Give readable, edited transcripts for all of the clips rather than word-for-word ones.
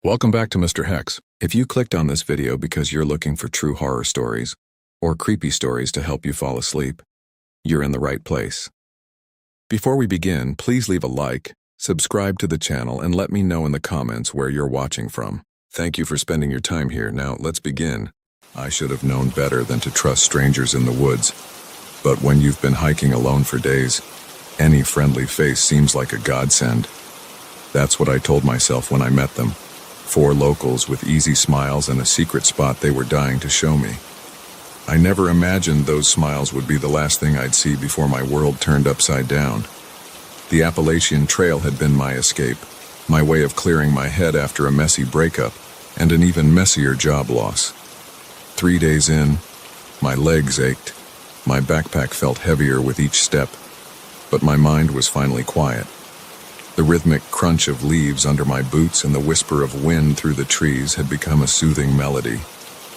Welcome back to Mr. Hex. If you clicked on this video because you're looking for true horror stories or creepy stories to help you fall asleep, you're in the right place. Before we begin, please leave a like, subscribe to the channel, and let me know in the comments where you're watching from. Thank you for spending your time here. Now, let's begin. I should have known better than to trust strangers in the woods. But when you've been hiking alone for days, any friendly face seems like a godsend. That's what I told myself when I met them. 4 locals with easy smiles and a secret spot they were dying to show me. I never imagined those smiles would be the last thing I'd see before my world turned upside down. The Appalachian Trail had been my escape, my way of clearing my head after a messy breakup and an even messier job loss. 3 days in, my legs ached, my backpack felt heavier with each step, but my mind was finally quiet. The rhythmic crunch of leaves under my boots and the whisper of wind through the trees had become a soothing melody,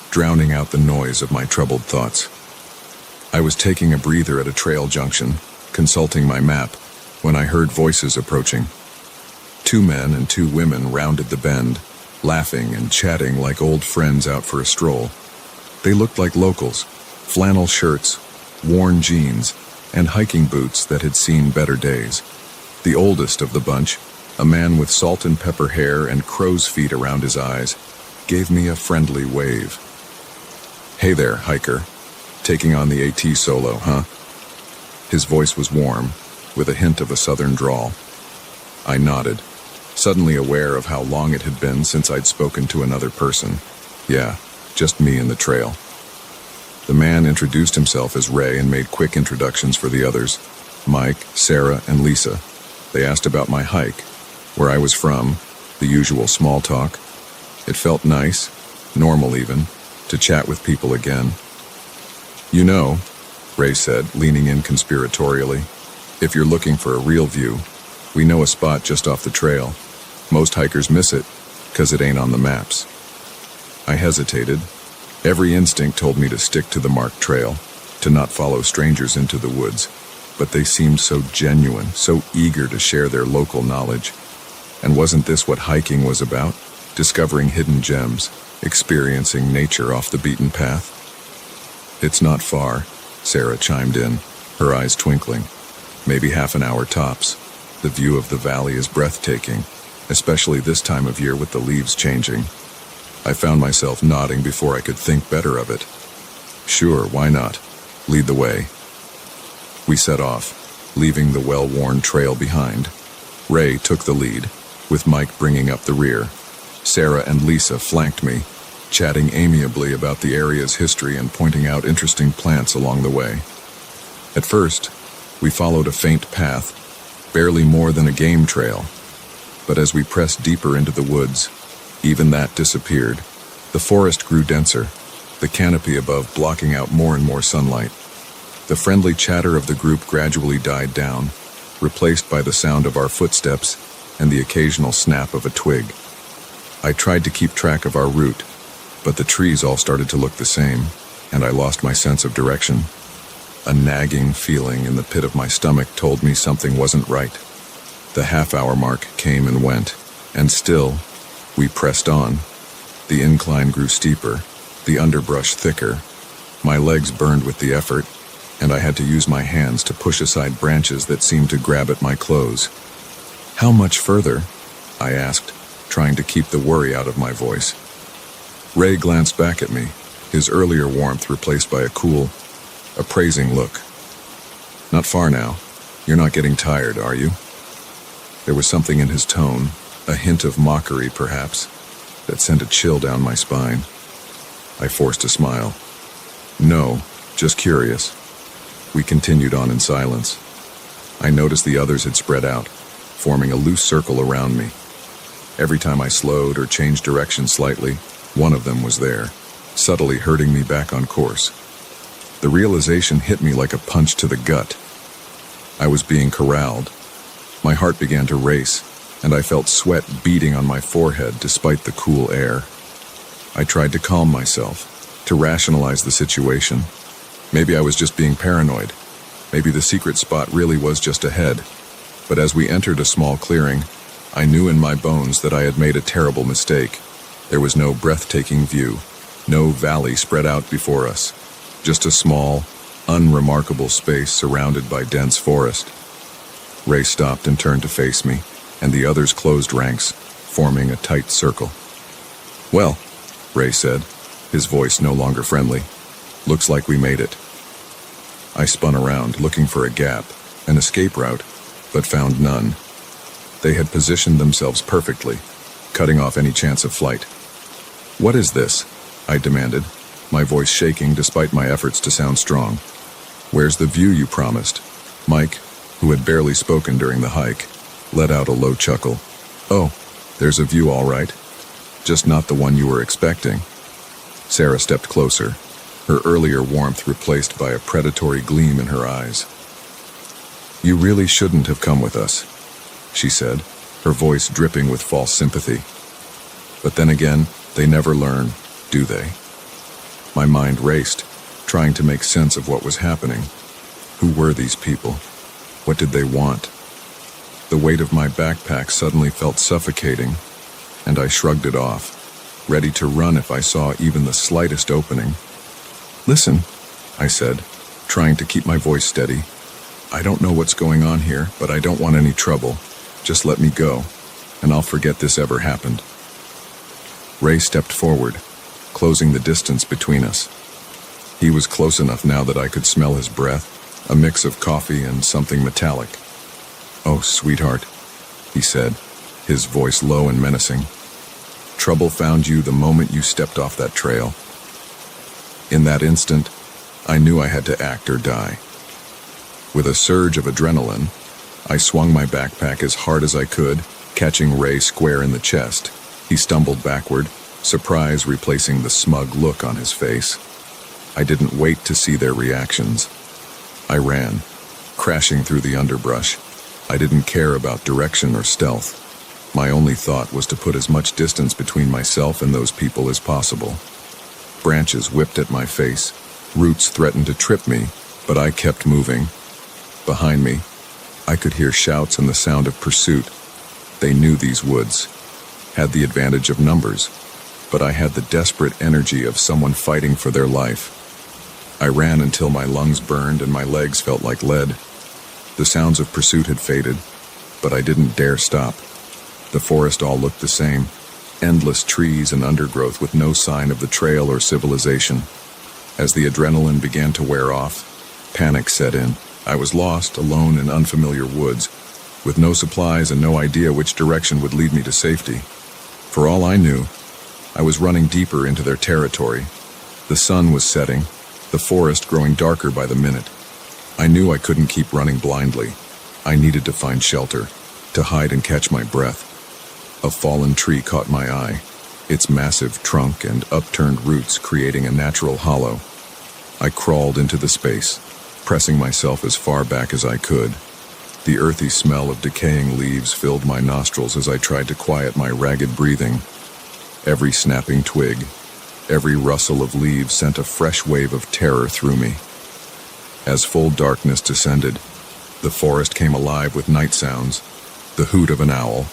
drowning out the noise of my troubled thoughts. I was taking a breather at a trail junction, consulting my map, when I heard voices approaching. 2 men and 2 women rounded the bend, laughing and chatting like old friends out for a stroll. They looked like locals, flannel shirts, worn jeans, and hiking boots that had seen better days. The oldest of the bunch, a man with salt and pepper hair and crow's feet around his eyes, gave me a friendly wave. "Hey there, hiker. Taking on the AT solo, huh?" His voice was warm, with a hint of a southern drawl. I nodded, suddenly aware of how long it had been since I'd spoken to another person. Yeah, just me and the trail. The man introduced himself as Ray and made quick introductions for the others, Mike, Sarah, and Lisa. They asked about my hike, where I was from, the usual small talk. It felt nice, normal even, to chat with people again. "You know," Ray said, leaning in conspiratorially, "if you're looking for a real view, we know a spot just off the trail. Most hikers miss it, 'cause it ain't on the maps." I hesitated. Every instinct told me to stick to the marked trail, to not follow strangers into the woods. But they seemed so genuine, so eager to share their local knowledge. And wasn't this what hiking was about? Discovering hidden gems, experiencing nature off the beaten path? "It's not far," Sarah chimed in, her eyes twinkling. "Maybe half an hour tops. The view of the valley is breathtaking, especially this time of year with the leaves changing." I found myself nodding before I could think better of it. "Sure, why not? Lead the way." We set off, leaving the well-worn trail behind. Ray took the lead, with Mike bringing up the rear. Sarah and Lisa flanked me, chatting amiably about the area's history and pointing out interesting plants along the way. At first, we followed a faint path, barely more than a game trail. But as we pressed deeper into the woods, even that disappeared. The forest grew denser, the canopy above blocking out more and more sunlight. The friendly chatter of the group gradually died down, replaced by the sound of our footsteps and the occasional snap of a twig. I tried to keep track of our route, but the trees all started to look the same, and I lost my sense of direction. A nagging feeling in the pit of my stomach told me something wasn't right. The half-hour mark came and went, and still, we pressed on. The incline grew steeper, the underbrush thicker. My legs burned with the effort, and I had to use my hands to push aside branches that seemed to grab at my clothes. "How much further?" I asked, trying to keep the worry out of my voice. Ray glanced back at me, his earlier warmth replaced by a cool, appraising look. "Not far now. You're not getting tired, are you?" There was something in his tone, a hint of mockery perhaps, that sent a chill down my spine. I forced a smile. "No, just curious." We continued on in silence. I noticed the others had spread out, forming a loose circle around me. Every time I slowed or changed direction slightly, one of them was there, subtly herding me back on course. The realization hit me like a punch to the gut. I was being corralled. My heart began to race, and I felt sweat beading on my forehead despite the cool air. I tried to calm myself, to rationalize the situation. Maybe I was just being paranoid. Maybe the secret spot really was just ahead. But as we entered a small clearing, I knew in my bones that I had made a terrible mistake. There was no breathtaking view, no valley spread out before us, just a small, unremarkable space surrounded by dense forest. Ray stopped and turned to face me, and the others closed ranks, forming a tight circle. "Well," Ray said, his voice no longer friendly, "looks like we made it." I spun around, looking for a gap, an escape route, but found none. They had positioned themselves perfectly, cutting off any chance of flight. "What is this?" I demanded, my voice shaking despite my efforts to sound strong. "Where's the view you promised?" Mike, who had barely spoken during the hike, let out a low chuckle. "Oh, there's a view all right. Just not the one you were expecting." Sarah stepped closer, her earlier warmth replaced by a predatory gleam in her eyes. "You really shouldn't have come with us," she said, her voice dripping with false sympathy. "But then again, they never learn, do they?" My mind raced, trying to make sense of what was happening. Who were these people? What did they want? The weight of my backpack suddenly felt suffocating, and I shrugged it off, ready to run if I saw even the slightest opening. "Listen," I said, trying to keep my voice steady. "I don't know what's going on here, but I don't want any trouble. Just let me go, and I'll forget this ever happened." Ray stepped forward, closing the distance between us. He was close enough now that I could smell his breath, a mix of coffee and something metallic. "Oh, sweetheart," he said, his voice low and menacing. "Trouble found you the moment you stepped off that trail." In that instant, I knew I had to act or die. With a surge of adrenaline, I swung my backpack as hard as I could, catching Ray square in the chest. He stumbled backward, surprise replacing the smug look on his face. I didn't wait to see their reactions. I ran, crashing through the underbrush. I didn't care about direction or stealth. My only thought was to put as much distance between myself and those people as possible. Branches whipped at my face, roots threatened to trip me, but I kept moving. Behind me, I could hear shouts and the sound of pursuit. They knew these woods, had the advantage of numbers, but I had the desperate energy of someone fighting for their life. I ran until my lungs burned and my legs felt like lead. The sounds of pursuit had faded, but I didn't dare stop. The forest all looked the same, endless trees and undergrowth with no sign of the trail or civilization. As the adrenaline began to wear off, panic set in. I was lost, alone in unfamiliar woods, with no supplies and no idea which direction would lead me to safety. For all I knew, I was running deeper into their territory. The sun was setting, the forest growing darker by the minute. I knew I couldn't keep running blindly. I needed to find shelter, to hide and catch my breath. A fallen tree caught my eye, its massive trunk and upturned roots creating a natural hollow. I crawled into the space, pressing myself as far back as I could. The earthy smell of decaying leaves filled my nostrils as I tried to quiet my ragged breathing. Every snapping twig, every rustle of leaves sent a fresh wave of terror through me. As full darkness descended, the forest came alive with night sounds, the hoot of an owl,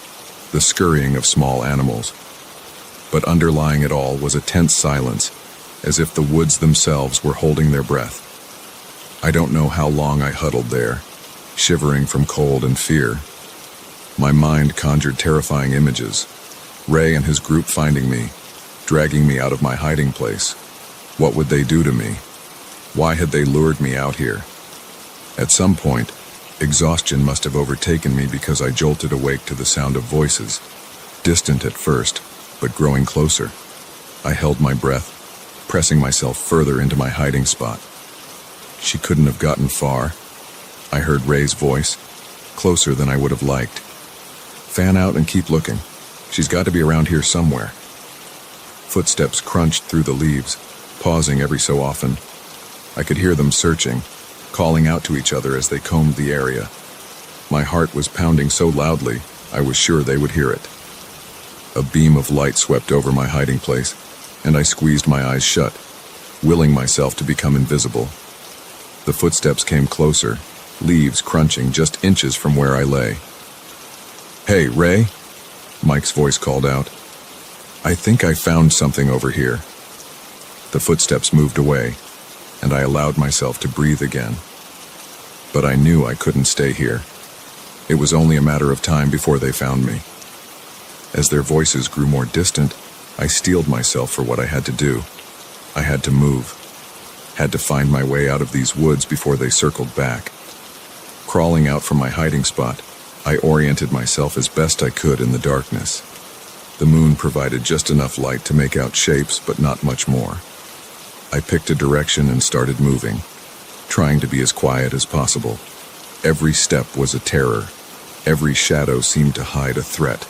the scurrying of small animals. But underlying it all was a tense silence, as if the woods themselves were holding their breath. I don't know how long I huddled there, shivering from cold and fear. My mind conjured terrifying images. Ray and his group finding me, dragging me out of my hiding place. What would they do to me? Why had they lured me out here? At some point, exhaustion must have overtaken me because I jolted awake to the sound of voices, distant at first, but growing closer. I held my breath, pressing myself further into my hiding spot. She couldn't have gotten far. I heard Ray's voice, closer than I would have liked. "Fan out and keep looking. She's got to be around here somewhere." Footsteps crunched through the leaves, pausing every so often. I could hear them searching, calling out to each other as they combed the area. My heart was pounding so loudly, I was sure they would hear it. A beam of light swept over my hiding place, and I squeezed my eyes shut, willing myself to become invisible. The footsteps came closer, leaves crunching just inches from where I lay. "Hey, Ray," Mike's voice called out. "I think I found something over here." The footsteps moved away, and I allowed myself to breathe again. But I knew I couldn't stay here. It was only a matter of time before they found me. As their voices grew more distant, I steeled myself for what I had to do. I had to move. Had to find my way out of these woods before they circled back. Crawling out from my hiding spot, I oriented myself as best I could in the darkness. The moon provided just enough light to make out shapes, but not much more. I picked a direction and started moving, trying to be as quiet as possible. Every step was a terror. Every shadow seemed to hide a threat.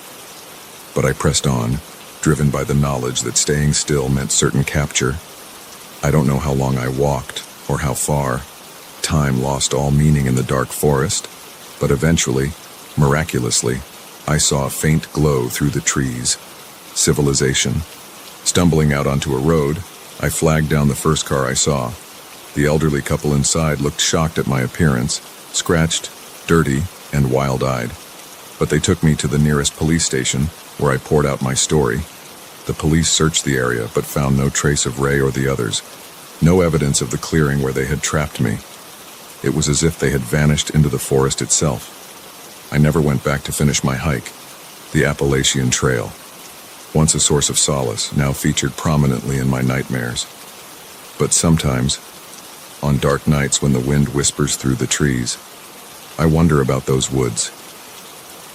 But I pressed on, driven by the knowledge that staying still meant certain capture. I don't know how long I walked, or how far. Time lost all meaning in the dark forest, but eventually, miraculously, I saw a faint glow through the trees. Civilization. Stumbling out onto a road, I flagged down the first car I saw. The elderly couple inside looked shocked at my appearance, scratched, dirty, and wild-eyed. But they took me to the nearest police station, where I poured out my story. The police searched the area, but found no trace of Ray or the others. No evidence of the clearing where they had trapped me. It was as if they had vanished into the forest itself. I never went back to finish my hike. The Appalachian Trail. Once a source of solace, now featured prominently in my nightmares. But sometimes, on dark nights when the wind whispers through the trees, I wonder about those woods.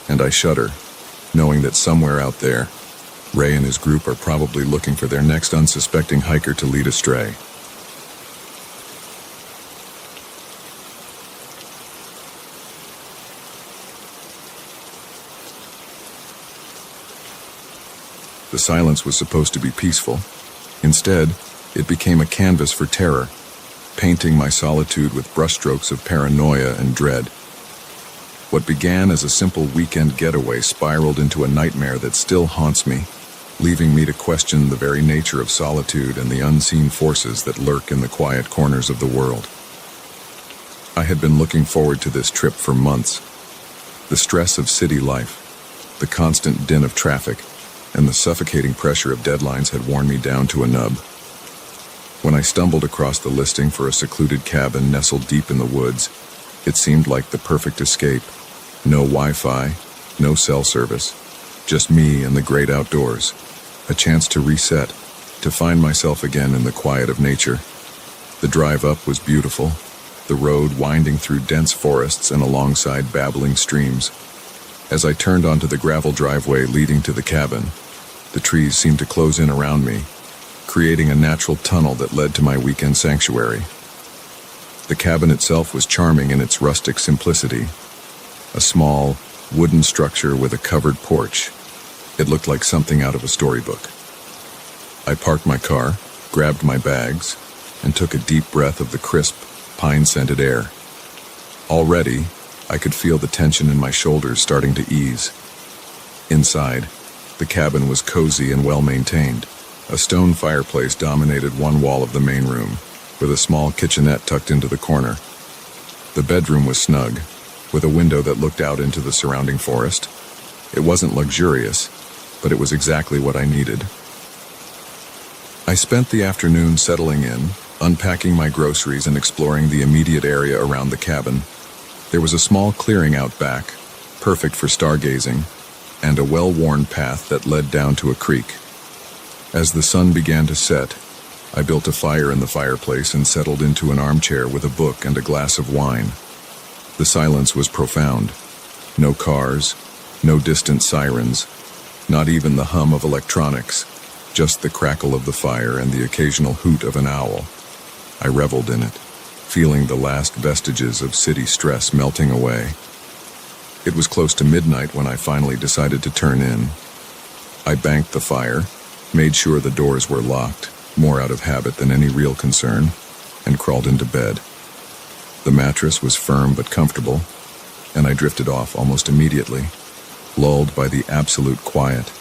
And I shudder, knowing that somewhere out there, Ray and his group are probably looking for their next unsuspecting hiker to lead astray. The silence was supposed to be peaceful. Instead, it became a canvas for terror, painting my solitude with brushstrokes of paranoia and dread. What began as a simple weekend getaway spiraled into a nightmare that still haunts me, leaving me to question the very nature of solitude and the unseen forces that lurk in the quiet corners of the world. I had been looking forward to this trip for months. The stress of city life, the constant din of traffic, and the suffocating pressure of deadlines had worn me down to a nub. When I stumbled across the listing for a secluded cabin nestled deep in the woods, it seemed like the perfect escape. No Wi-Fi, no cell service, just me and the great outdoors. A chance to reset, to find myself again in the quiet of nature. The drive up was beautiful, the road winding through dense forests and alongside babbling streams. As I turned onto the gravel driveway leading to the cabin, the trees seemed to close in around me, creating a natural tunnel that led to my weekend sanctuary. The cabin itself was charming in its rustic simplicity. A small, wooden structure with a covered porch. It looked like something out of a storybook. I parked my car, grabbed my bags, and took a deep breath of the crisp, pine-scented air. Already, I could feel the tension in my shoulders starting to ease. Inside, the cabin was cozy and well-maintained. A stone fireplace dominated one wall of the main room, with a small kitchenette tucked into the corner. The bedroom was snug, with a window that looked out into the surrounding forest. It wasn't luxurious, but it was exactly what I needed. I spent the afternoon settling in, unpacking my groceries and exploring the immediate area around the cabin. There was a small clearing out back, perfect for stargazing, and a well-worn path that led down to a creek. As the sun began to set, I built a fire in the fireplace and settled into an armchair with a book and a glass of wine. The silence was profound. No cars, no distant sirens, not even the hum of electronics, just the crackle of the fire and the occasional hoot of an owl. I reveled in it, feeling the last vestiges of city stress melting away. It was close to midnight when I finally decided to turn in. I banked the fire, made sure the doors were locked, more out of habit than any real concern, and crawled into bed. The mattress was firm but comfortable, and I drifted off almost immediately, lulled by the absolute quiet.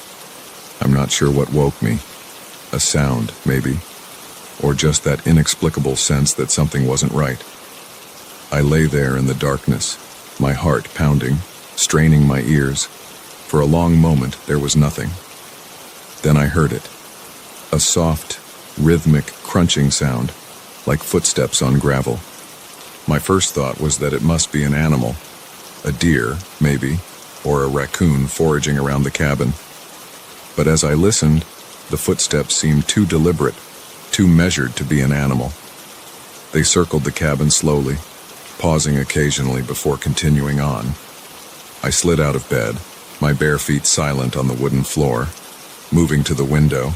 I'm not sure what woke me. A sound, maybe, or just that inexplicable sense that something wasn't right. I lay there in the darkness, my heart pounding, straining my ears. For a long moment, there was nothing. Then I heard it. A soft, rhythmic, crunching sound, like footsteps on gravel. My first thought was that it must be an animal. A deer, maybe, or a raccoon foraging around the cabin. But as I listened, the footsteps seemed too deliberate, too measured to be an animal. They circled the cabin slowly, pausing occasionally before continuing on. I slid out of bed, my bare feet silent on the wooden floor. Moving to the window,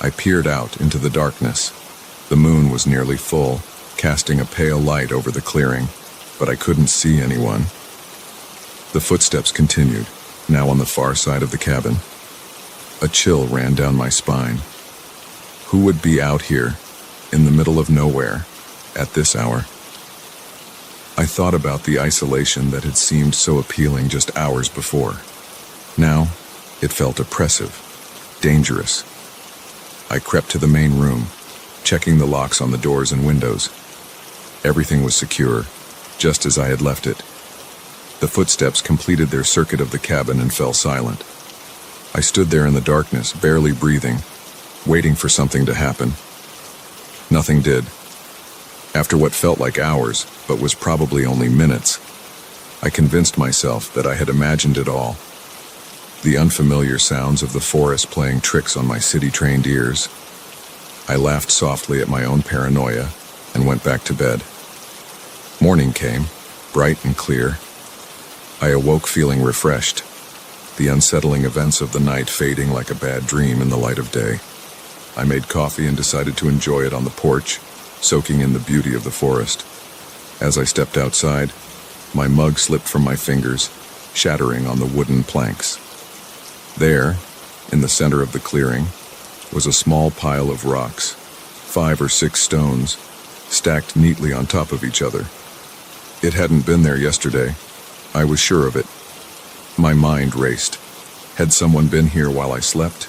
I peered out into the darkness. The moon was nearly full, casting a pale light over the clearing, but I couldn't see anyone. The footsteps continued, now on the far side of the cabin. A chill ran down my spine. Who would be out here, in the middle of nowhere, at this hour? I thought about the isolation that had seemed so appealing just hours before. Now, it felt oppressive, dangerous. I crept to the main room, checking the locks on the doors and windows. Everything was secure, just as I had left it. The footsteps completed their circuit of the cabin and fell silent. I stood there in the darkness, barely breathing, waiting for something to happen. Nothing did. After what felt like hours, but was probably only minutes, I convinced myself that I had imagined it all. The unfamiliar sounds of the forest playing tricks on my city-trained ears. I laughed softly at my own paranoia and went back to bed. Morning came, bright and clear. I awoke feeling refreshed, the unsettling events of the night fading like a bad dream in the light of day. I made coffee and decided to enjoy it on the porch, soaking in the beauty of the forest. As I stepped outside, my mug slipped from my fingers, shattering on the wooden planks. There, in the center of the clearing, was a small pile of rocks, 5 or 6 stones, stacked neatly on top of each other. It hadn't been there yesterday. I was sure of it. My mind raced. Had someone been here while I slept?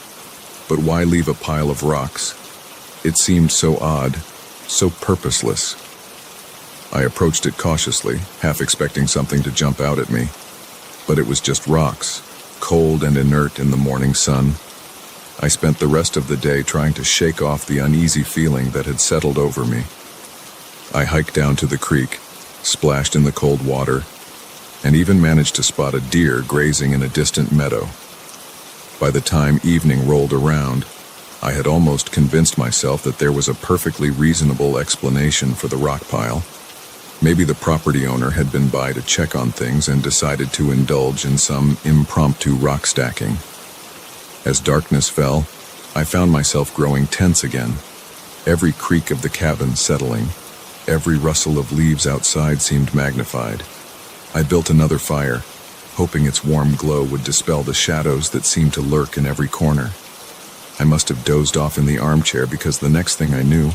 But why leave a pile of rocks? It seemed so odd, so purposeless. I approached it cautiously, half expecting something to jump out at me. But it was just rocks, cold and inert in the morning sun. I spent the rest of the day trying to shake off the uneasy feeling that had settled over me. I hiked down to the creek, splashed in the cold water, and even managed to spot a deer grazing in a distant meadow. By the time evening rolled around, I had almost convinced myself that there was a perfectly reasonable explanation for the rock pile. Maybe the property owner had been by to check on things and decided to indulge in some impromptu rock stacking. As darkness fell, I found myself growing tense again, every creak of the cabin settling. Every rustle of leaves outside seemed magnified. I built another fire, hoping its warm glow would dispel the shadows that seemed to lurk in every corner. I must have dozed off in the armchair because the next thing I knew,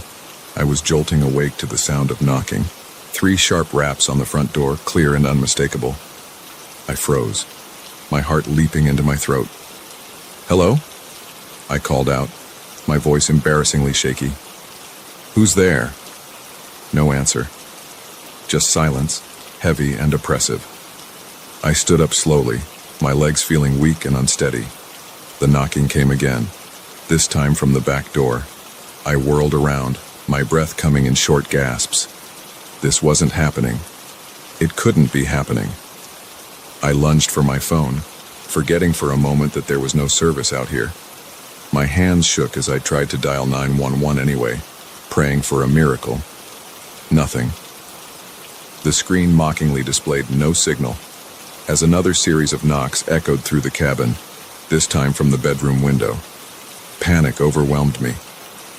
I was jolting awake to the sound of knocking. 3 sharp raps on the front door, clear and unmistakable. I froze, my heart leaping into my throat. "Hello?" I called out, my voice embarrassingly shaky. "Who's there?" No answer. Just silence, heavy and oppressive. I stood up slowly, my legs feeling weak and unsteady. The knocking came again, this time from the back door. I whirled around, my breath coming in short gasps. This wasn't happening. It couldn't be happening. I lunged for my phone, forgetting for a moment that there was no service out here. My hands shook as I tried to dial 911 anyway, praying for a miracle. Nothing. The screen mockingly displayed no signal, as another series of knocks echoed through the cabin, this time from the bedroom window. Panic overwhelmed me.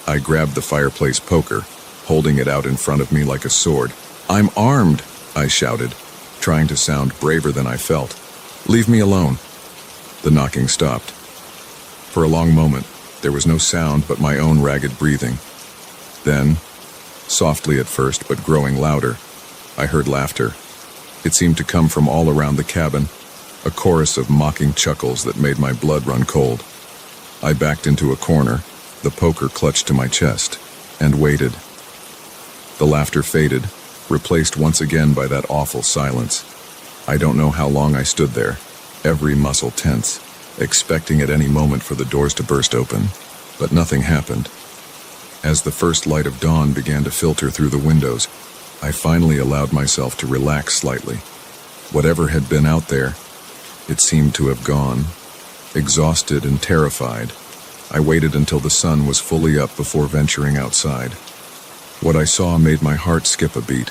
I grabbed the fireplace poker, holding it out in front of me like a sword. "I'm armed," I shouted, trying to sound braver than I felt. "Leave me alone." The knocking stopped. For a long moment, there was no sound but my own ragged breathing. Then, softly at first but growing louder, I heard laughter. It seemed to come from all around the cabin, a chorus of mocking chuckles that made my blood run cold. I backed into a corner, the poker clutched to my chest, and waited. The laughter faded, replaced once again by that awful silence. I don't know how long I stood there, every muscle tense, expecting at any moment for the doors to burst open, but nothing happened. As the first light of dawn began to filter through the windows, I finally allowed myself to relax slightly. Whatever had been out there, it seemed to have gone. Exhausted and terrified, I waited until the sun was fully up before venturing outside. What I saw made my heart skip a beat.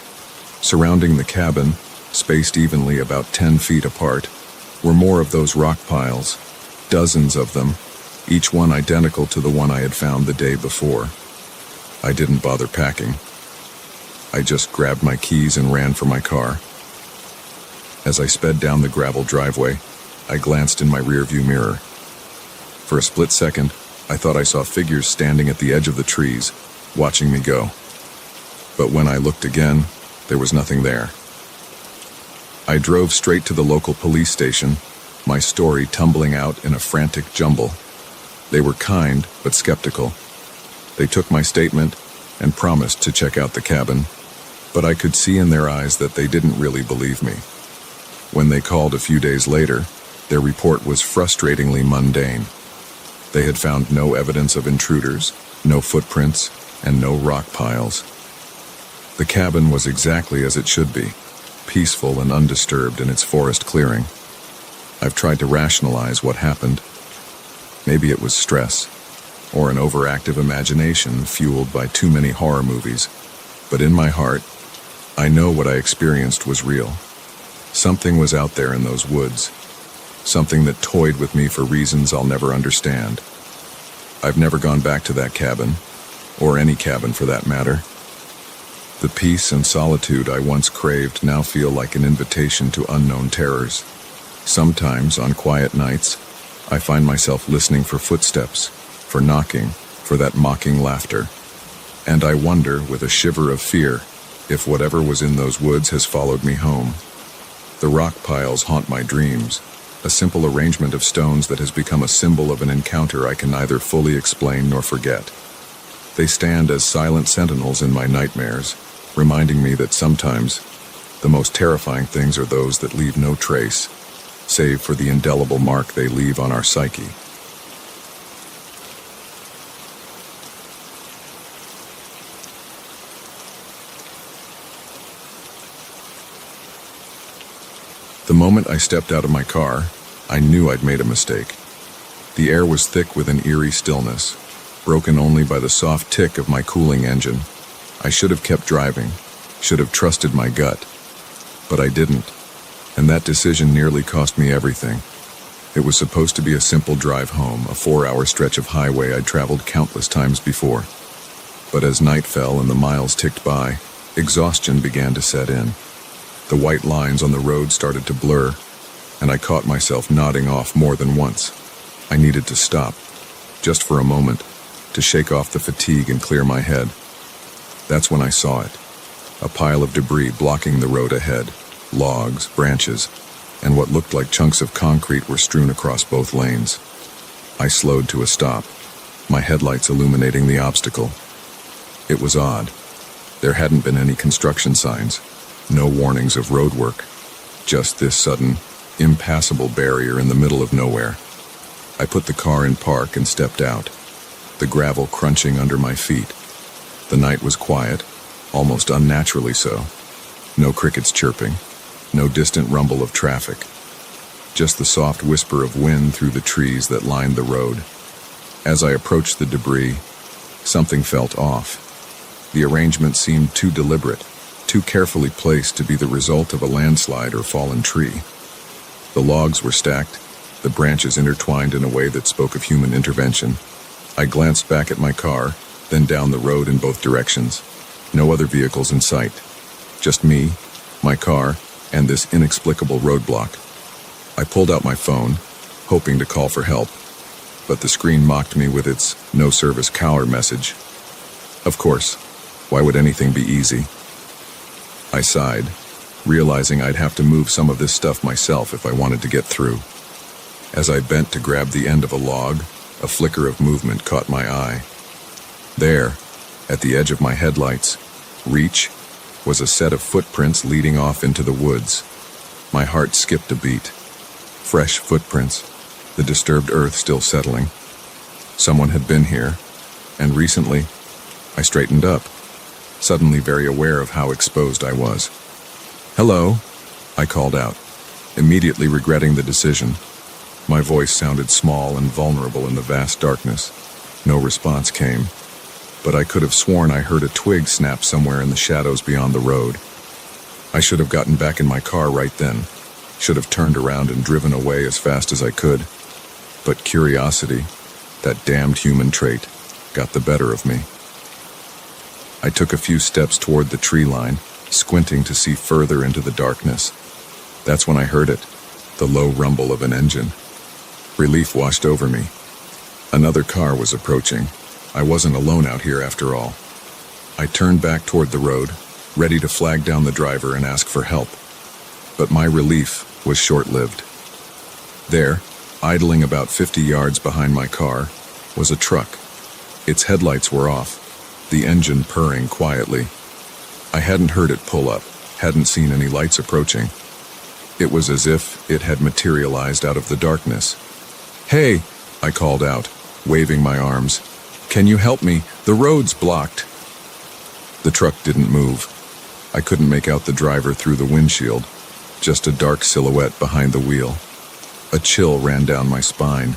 Surrounding the cabin, spaced evenly about 10 feet apart, were more of those rock piles, dozens of them, each one identical to the one I had found the day before. I didn't bother packing. I just grabbed my keys and ran for my car. As I sped down the gravel driveway, I glanced in my rearview mirror. For a split second, I thought I saw figures standing at the edge of the trees, watching me go. But when I looked again, there was nothing there. I drove straight to the local police station, my story tumbling out in a frantic jumble. They were kind, but skeptical. They took my statement and promised to check out the cabin, but I could see in their eyes that they didn't really believe me. When they called a few days later, their report was frustratingly mundane. They had found no evidence of intruders, no footprints, and no rock piles. The cabin was exactly as it should be, peaceful and undisturbed in its forest clearing. I've tried to rationalize what happened. Maybe it was stress, or an overactive imagination fueled by too many horror movies. But in my heart, I know what I experienced was real. Something was out there in those woods. Something that toyed with me for reasons I'll never understand. I've never gone back to that cabin, or any cabin for that matter. The peace and solitude I once craved now feel like an invitation to unknown terrors. Sometimes, on quiet nights, I find myself listening for footsteps, for knocking, for that mocking laughter. And I wonder, with a shiver of fear, if whatever was in those woods has followed me home. The rock piles haunt my dreams, a simple arrangement of stones that has become a symbol of an encounter I can neither fully explain nor forget. They stand as silent sentinels in my nightmares, reminding me that sometimes the most terrifying things are those that leave no trace, save for the indelible mark they leave on our psyche. The moment I stepped out of my car, I knew I'd made a mistake. The air was thick with an eerie stillness, broken only by the soft tick of my cooling engine. I should have kept driving, should have trusted my gut. But I didn't, and that decision nearly cost me everything. It was supposed to be a simple drive home, a 4-hour stretch of highway I'd traveled countless times before. But as night fell and the miles ticked by, exhaustion began to set in. The white lines on the road started to blur, and I caught myself nodding off more than once. I needed to stop, just for a moment, to shake off the fatigue and clear my head. That's when I saw it. A pile of debris blocking the road ahead. Logs, branches, and what looked like chunks of concrete were strewn across both lanes. I slowed to a stop, my headlights illuminating the obstacle. It was odd. There hadn't been any construction signs, no warnings of roadwork, just this sudden, impassable barrier in the middle of nowhere. I put the car in park and stepped out, the gravel crunching under my feet. The night was quiet, almost unnaturally so. No crickets chirping, no distant rumble of traffic. Just the soft whisper of wind through the trees that lined the road. As I approached the debris, something felt off. The arrangement seemed too deliberate, too carefully placed to be the result of a landslide or fallen tree. The logs were stacked, the branches intertwined in a way that spoke of human intervention. I glanced back at my car, then down the road in both directions. No other vehicles in sight. Just me, my car, and this inexplicable roadblock. I pulled out my phone, hoping to call for help, but the screen mocked me with its "no service caller" message. Of course, why would anything be easy? I sighed, realizing I'd have to move some of this stuff myself if I wanted to get through. As I bent to grab the end of a log, a flicker of movement caught my eye. There, at the edge of my headlights, reach, was a set of footprints leading off into the woods. My heart skipped a beat. Fresh footprints, the disturbed earth still settling. Someone had been here, and recently, I straightened up, suddenly very aware of how exposed I was. "Hello," I called out, immediately regretting the decision. My voice sounded small and vulnerable in the vast darkness. No response came, but I could have sworn I heard a twig snap somewhere in the shadows beyond the road. I should have gotten back in my car right then, should have turned around and driven away as fast as I could. But curiosity, that damned human trait, got the better of me. I took a few steps toward the tree line, squinting to see further into the darkness. That's when I heard it, the low rumble of an engine. Relief washed over me. Another car was approaching. I wasn't alone out here after all. I turned back toward the road, ready to flag down the driver and ask for help. But my relief was short-lived. There, idling about 50 yards behind my car, was a truck. Its headlights were off, the engine purring quietly. I hadn't heard it pull up, hadn't seen any lights approaching. It was as if it had materialized out of the darkness. "Hey," I called out, waving my arms. "Can you help me? The road's blocked." The truck didn't move. I couldn't make out the driver through the windshield, just a dark silhouette behind the wheel. A chill ran down my spine.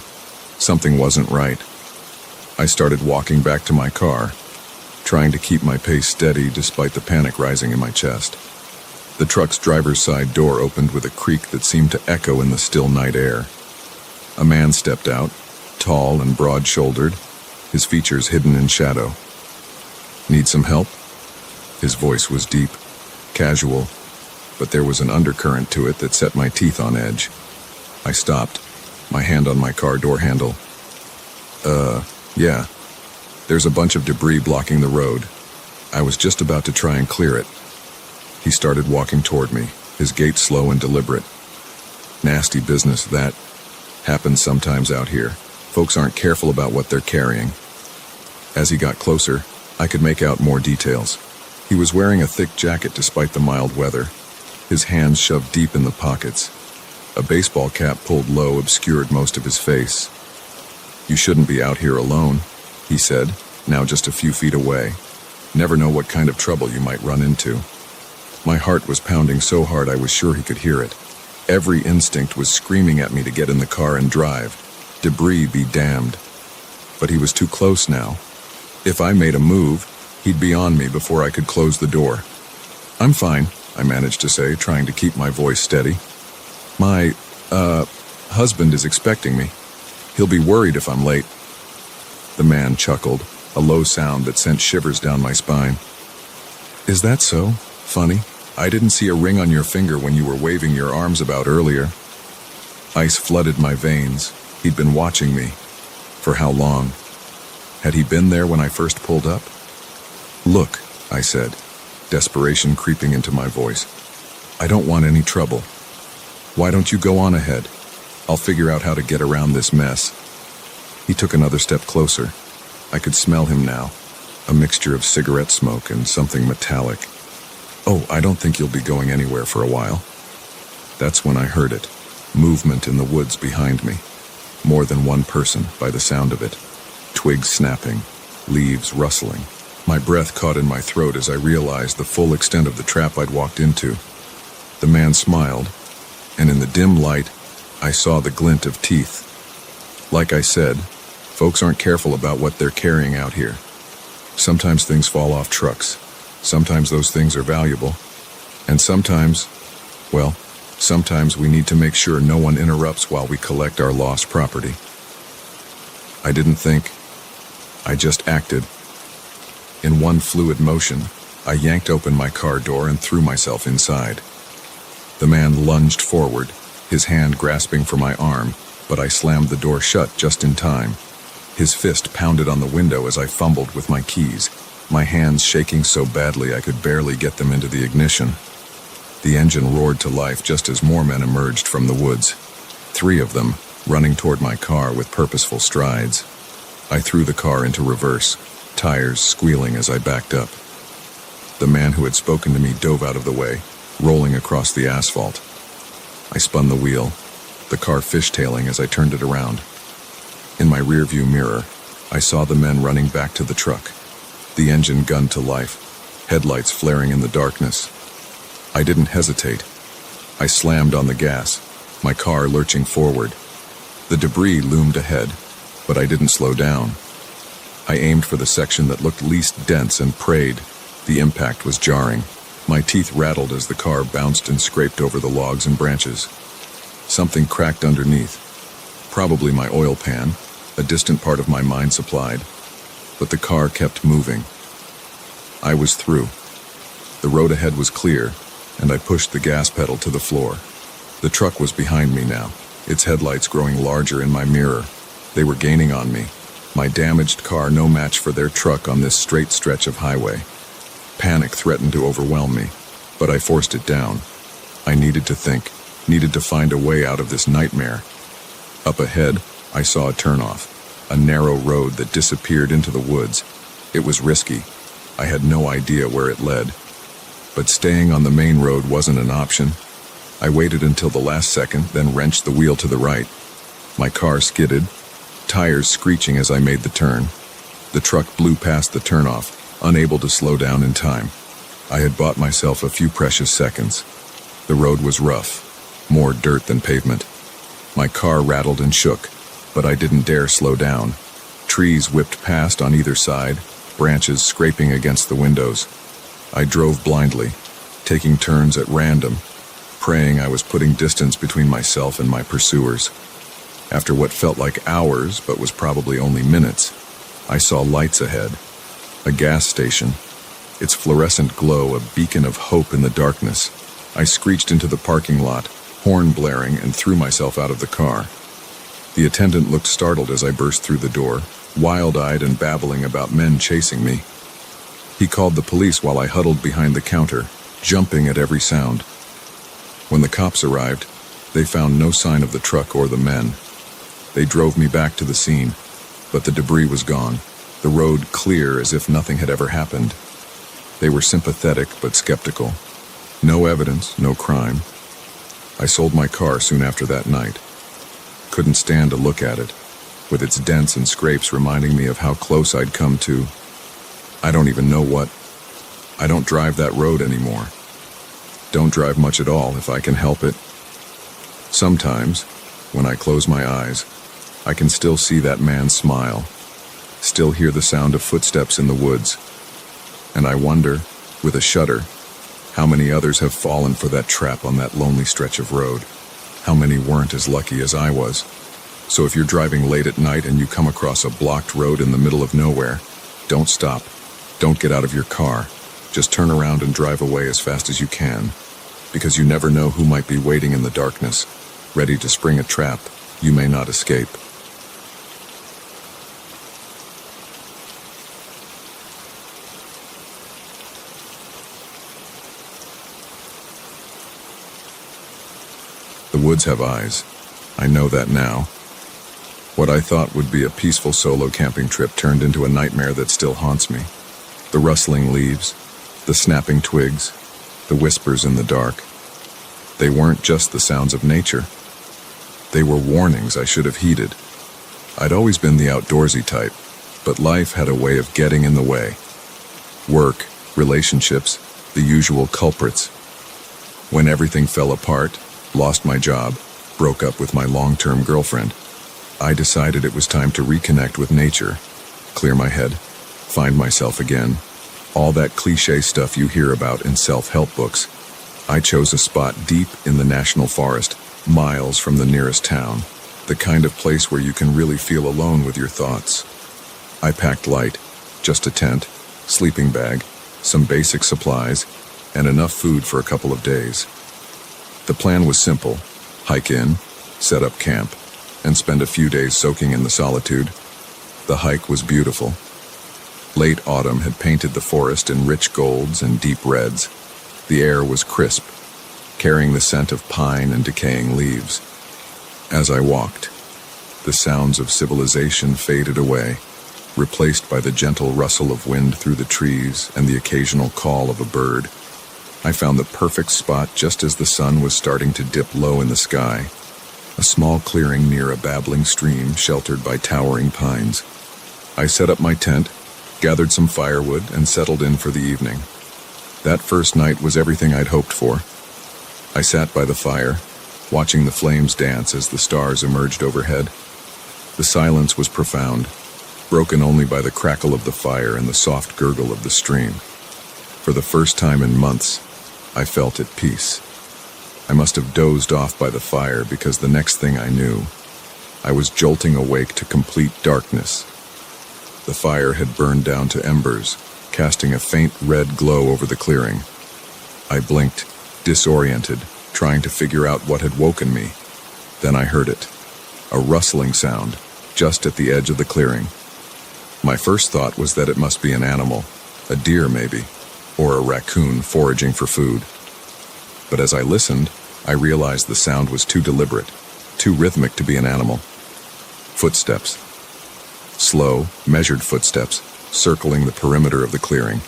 Something wasn't right. I started walking back to my car, trying to keep my pace steady despite the panic rising in my chest. The truck's driver's side door opened with a creak that seemed to echo in the still night air. A man stepped out, tall and broad-shouldered, his features hidden in shadow. "Need some help?" His voice was deep, casual, but there was an undercurrent to it that set my teeth on edge. I stopped, my hand on my car door handle. Yeah. There's a bunch of debris blocking the road. I was just about to try and clear it. He started walking toward me, his gait slow and deliberate. Nasty business, that. Happens sometimes out here. Folks aren't careful about what they're carrying. As he got closer, I could make out more details. He was wearing a thick jacket despite the mild weather, his hands shoved deep in the pockets. A baseball cap pulled low obscured most of his face. "You shouldn't be out here alone," he said, now just a few feet away. "Never know what kind of trouble you might run into." My heart was pounding so hard I was sure he could hear it. Every instinct was screaming at me to get in the car and drive. Debris be damned. But he was too close now. If I made a move, he'd be on me before I could close the door. "I'm fine," I managed to say, trying to keep my voice steady. My husband is expecting me. He'll be worried if I'm late." The man chuckled, a low sound that sent shivers down my spine. "Is that so? Funny. I didn't see a ring on your finger when you were waving your arms about earlier." Ice flooded my veins. He'd been watching me. For how long? Had he been there when I first pulled up? "Look," I said, desperation creeping into my voice. "I don't want any trouble. Why don't you go on ahead? I'll figure out how to get around this mess." He took another step closer. I could smell him now, a mixture of cigarette smoke and something metallic. "Oh, I don't think you'll be going anywhere for a while." That's when I heard it, movement in the woods behind me. More than one person, by the sound of it. Twigs snapping, leaves rustling. My breath caught in my throat as I realized the full extent of the trap I'd walked into. The man smiled, and in the dim light, I saw the glint of teeth. Like I said, folks aren't careful about what they're carrying out here. Sometimes things fall off trucks. Sometimes those things are valuable. And sometimes we need to make sure no one interrupts while we collect our lost property. I didn't think. I just acted. In one fluid motion, I yanked open my car door and threw myself inside. The man lunged forward, his hand grasping for my arm, but I slammed the door shut just in time. His fist pounded on the window as I fumbled with my keys, my hands shaking so badly I could barely get them into the ignition. The engine roared to life just as more men emerged from the woods. 3 of them, running toward my car with purposeful strides. I threw the car into reverse, tires squealing as I backed up. The man who had spoken to me dove out of the way, rolling across the asphalt. I spun the wheel, the car fishtailing as I turned it around. In my rearview mirror, I saw the men running back to the truck, the engine gunned to life, headlights flaring in the darkness. I didn't hesitate. I slammed on the gas, my car lurching forward. The debris loomed ahead, but I didn't slow down. I aimed for the section that looked least dense and prayed. The impact was jarring. My teeth rattled as the car bounced and scraped over the logs and branches. Something cracked underneath. Probably my oil pan, a distant part of my mind supplied. But the car kept moving. I was through. The road ahead was clear, and I pushed the gas pedal to the floor. The truck was behind me now, its headlights growing larger in my mirror. They were gaining on me. My damaged car no match for their truck on this straight stretch of highway. Panic threatened to overwhelm me, but I forced it down. I needed to think, needed to find a way out of this nightmare. Up ahead, I saw a turnoff, a narrow road that disappeared into the woods. It was risky. I had no idea where it led. But staying on the main road wasn't an option. I waited until the last second, then wrenched the wheel to the right. My car skidded, tires screeching as I made the turn. The truck blew past the turnoff, unable to slow down in time. I had bought myself a few precious seconds. The road was rough, more dirt than pavement. My car rattled and shook, but I didn't dare slow down. Trees whipped past on either side, branches scraping against the windows. I drove blindly, taking turns at random, praying I was putting distance between myself and my pursuers. After what felt like hours, but was probably only minutes, I saw lights ahead. A gas station, its fluorescent glow a beacon of hope in the darkness. I screeched into the parking lot, horn blaring, and threw myself out of the car. The attendant looked startled as I burst through the door, wild-eyed and babbling about men chasing me. He called the police while I huddled behind the counter, jumping at every sound. When the cops arrived, they found no sign of the truck or the men. They drove me back to the scene, but the debris was gone, the road clear as if nothing had ever happened. They were sympathetic but skeptical. No evidence, no crime. I sold my car soon after that night. Couldn't stand to look at it, with its dents and scrapes reminding me of how close I'd come to. I don't even know what. I don't drive that road anymore. Don't drive much at all if I can help it. Sometimes, when I close my eyes, I can still see that man smile, still hear the sound of footsteps in the woods, and I wonder, with a shudder, how many others have fallen for that trap on that lonely stretch of road. How many weren't as lucky as I was. So if you're driving late at night and you come across a blocked road in the middle of nowhere, don't stop. Don't get out of your car. Just turn around and drive away as fast as you can, because you never know who might be waiting in the darkness, ready to spring a trap you may not escape. The woods have eyes. I know that now. What I thought would be a peaceful solo camping trip turned into a nightmare that still haunts me. The rustling leaves, the snapping twigs, the whispers in the dark. They weren't just the sounds of nature. They were warnings I should have heeded. I'd always been the outdoorsy type, but life had a way of getting in the way. Work, relationships, the usual culprits. When everything fell apart, lost my job, broke up with my long-term girlfriend, I decided it was time to reconnect with nature, clear my head, find myself again. All that cliché stuff you hear about in self-help books. I chose a spot deep in the national forest, miles from the nearest town, the kind of place where you can really feel alone with your thoughts. I packed light, just a tent, sleeping bag, some basic supplies, and enough food for a couple of days. The plan was simple: hike in, set up camp, and spend a few days soaking in the solitude. The hike was beautiful. Late autumn had painted the forest in rich golds and deep reds. The air was crisp, carrying the scent of pine and decaying leaves. As I walked, the sounds of civilization faded away, replaced by the gentle rustle of wind through the trees and the occasional call of a bird. I found the perfect spot just as the sun was starting to dip low in the sky. a small clearing near a babbling stream sheltered by towering pines. I set up my tent, gathered some firewood, and settled in for the evening. That first night was everything I'd hoped for. I sat by the fire, watching the flames dance as the stars emerged overhead. The silence was profound, broken only by the crackle of the fire and the soft gurgle of the stream. For the first time in months, I felt at peace. I must have dozed off by the fire because the next thing I knew, I was jolting awake to complete darkness. The fire had burned down to embers, casting a faint red glow over the clearing. I blinked, disoriented, trying to figure out what had woken me. Then I heard it, a rustling sound, just at the edge of the clearing. My first thought was that it must be an animal, a deer maybe, or a raccoon foraging for food. But as I listened, I realized the sound was too deliberate, too rhythmic to be an animal. Footsteps. Slow, measured footsteps, circling the perimeter of the clearing.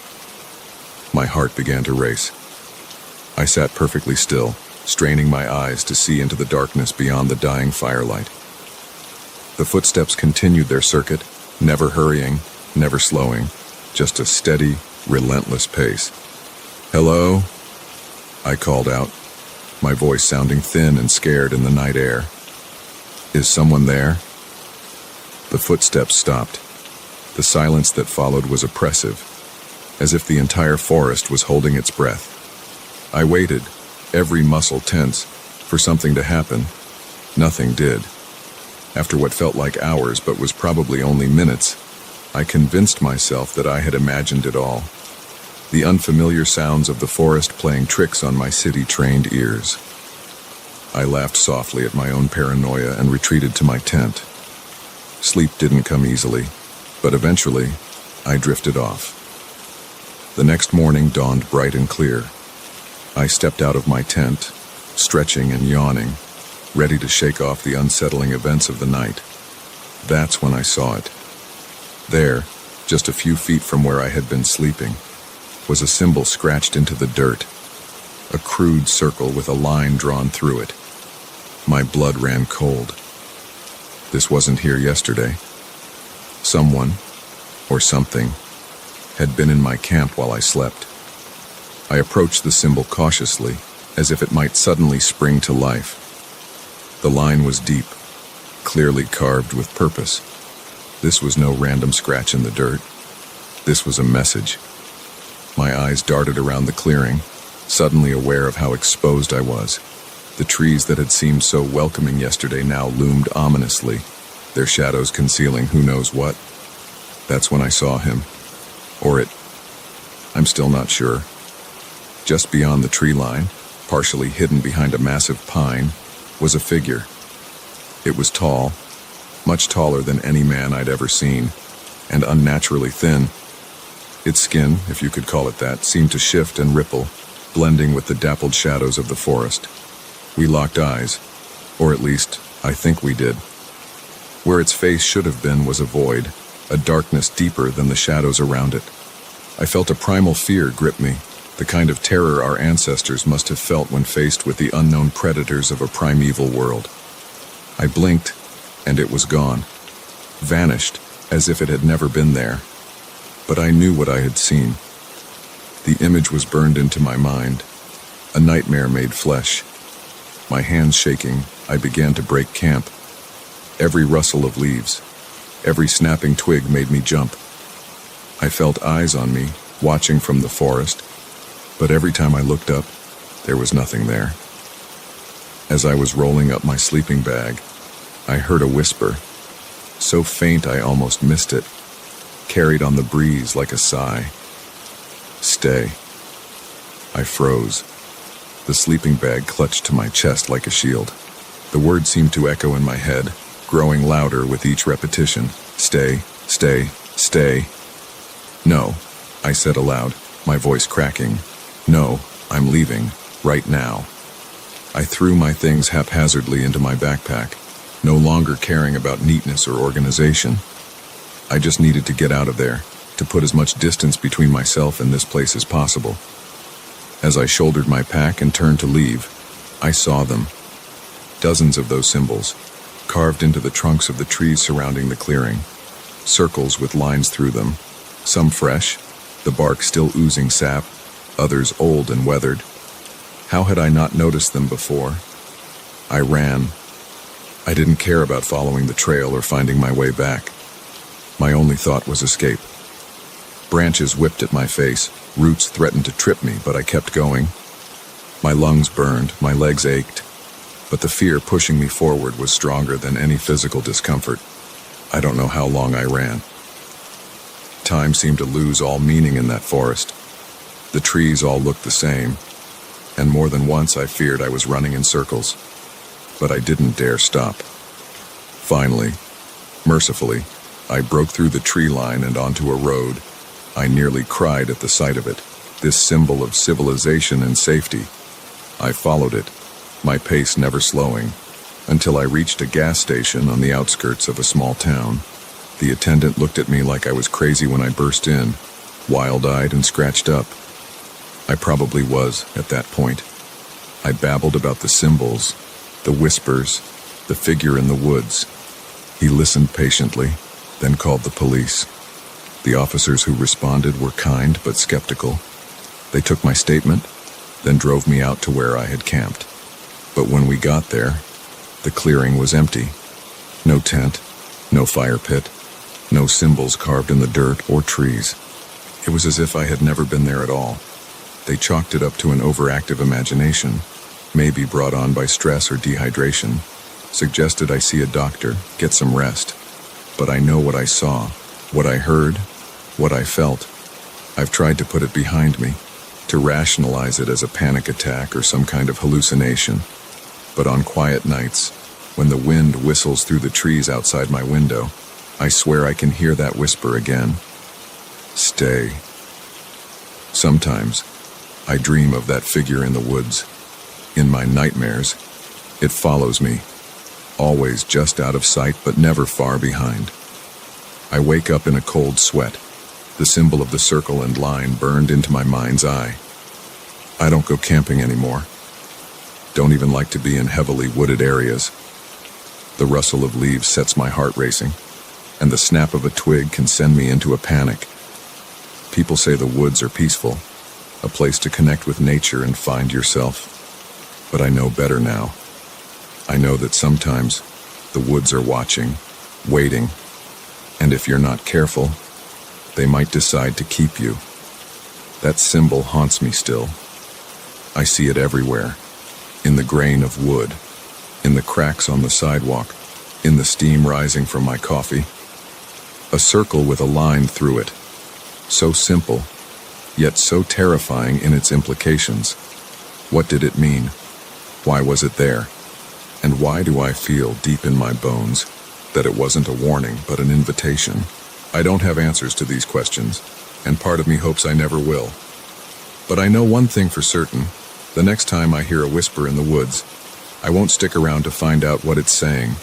My heart began to race. I sat perfectly still, straining my eyes to see into the darkness beyond the dying firelight. The footsteps continued their circuit, never hurrying, never slowing, just a steady, relentless pace. "Hello?" I called out, my voice sounding thin and scared in the night air. "Is someone there?" The footsteps stopped. The silence that followed was oppressive, as if the entire forest was holding its breath. I waited, every muscle tense, for something to happen. Nothing did. After what felt like hours but was probably only minutes, I convinced myself that I had imagined it all. The unfamiliar sounds of the forest playing tricks on my city-trained ears. I laughed softly at my own paranoia and retreated to my tent. Sleep didn't come easily, but eventually, I drifted off. The next morning dawned bright and clear. I stepped out of my tent, stretching and yawning, ready to shake off the unsettling events of the night. That's when I saw it. There, just a few feet from where I had been sleeping, was a symbol scratched into the dirt, a crude circle with a line drawn through it. My blood ran cold. This wasn't here yesterday. Someone, or something, had been in my camp while I slept. I approached the symbol cautiously, as if it might suddenly spring to life. The line was deep, clearly carved with purpose. This was no random scratch in the dirt. This was a message. My eyes darted around the clearing, suddenly aware of how exposed I was. The trees that had seemed so welcoming yesterday now loomed ominously, their shadows concealing who knows what. That's when I saw him. Or it. I'm still not sure. Just beyond the tree line, partially hidden behind a massive pine, was a figure. It was tall, much taller than any man I'd ever seen, and unnaturally thin. Its skin, if you could call it that, seemed to shift and ripple, blending with the dappled shadows of the forest. We locked eyes, or at least, I think we did. Where its face should have been was a void, a darkness deeper than the shadows around it. I felt a primal fear grip me, the kind of terror our ancestors must have felt when faced with the unknown predators of a primeval world. I blinked, and it was gone, vanished as if it had never been there. But I knew what I had seen. The image was burned into my mind, a nightmare made flesh. My hands shaking, I began to break camp. Every rustle of leaves, every snapping twig made me jump. I felt eyes on me, watching from the forest, but every time I looked up, there was nothing there. As I was rolling up my sleeping bag, I heard a whisper, so faint I almost missed it, carried on the breeze like a sigh. "Stay." I froze. The sleeping bag clutched to my chest like a shield. The word seemed to echo in my head, growing louder with each repetition. "Stay, stay, stay." "No," I said aloud, my voice cracking. "No, I'm leaving, right now." I threw my things haphazardly into my backpack, no longer caring about neatness or organization. I just needed to get out of there, to put as much distance between myself and this place as possible. As I shouldered my pack and turned to leave, I saw them. Dozens of those symbols, carved into the trunks of the trees surrounding the clearing. Circles with lines through them, some fresh, the bark still oozing sap, others old and weathered. How had I not noticed them before? I ran. I didn't care about following the trail or finding my way back. My only thought was escape. Branches whipped at my face, roots threatened to trip me, but I kept going. My lungs burned, my legs ached, but the fear pushing me forward was stronger than any physical discomfort. I don't know how long I ran. Time seemed to lose all meaning in that forest. The trees all looked the same, and more than once I feared I was running in circles. But I didn't dare stop. Finally, mercifully, I broke through the tree line and onto a road. I nearly cried at the sight of it, this symbol of civilization and safety. I followed it, my pace never slowing, until I reached a gas station on the outskirts of a small town. The attendant looked at me like I was crazy when I burst in, wild-eyed and scratched up. I probably was at that point. I babbled about the symbols, the whispers, the figure in the woods. He listened patiently, then called the police. The officers who responded were kind but skeptical. They took my statement, then drove me out to where I had camped. But when we got there, the clearing was empty. No tent, no fire pit, no symbols carved in the dirt or trees. It was as if I had never been there at all. They chalked it up to an overactive imagination, maybe brought on by stress or dehydration, suggested I see a doctor, get some rest. But I know what I saw, what I heard, what I felt. I've tried to put it behind me, to rationalize it as a panic attack or some kind of hallucination. But on quiet nights, when the wind whistles through the trees outside my window, I swear I can hear that whisper again. Stay. Sometimes, I dream of that figure in the woods. In my nightmares, it follows me, always just out of sight but never far behind. I wake up in a cold sweat, the symbol of the circle and line burned into my mind's eye. I don't go camping anymore. Don't even like to be in heavily wooded areas. The rustle of leaves sets my heart racing, and the snap of a twig can send me into a panic. People say the woods are peaceful, a place to connect with nature and find yourself. But I know better now. I know that sometimes the woods are watching, waiting, and if you're not careful, they might decide to keep you. That symbol haunts me still. I see it everywhere, in the grain of wood, in the cracks on the sidewalk, in the steam rising from my coffee. A circle with a line through it, so simple, yet so terrifying in its implications. What did it mean? Why was it there? And why do I feel deep in my bones that it wasn't a warning but an invitation? I don't have answers to these questions, and part of me hopes I never will. But I know one thing for certain. The next time I hear a whisper in the woods, I won't stick around to find out what it's saying.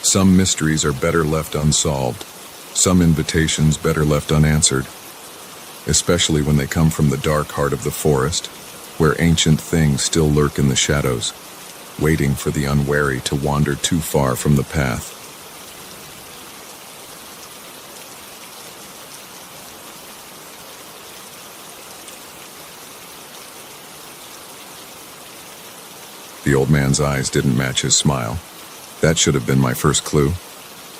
Some mysteries are better left unsolved, some invitations better left unanswered, especially when they come from the dark heart of the forest, where ancient things still lurk in the shadows, waiting for the unwary to wander too far from the path. The old man's eyes didn't match his smile. That should have been my first clue.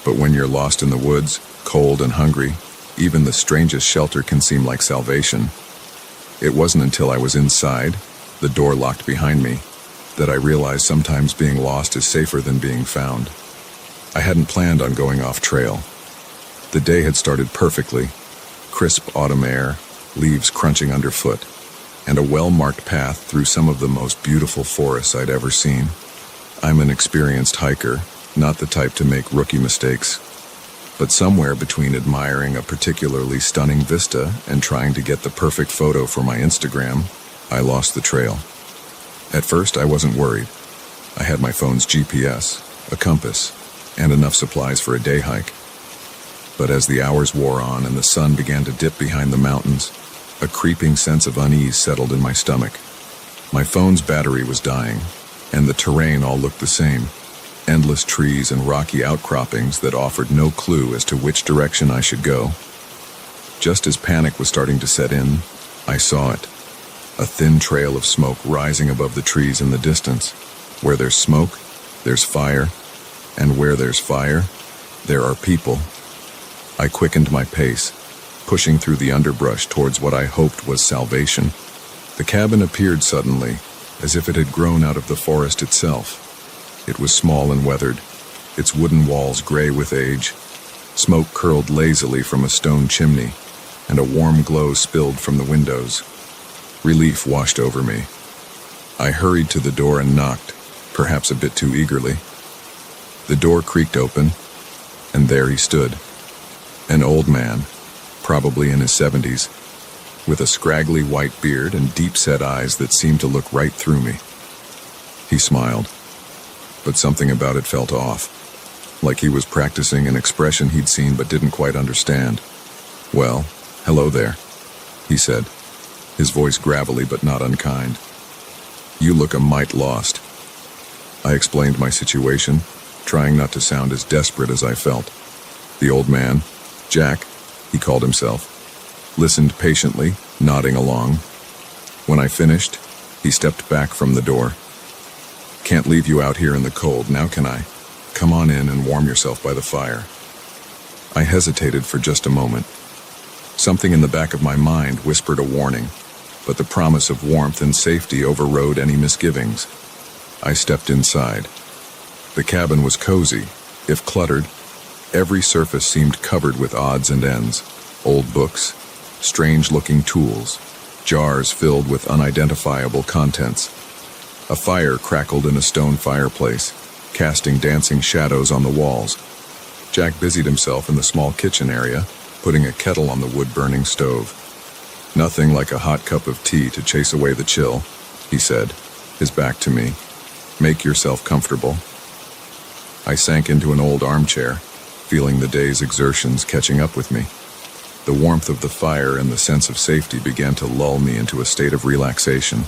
But when you're lost in the woods, cold and hungry, even the strangest shelter can seem like salvation. It wasn't until I was inside, the door locked behind me, that I realized sometimes being lost is safer than being found. I hadn't planned on going off trail. The day had started perfectly. Crisp autumn air, leaves crunching underfoot, and a well-marked path through some of the most beautiful forests I'd ever seen. I'm an experienced hiker, not the type to make rookie mistakes. But somewhere between admiring a particularly stunning vista and trying to get the perfect photo for my Instagram, I lost the trail. At first, I wasn't worried. I had my phone's GPS, a compass, and enough supplies for a day hike. But as the hours wore on and the sun began to dip behind the mountains, a creeping sense of unease settled in my stomach. My phone's battery was dying, and the terrain all looked the same. Endless trees and rocky outcroppings that offered no clue as to which direction I should go. Just as panic was starting to set in, I saw it. A thin trail of smoke rising above the trees in the distance. Where there's smoke, there's fire, and where there's fire, there are people. I quickened my pace, pushing through the underbrush towards what I hoped was salvation. The cabin appeared suddenly, as if it had grown out of the forest itself. It was small and weathered, its wooden walls gray with age. Smoke curled lazily from a stone chimney, and a warm glow spilled from the windows. Relief washed over me. I hurried to the door and knocked, perhaps a bit too eagerly. The door creaked open, and there he stood. An old man, probably in his 70s, with a scraggly white beard and deep-set eyes that seemed to look right through me. He smiled, but something about it felt off, like he was practicing an expression he'd seen but didn't quite understand. "Well, hello there," he said, his voice gravelly but not unkind. "You look a mite lost." I explained my situation, trying not to sound as desperate as I felt. The old man, Jack, he called himself, listened patiently, nodding along. When I finished, he stepped back from the door. "Can't leave you out here in the cold, now can I? Come on in and warm yourself by the fire." I hesitated for just a moment. Something in the back of my mind whispered a warning, but the promise of warmth and safety overrode any misgivings. I stepped inside. The cabin was cozy, if cluttered. Every surface seemed covered with odds and ends, old books, strange-looking tools, jars filled with unidentifiable contents. A fire crackled in a stone fireplace, casting dancing shadows on the walls. Jack busied himself in the small kitchen area, putting a kettle on the wood-burning stove. "Nothing like a hot cup of tea to chase away the chill," he said, his back to me. "Make yourself comfortable." I sank into an old armchair, feeling the day's exertions catching up with me. The warmth of the fire and the sense of safety began to lull me into a state of relaxation.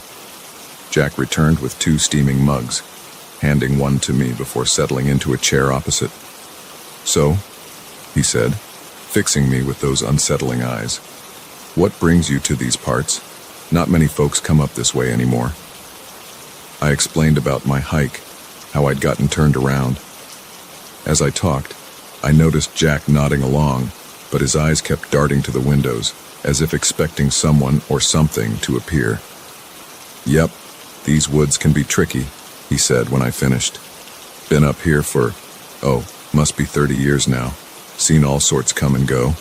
Jack returned with 2 steaming mugs, handing one to me before settling into a chair opposite. "So," he said, fixing me with those unsettling eyes, "what brings you to these parts? Not many folks come up this way anymore." I explained about my hike, how I'd gotten turned around. As I talked, I noticed Jack nodding along, but his eyes kept darting to the windows, as if expecting someone or something to appear. "Yep, these woods can be tricky," he said when I finished. "Been up here for, must be 30 years now. Seen all sorts come and go."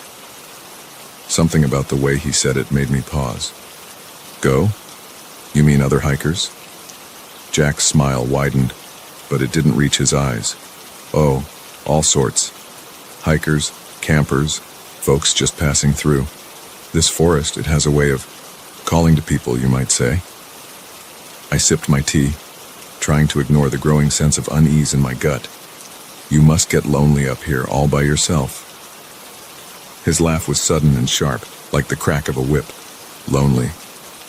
Something about the way he said it made me pause. "Go? You mean other hikers?" Jack's smile widened, but it didn't reach his eyes. "Oh, all sorts. Hikers, campers, folks just passing through. This forest, it has a way of calling to people, you might say." I sipped my tea, trying to ignore the growing sense of unease in my gut. "You must get lonely up here all by yourself." His laugh was sudden and sharp, like the crack of a whip. "Lonely?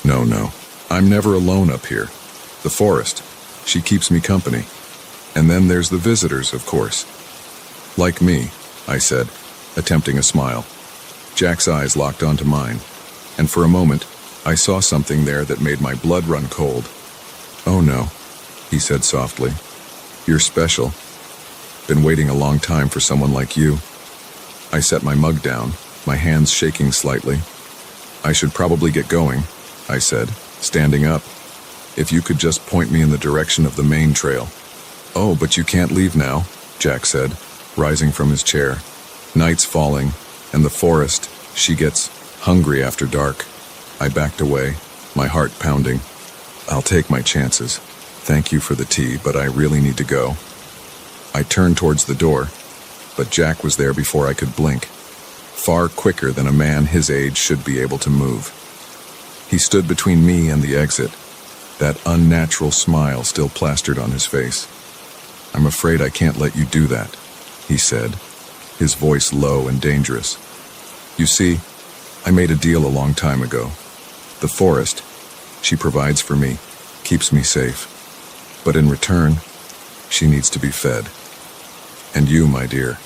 No. I'm never alone up here. The forest, she keeps me company. And then there's the visitors, of course." "Like me," I said, attempting a smile. Jack's eyes locked onto mine, and for a moment, I saw something there that made my blood run cold. "Oh no," he said softly. "You're special. Been waiting a long time for someone like you." I set my mug down, my hands shaking slightly. "I should probably get going," I said, standing up. "If you could just point me in the direction of the main trail." "Oh, but you can't leave now," Jack said, rising from his chair. "Night's falling, and the forest, she gets hungry after dark." I backed away, my heart pounding. "I'll take my chances. Thank you for the tea, but I really need to go." I turned towards the door, but Jack was there before I could blink, far quicker than a man his age should be able to move. He stood between me and the exit, that unnatural smile still plastered on his face. "I'm afraid I can't let you do that," he said, his voice low and dangerous. "You see, I made a deal a long time ago. The forest, she provides for me, keeps me safe. But in return, she needs to be fed. And you, my dear,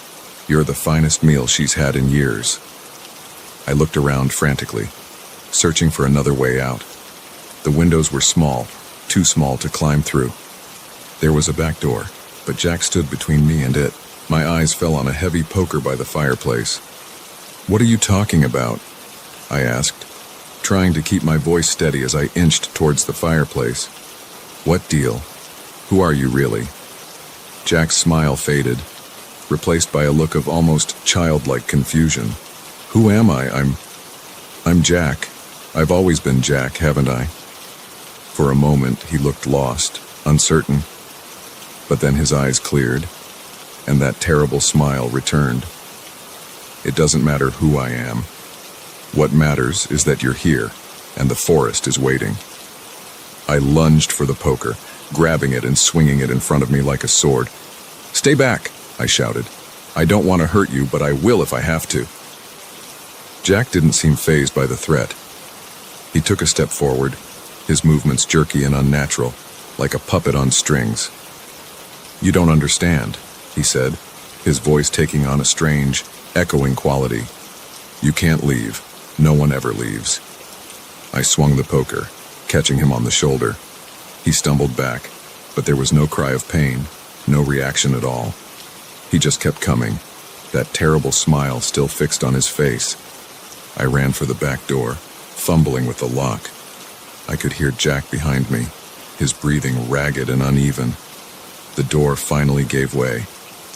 you're the finest meal she's had in years. I looked around frantically, searching for another way out. The windows were small, too small to climb through. There was a back door, but Jack stood between me and it. My eyes fell on a heavy poker by the fireplace. "What are you talking about?" I asked, trying to keep my voice steady as I inched towards the fireplace. "What deal? Who are you really?" Jack's smile faded, replaced by a look of almost childlike confusion. "Who am I? I'm Jack. I've always been Jack, haven't I?" For a moment, he looked lost, uncertain. But then his eyes cleared, and that terrible smile returned. "It doesn't matter who I am. What matters is that you're here, and the forest is waiting." I lunged for the poker, grabbing it and swinging it in front of me like a sword. "Stay back," I shouted. "I don't want to hurt you, but I will if I have to." Jack didn't seem fazed by the threat. He took a step forward, his movements jerky and unnatural, like a puppet on strings. "You don't understand," he said, his voice taking on a strange, echoing quality. "You can't leave. No one ever leaves." I swung the poker, catching him on the shoulder. He stumbled back, but there was no cry of pain, no reaction at all. He just kept coming, that terrible smile still fixed on his face. I ran for the back door, fumbling with the lock. I could hear Jack behind me, his breathing ragged and uneven. The door finally gave way,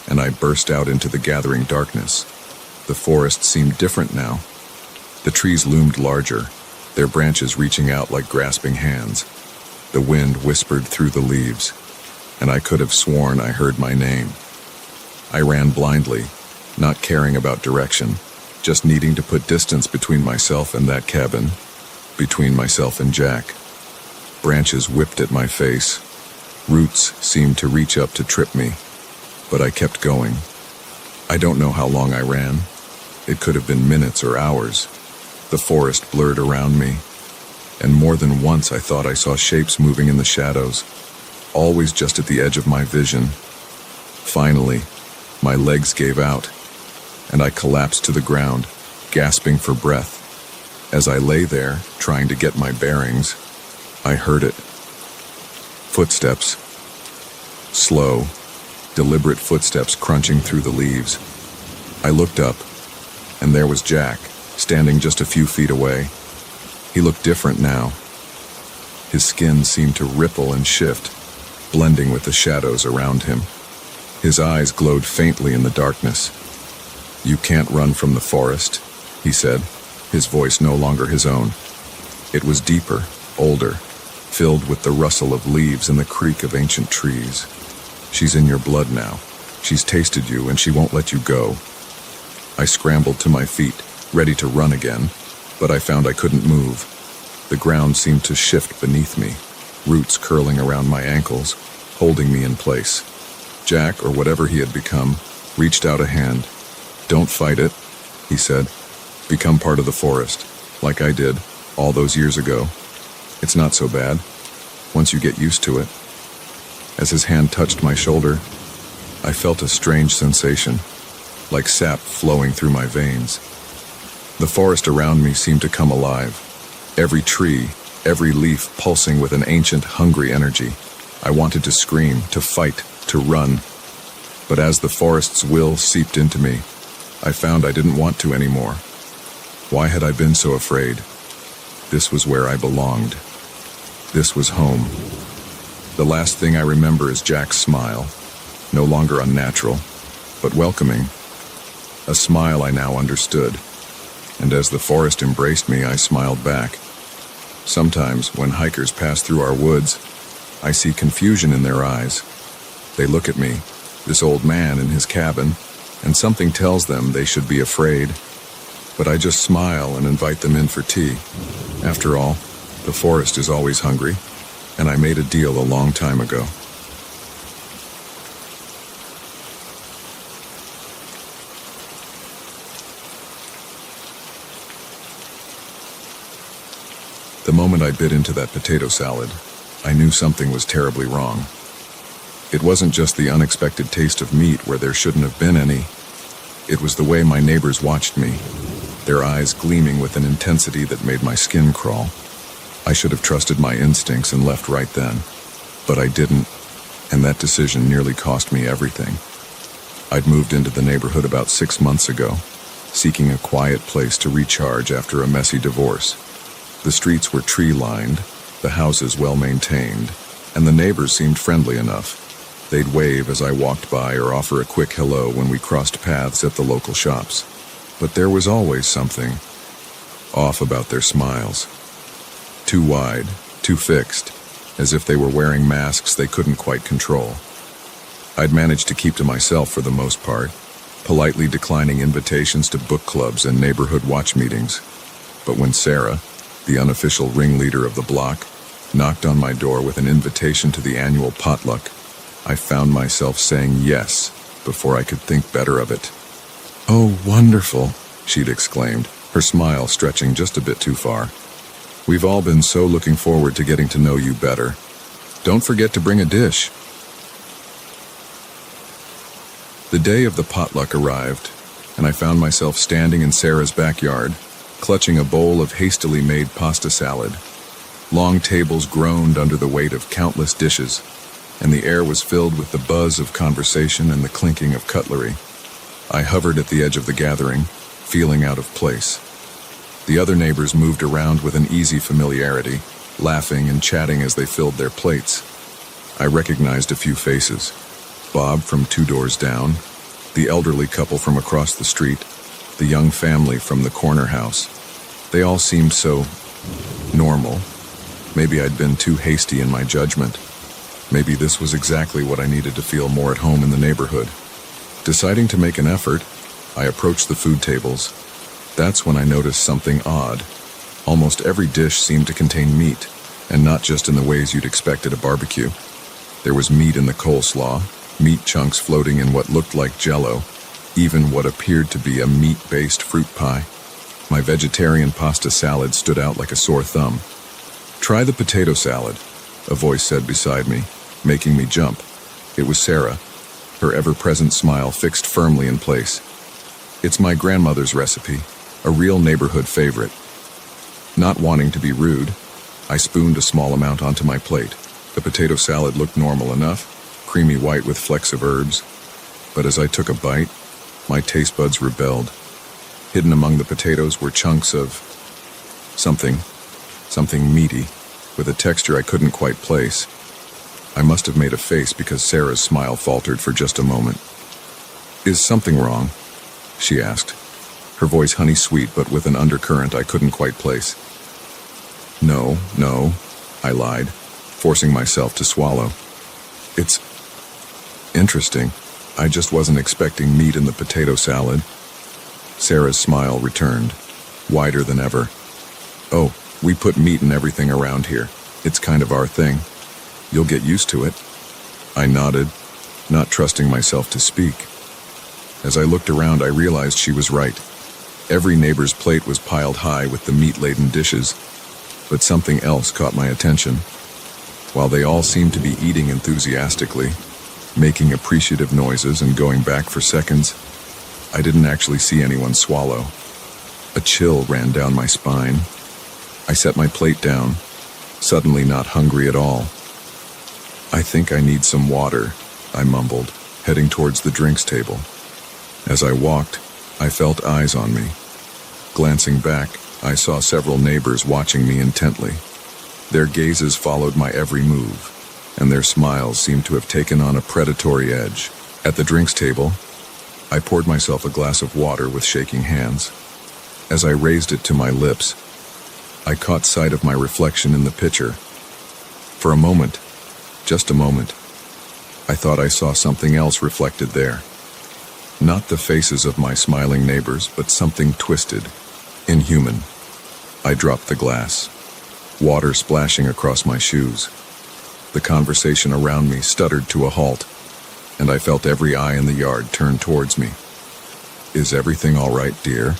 and I burst out into the gathering darkness. The forest seemed different now. The trees loomed larger, their branches reaching out like grasping hands. The wind whispered through the leaves, and I could have sworn I heard my name. I ran blindly, not caring about direction, just needing to put distance between myself and that cabin, between myself and Jack. Branches whipped at my face. Roots seemed to reach up to trip me, but I kept going. I don't know how long I ran. It could have been minutes or hours. The forest blurred around me, and more than once I thought I saw shapes moving in the shadows, always just at the edge of my vision. Finally, my legs gave out, and I collapsed to the ground, gasping for breath. As I lay there, trying to get my bearings, I heard it. Footsteps. Slow, deliberate footsteps crunching through the leaves. I looked up, and there was Jack, standing just a few feet away. He looked different now. His skin seemed to ripple and shift, blending with the shadows around him. His eyes glowed faintly in the darkness. "You can't run from the forest," he said, his voice no longer his own. It was deeper, older, filled with the rustle of leaves and the creak of ancient trees. "She's in your blood now. She's tasted you, and she won't let you go." I scrambled to my feet, ready to run again, but I found I couldn't move. The ground seemed to shift beneath me, roots curling around my ankles, holding me in place. Jack, or whatever he had become, reached out a hand. "Don't fight it," he said. "Become part of the forest, like I did, all those years ago. It's not so bad, once you get used to it." As his hand touched my shoulder, I felt a strange sensation, like sap flowing through my veins. The forest around me seemed to come alive, every tree, every leaf pulsing with an ancient, hungry energy. I wanted to scream, to fight, to run. But as the forest's will seeped into me, I found I didn't want to anymore. Why had I been so afraid? This was where I belonged. This was home. The last thing I remember is Jack's smile, no longer unnatural, but welcoming. A smile I now understood, and as the forest embraced me, I smiled back. Sometimes, when hikers pass through our woods, I see confusion in their eyes. They look at me, this old man in his cabin, and something tells them they should be afraid. But I just smile and invite them in for tea. After all, the forest is always hungry, and I made a deal a long time ago. The moment I bit into that potato salad, I knew something was terribly wrong. It wasn't just the unexpected taste of meat where there shouldn't have been any. It was the way my neighbors watched me, their eyes gleaming with an intensity that made my skin crawl. I should have trusted my instincts and left right then, but I didn't, and that decision nearly cost me everything. I'd moved into the neighborhood about 6 months ago, seeking a quiet place to recharge after a messy divorce. The streets were tree-lined, the houses well-maintained, and the neighbors seemed friendly enough. They'd wave as I walked by or offer a quick hello when we crossed paths at the local shops. But there was always something off about their smiles. Too wide, too fixed, as if they were wearing masks they couldn't quite control. I'd managed to keep to myself for the most part, politely declining invitations to book clubs and neighborhood watch meetings. But when Sarah, the unofficial ringleader of the block, knocked on my door with an invitation to the annual potluck, I found myself saying yes before I could think better of it. "Oh, wonderful," she'd exclaimed, her smile stretching just a bit too far. "We've all been so looking forward to getting to know you better. Don't forget to bring a dish." The day of the potluck arrived, and I found myself standing in Sarah's backyard, clutching a bowl of hastily made pasta salad. Long tables groaned under the weight of countless dishes, and the air was filled with the buzz of conversation and the clinking of cutlery. I hovered at the edge of the gathering, feeling out of place. The other neighbors moved around with an easy familiarity, laughing and chatting as they filled their plates. I recognized a few faces. Bob from 2 doors down, the elderly couple from across the street, the young family from the corner house. They all seemed so normal. Maybe I'd been too hasty in my judgment. Maybe this was exactly what I needed to feel more at home in the neighborhood. Deciding to make an effort, I approached the food tables. That's when I noticed something odd. Almost every dish seemed to contain meat, and not just in the ways you'd expect at a barbecue. There was meat in the coleslaw, meat chunks floating in what looked like Jell-O, even what appeared to be a meat-based fruit pie. My vegetarian pasta salad stood out like a sore thumb. "Try the potato salad," a voice said beside me, making me jump. It was Sarah, her ever-present smile fixed firmly in place. "It's my grandmother's recipe, a real neighborhood favorite." Not wanting to be rude, I spooned a small amount onto my plate. The potato salad looked normal enough, creamy white with flecks of herbs. But as I took a bite, my taste buds rebelled. Hidden among the potatoes were chunks of something meaty, with a texture I couldn't quite place. I must have made a face because Sarah's smile faltered for just a moment. "Is something wrong?" she asked, her voice honey-sweet but with an undercurrent I couldn't quite place. No, I lied, forcing myself to swallow. "It's interesting. I just wasn't expecting meat in the potato salad." Sarah's smile returned, wider than ever. "Oh, we put meat in everything around here. It's kind of our thing. You'll get used to it." I nodded, not trusting myself to speak. As I looked around, I realized she was right. Every neighbor's plate was piled high with the meat-laden dishes, but something else caught my attention. While they all seemed to be eating enthusiastically, making appreciative noises and going back for seconds, I didn't actually see anyone swallow. A chill ran down my spine. I set my plate down, suddenly not hungry at all. "I think I need some water," I mumbled, heading towards the drinks table. As I walked, I felt eyes on me. Glancing back, I saw several neighbors watching me intently. Their gazes followed my every move, and their smiles seemed to have taken on a predatory edge. At the drinks table, I poured myself a glass of water with shaking hands. As I raised it to my lips, I caught sight of my reflection in the pitcher. For a moment, just a moment, I thought I saw something else reflected there. Not the faces of my smiling neighbors, but something twisted, inhuman. I dropped the glass, water splashing across my shoes. The conversation around me stuttered to a halt, and I felt every eye in the yard turn towards me. "Is everything all right, dear?"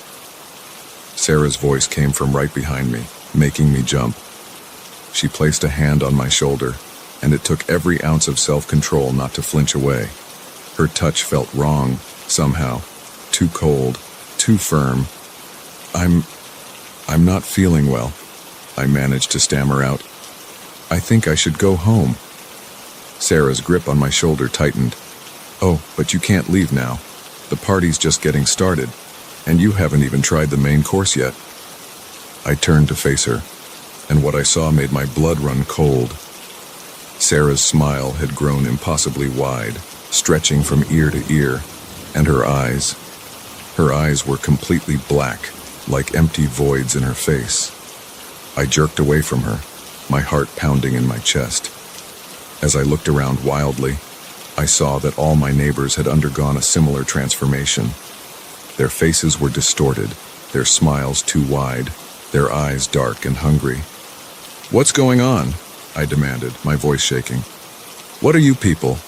Sarah's voice came from right behind me, making me jump. She placed a hand on my shoulder, and it took every ounce of self-control not to flinch away. Her touch felt wrong, somehow. Too cold, too firm. I'm not feeling well, I managed to stammer out. I think I should go home. Sarah's grip on my shoulder tightened. Oh, but you can't leave now. The party's just getting started, and you haven't even tried the main course yet. I turned to face her, and what I saw made my blood run cold. Sarah's smile had grown impossibly wide, stretching from ear to ear, and her eyes were completely black, like empty voids in her face. I jerked away from her, my heart pounding in my chest. As I looked around wildly, I saw that all my neighbors had undergone a similar transformation. Their faces were distorted, their smiles too wide, their eyes dark and hungry. "What's going on?" I demanded, my voice shaking. "What are you people?"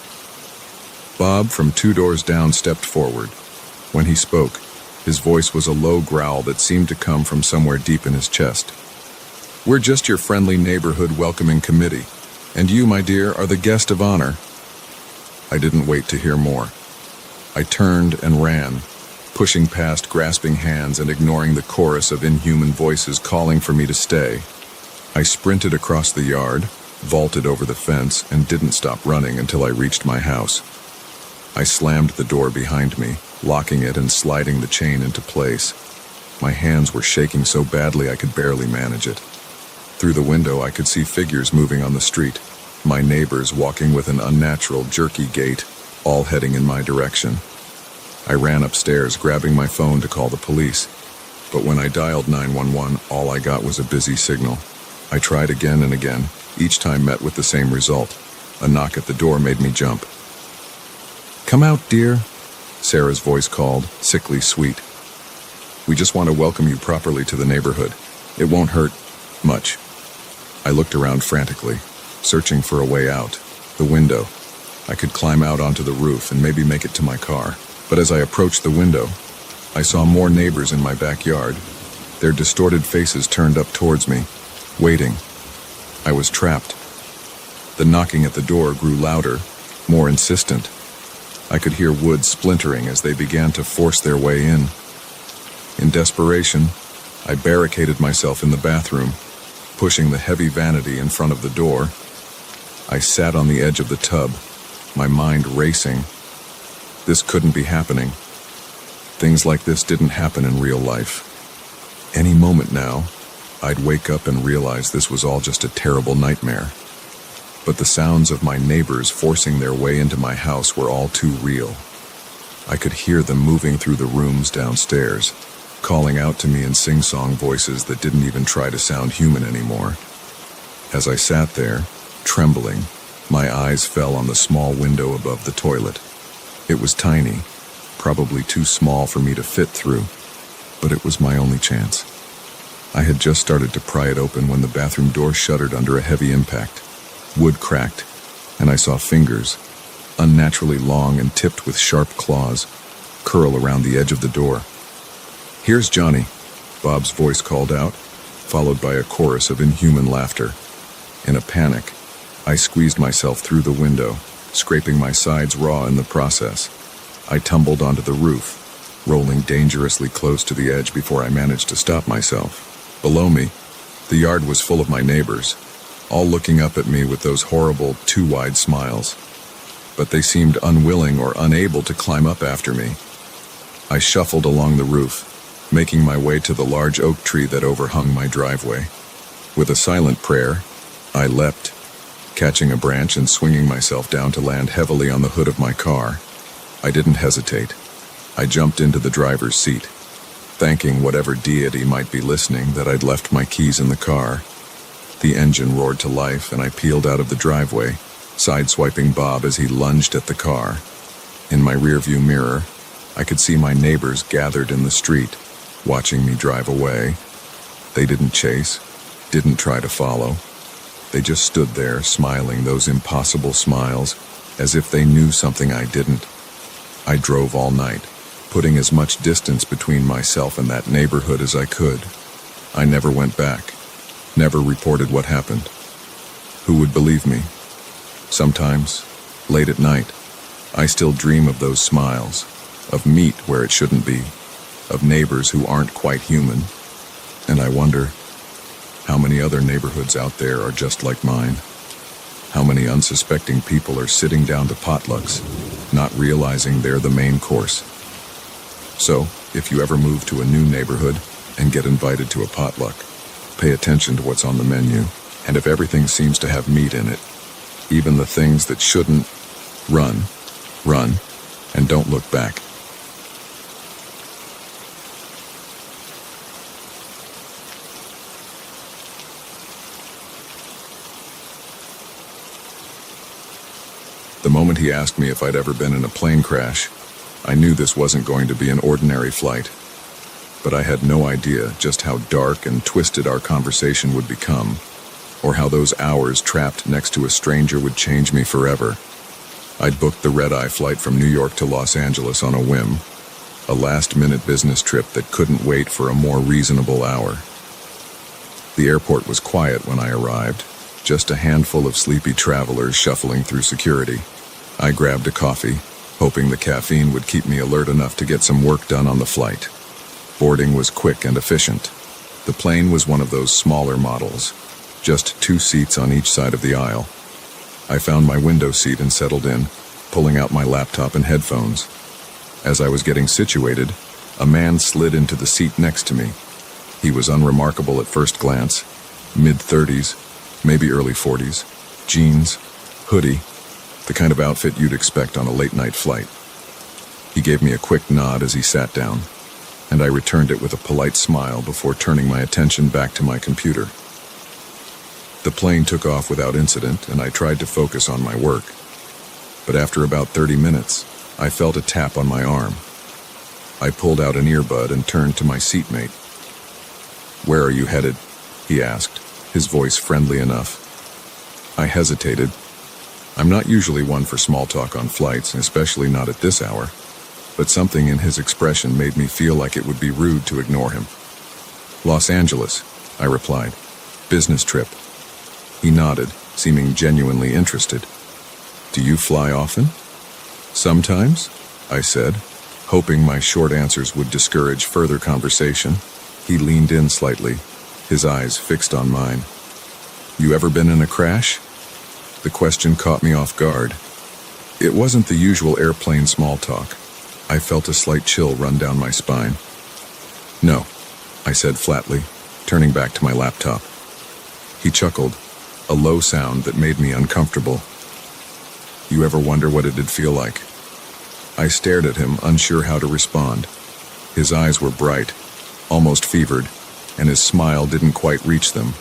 Bob from 2 doors down stepped forward. When he spoke, his voice was a low growl that seemed to come from somewhere deep in his chest. "We're just your friendly neighborhood welcoming committee, and you, my dear, are the guest of honor." I didn't wait to hear more. I turned and ran, pushing past grasping hands and ignoring the chorus of inhuman voices calling for me to stay. I sprinted across the yard, vaulted over the fence, and didn't stop running until I reached my house. I slammed the door behind me, locking it and sliding the chain into place. My hands were shaking so badly I could barely manage it. Through the window I could see figures moving on the street, my neighbors walking with an unnatural, jerky gait, all heading in my direction. I ran upstairs, grabbing my phone to call the police, but when I dialed 911, all I got was a busy signal. I tried again and again, each time met with the same result. A knock at the door made me jump. "Come out, dear," Sarah's voice called, sickly sweet. "We just want to welcome you properly to the neighborhood. It won't hurt much." I looked around frantically, searching for a way out. The window. I could climb out onto the roof and maybe make it to my car. But as I approached the window, I saw more neighbors in my backyard, their distorted faces turned up towards me, waiting. I was trapped. The knocking at the door grew louder, more insistent. I could hear wood splintering as they began to force their way in. In desperation, I barricaded myself in the bathroom, pushing the heavy vanity in front of the door. I sat on the edge of the tub, my mind racing. This couldn't be happening. Things like this didn't happen in real life. Any moment now, I'd wake up and realize this was all just a terrible nightmare. But the sounds of my neighbors forcing their way into my house were all too real. I could hear them moving through the rooms downstairs, calling out to me in sing-song voices that didn't even try to sound human anymore. As I sat there, trembling, my eyes fell on the small window above the toilet. It was tiny, probably too small for me to fit through, but it was my only chance. I had just started to pry it open when the bathroom door shuddered under a heavy impact. Wood cracked, and I saw fingers, unnaturally long and tipped with sharp claws, curl around the edge of the door. "Here's Johnny," Bob's voice called out, followed by a chorus of inhuman laughter. In a panic, I squeezed myself through the window, scraping my sides raw in the process. I tumbled onto the roof, rolling dangerously close to the edge before I managed to stop myself. Below me, the yard was full of my neighbors, all looking up at me with those horrible, too wide smiles. But they seemed unwilling or unable to climb up after me. I shuffled along the roof, making my way to the large oak tree that overhung my driveway. With a silent prayer, I leapt, catching a branch and swinging myself down to land heavily on the hood of my car. I didn't hesitate. I jumped into the driver's seat, thanking whatever deity might be listening that I'd left my keys in the car. The engine roared to life and I peeled out of the driveway, sideswiping Bob as he lunged at the car. In my rearview mirror, I could see my neighbors gathered in the street, watching me drive away. They didn't chase, didn't try to follow. They just stood there, smiling those impossible smiles, as if they knew something I didn't. I drove all night, putting as much distance between myself and that neighborhood as I could. I never went back, never reported what happened. Who would believe me? Sometimes, late at night, I still dream of those smiles, of meat where it shouldn't be, of neighbors who aren't quite human, and I wonder how many other neighborhoods out there are just like mine. How many unsuspecting people are sitting down to potlucks, not realizing they're the main course. So, if you ever move to a new neighborhood and get invited to a potluck, pay attention to what's on the menu, and if everything seems to have meat in it, even the things that shouldn't, run, and don't look back. The moment he asked me if I'd ever been in a plane crash, I knew this wasn't going to be an ordinary flight. But I had no idea just how dark and twisted our conversation would become, or how those hours trapped next to a stranger would change me forever. I'd booked the red-eye flight from New York to Los Angeles on a whim, a last-minute business trip that couldn't wait for a more reasonable hour. The airport was quiet when I arrived, just a handful of sleepy travelers shuffling through security. I grabbed a coffee, hoping the caffeine would keep me alert enough to get some work done on the flight. Boarding was quick and efficient. The plane was one of those smaller models, just 2 seats on each side of the aisle. I found my window seat and settled in, pulling out my laptop and headphones. As I was getting situated, a man slid into the seat next to me. He was unremarkable at first glance, mid-30s, maybe early 40s, jeans, hoodie, the kind of outfit you'd expect on a late-night flight. He gave me a quick nod as he sat down, and I returned it with a polite smile before turning my attention back to my computer. The plane took off without incident, and I tried to focus on my work. But after about 30 minutes, I felt a tap on my arm. I pulled out an earbud and turned to my seatmate. "Where are you headed?" he asked, his voice friendly enough. I hesitated. I'm not usually one for small talk on flights, especially not at this hour, but something in his expression made me feel like it would be rude to ignore him. "Los Angeles," I replied. "Business trip." He nodded, seeming genuinely interested. "Do you fly often?" "Sometimes," I said, hoping my short answers would discourage further conversation. He leaned in slightly, his eyes fixed on mine. "You ever been in a crash?" The question caught me off guard. It wasn't the usual airplane small talk. I felt a slight chill run down my spine. "No," I said flatly, turning back to my laptop. He chuckled, a low sound that made me uncomfortable. "You ever wonder what it'd feel like?" I stared at him, unsure how to respond. His eyes were bright, almost fevered, and his smile didn't quite reach them.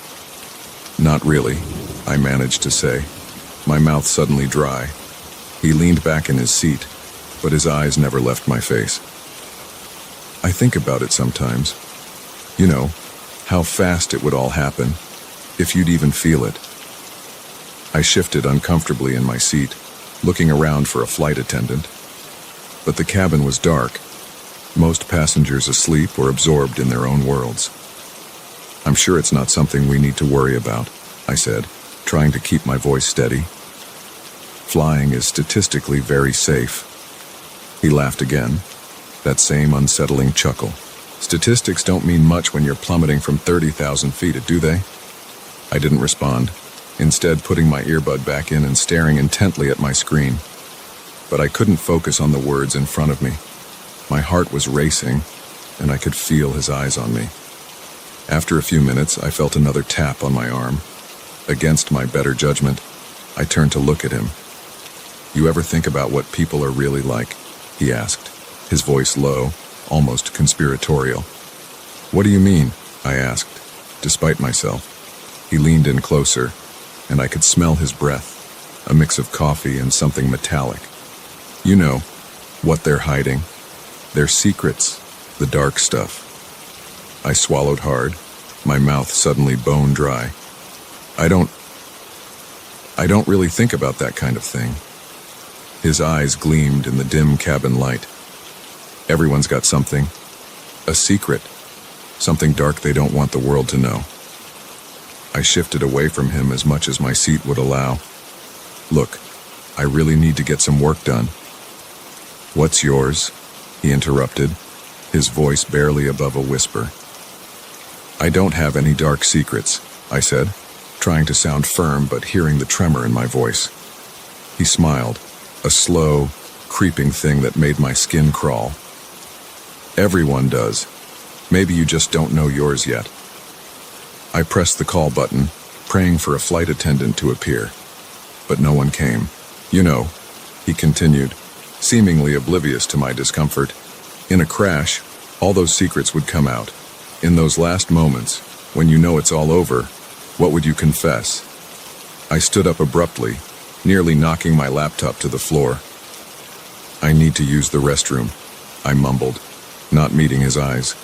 "Not really," I managed to say, my mouth suddenly dry. He leaned back in his seat, but his eyes never left my face. "I think about it sometimes. You know, how fast it would all happen, if you'd even feel it." I shifted uncomfortably in my seat, looking around for a flight attendant. But the cabin was dark, most passengers asleep or absorbed in their own worlds. "I'm sure it's not something we need to worry about," I said, trying to keep my voice steady. "Flying is statistically very safe." He laughed again, that same unsettling chuckle. "Statistics don't mean much when you're plummeting from 30,000 feet, do they?" I didn't respond, instead putting my earbud back in and staring intently at my screen. But I couldn't focus on the words in front of me. My heart was racing, and I could feel his eyes on me. After a few minutes, I felt another tap on my arm. Against my better judgment, I turned to look at him. "You ever think about what people are really like?" he asked, his voice low, almost conspiratorial. "What do you mean?" I asked, despite myself. He leaned in closer, and I could smell his breath, a mix of coffee and something metallic. "You know, what they're hiding. Their secrets, the dark stuff." I swallowed hard, my mouth suddenly bone dry. I don't really think about that kind of thing." His eyes gleamed in the dim cabin light. "Everyone's got something. A secret. Something dark they don't want the world to know." I shifted away from him as much as my seat would allow. "Look, I really need to get some work done." "What's yours?" he interrupted, his voice barely above a whisper. "I don't have any dark secrets," I said, trying to sound firm but hearing the tremor in my voice. He smiled, a slow, creeping thing that made my skin crawl. "Everyone does. Maybe you just don't know yours yet." I pressed the call button, praying for a flight attendant to appear. But no one came. "You know," he continued, seemingly oblivious to my discomfort, "in a crash, all those secrets would come out. In those last moments, when you know it's all over, what would you confess?" I stood up abruptly, nearly knocking my laptop to the floor. "I need to use the restroom," I mumbled, not meeting his eyes.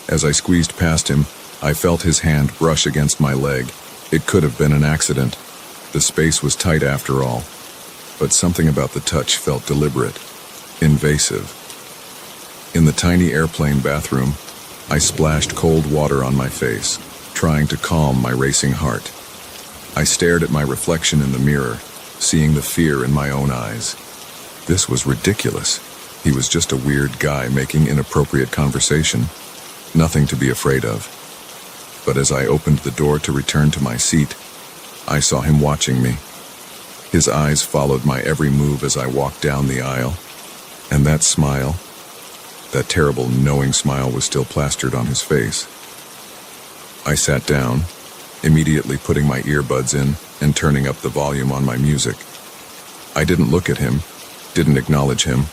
As I squeezed past him, I felt his hand brush against my leg. It could have been an accident. The space was tight after all. But something about the touch felt deliberate, invasive. In the tiny airplane bathroom, I splashed cold water on my face, trying to calm my racing heart. I stared at my reflection in the mirror, seeing the fear in my own eyes. This was ridiculous. He was just a weird guy making inappropriate conversation. Nothing to be afraid of. But as I opened the door to return to my seat, I saw him watching me. His eyes followed my every move as I walked down the aisle, and that smile, that terrible, knowing smile, was still plastered on his face. I sat down, immediately putting my earbuds in and turning up the volume on my music. I didn't look at him, didn't acknowledge him,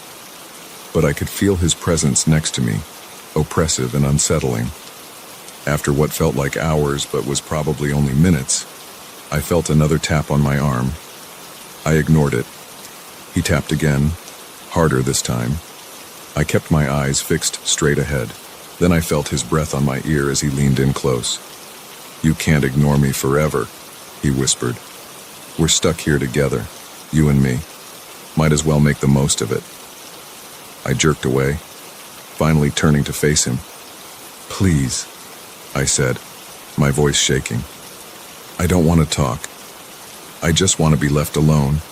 but I could feel his presence next to me, oppressive and unsettling. After what felt like hours but was probably only minutes, I felt another tap on my arm. I ignored it. He tapped again, harder this time. I kept my eyes fixed straight ahead. Then I felt his breath on my ear as he leaned in close. "You can't ignore me forever," he whispered. "We're stuck here together, you and me. Might as well make the most of it." I jerked away, finally turning to face him. "Please," I said, my voice shaking. "I don't want to talk. I just want to be left alone."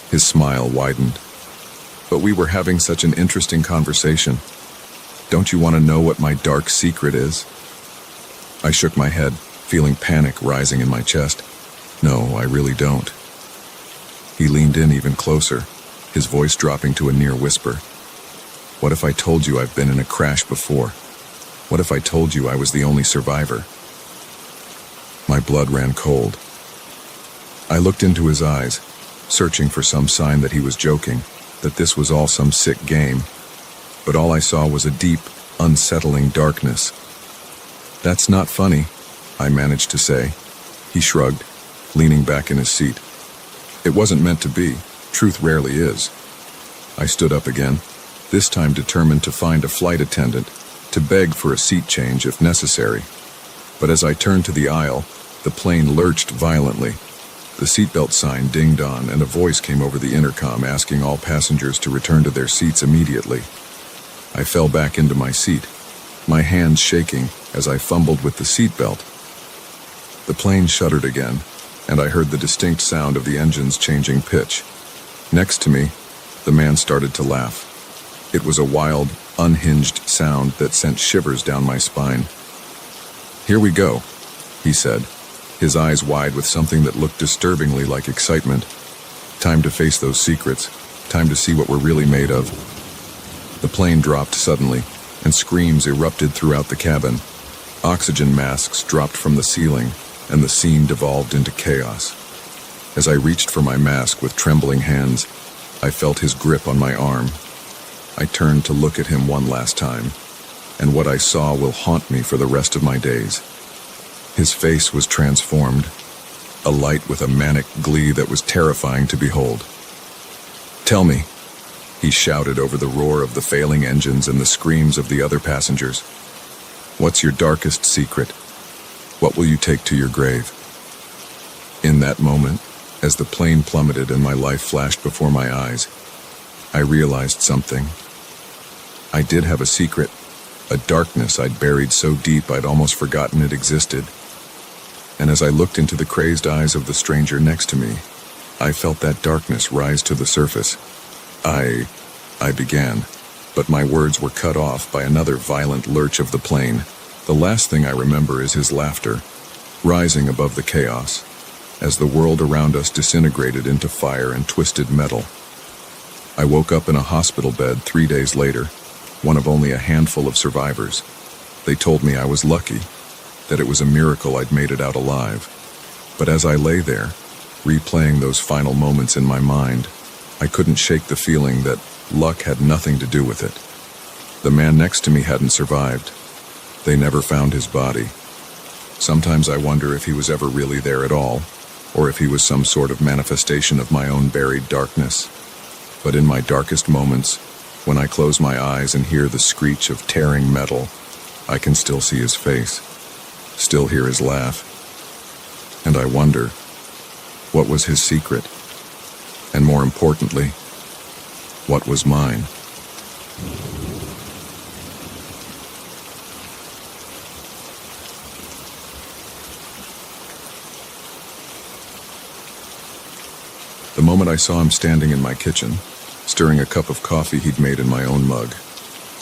His smile widened. "But we were having such an interesting conversation. Don't you want to know what my dark secret is?" I shook my head, feeling panic rising in my chest. "No, I really don't." He leaned in even closer, his voice dropping to a near whisper. "What if I told you I've been in a crash before? What if I told you I was the only survivor?" My blood ran cold. I looked into his eyes, searching for some sign that he was joking, that this was all some sick game. But all I saw was a deep, unsettling darkness. "That's not funny," I managed to say. He shrugged, leaning back in his seat. "It wasn't meant to be. Truth rarely is." I stood up again, this time determined to find a flight attendant, to beg for a seat change if necessary. But as I turned to the aisle, the plane lurched violently. The seatbelt sign dinged on, and a voice came over the intercom asking all passengers to return to their seats immediately. I fell back into my seat, my hands shaking as I fumbled with the seatbelt. The plane shuddered again, and I heard the distinct sound of the engines changing pitch. Next to me, the man started to laugh. It was a wild, unhinged sound that sent shivers down my spine. "Here we go," he said, his eyes wide with something that looked disturbingly like excitement. "Time to face those secrets, time to see what we're really made of." The plane dropped suddenly, and screams erupted throughout the cabin. Oxygen masks dropped from the ceiling, and the scene devolved into chaos. As I reached for my mask with trembling hands, I felt his grip on my arm. I turned to look at him one last time, and what I saw will haunt me for the rest of my days. His face was transformed, alight with a manic glee that was terrifying to behold. "Tell me," he shouted over the roar of the failing engines and the screams of the other passengers. "What's your darkest secret? What will you take to your grave?" In that moment, as the plane plummeted and my life flashed before my eyes, I realized something. I did have a secret, a darkness I'd buried so deep I'd almost forgotten it existed. And as I looked into the crazed eyes of the stranger next to me, I felt that darkness rise to the surface. I began, but my words were cut off by another violent lurch of the plane. The last thing I remember is his laughter, rising above the chaos, as the world around us disintegrated into fire and twisted metal. I woke up in a hospital bed 3 days later, one of only a handful of survivors. They told me I was lucky, that it was a miracle I'd made it out alive. But as I lay there, replaying those final moments in my mind, I couldn't shake the feeling that luck had nothing to do with it. The man next to me hadn't survived. They never found his body. Sometimes I wonder if he was ever really there at all, or if he was some sort of manifestation of my own buried darkness. But in my darkest moments, when I close my eyes and hear the screech of tearing metal, I can still see his face, still hear his laugh. And I wonder, what was his secret? And more importantly, what was mine? The moment I saw him standing in my kitchen, stirring a cup of coffee he'd made in my own mug,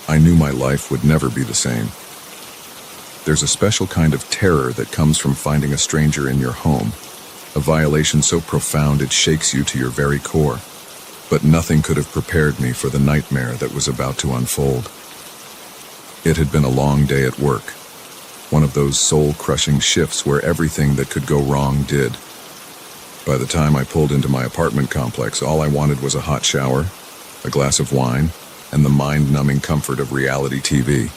I knew my life would never be the same. There's a special kind of terror that comes from finding a stranger in your home, a violation so profound it shakes you to your very core. But nothing could have prepared me for the nightmare that was about to unfold. It had been a long day at work, one of those soul-crushing shifts where everything that could go wrong did. By the time I pulled into my apartment complex, all I wanted was a hot shower, a glass of wine, and the mind-numbing comfort of reality TV.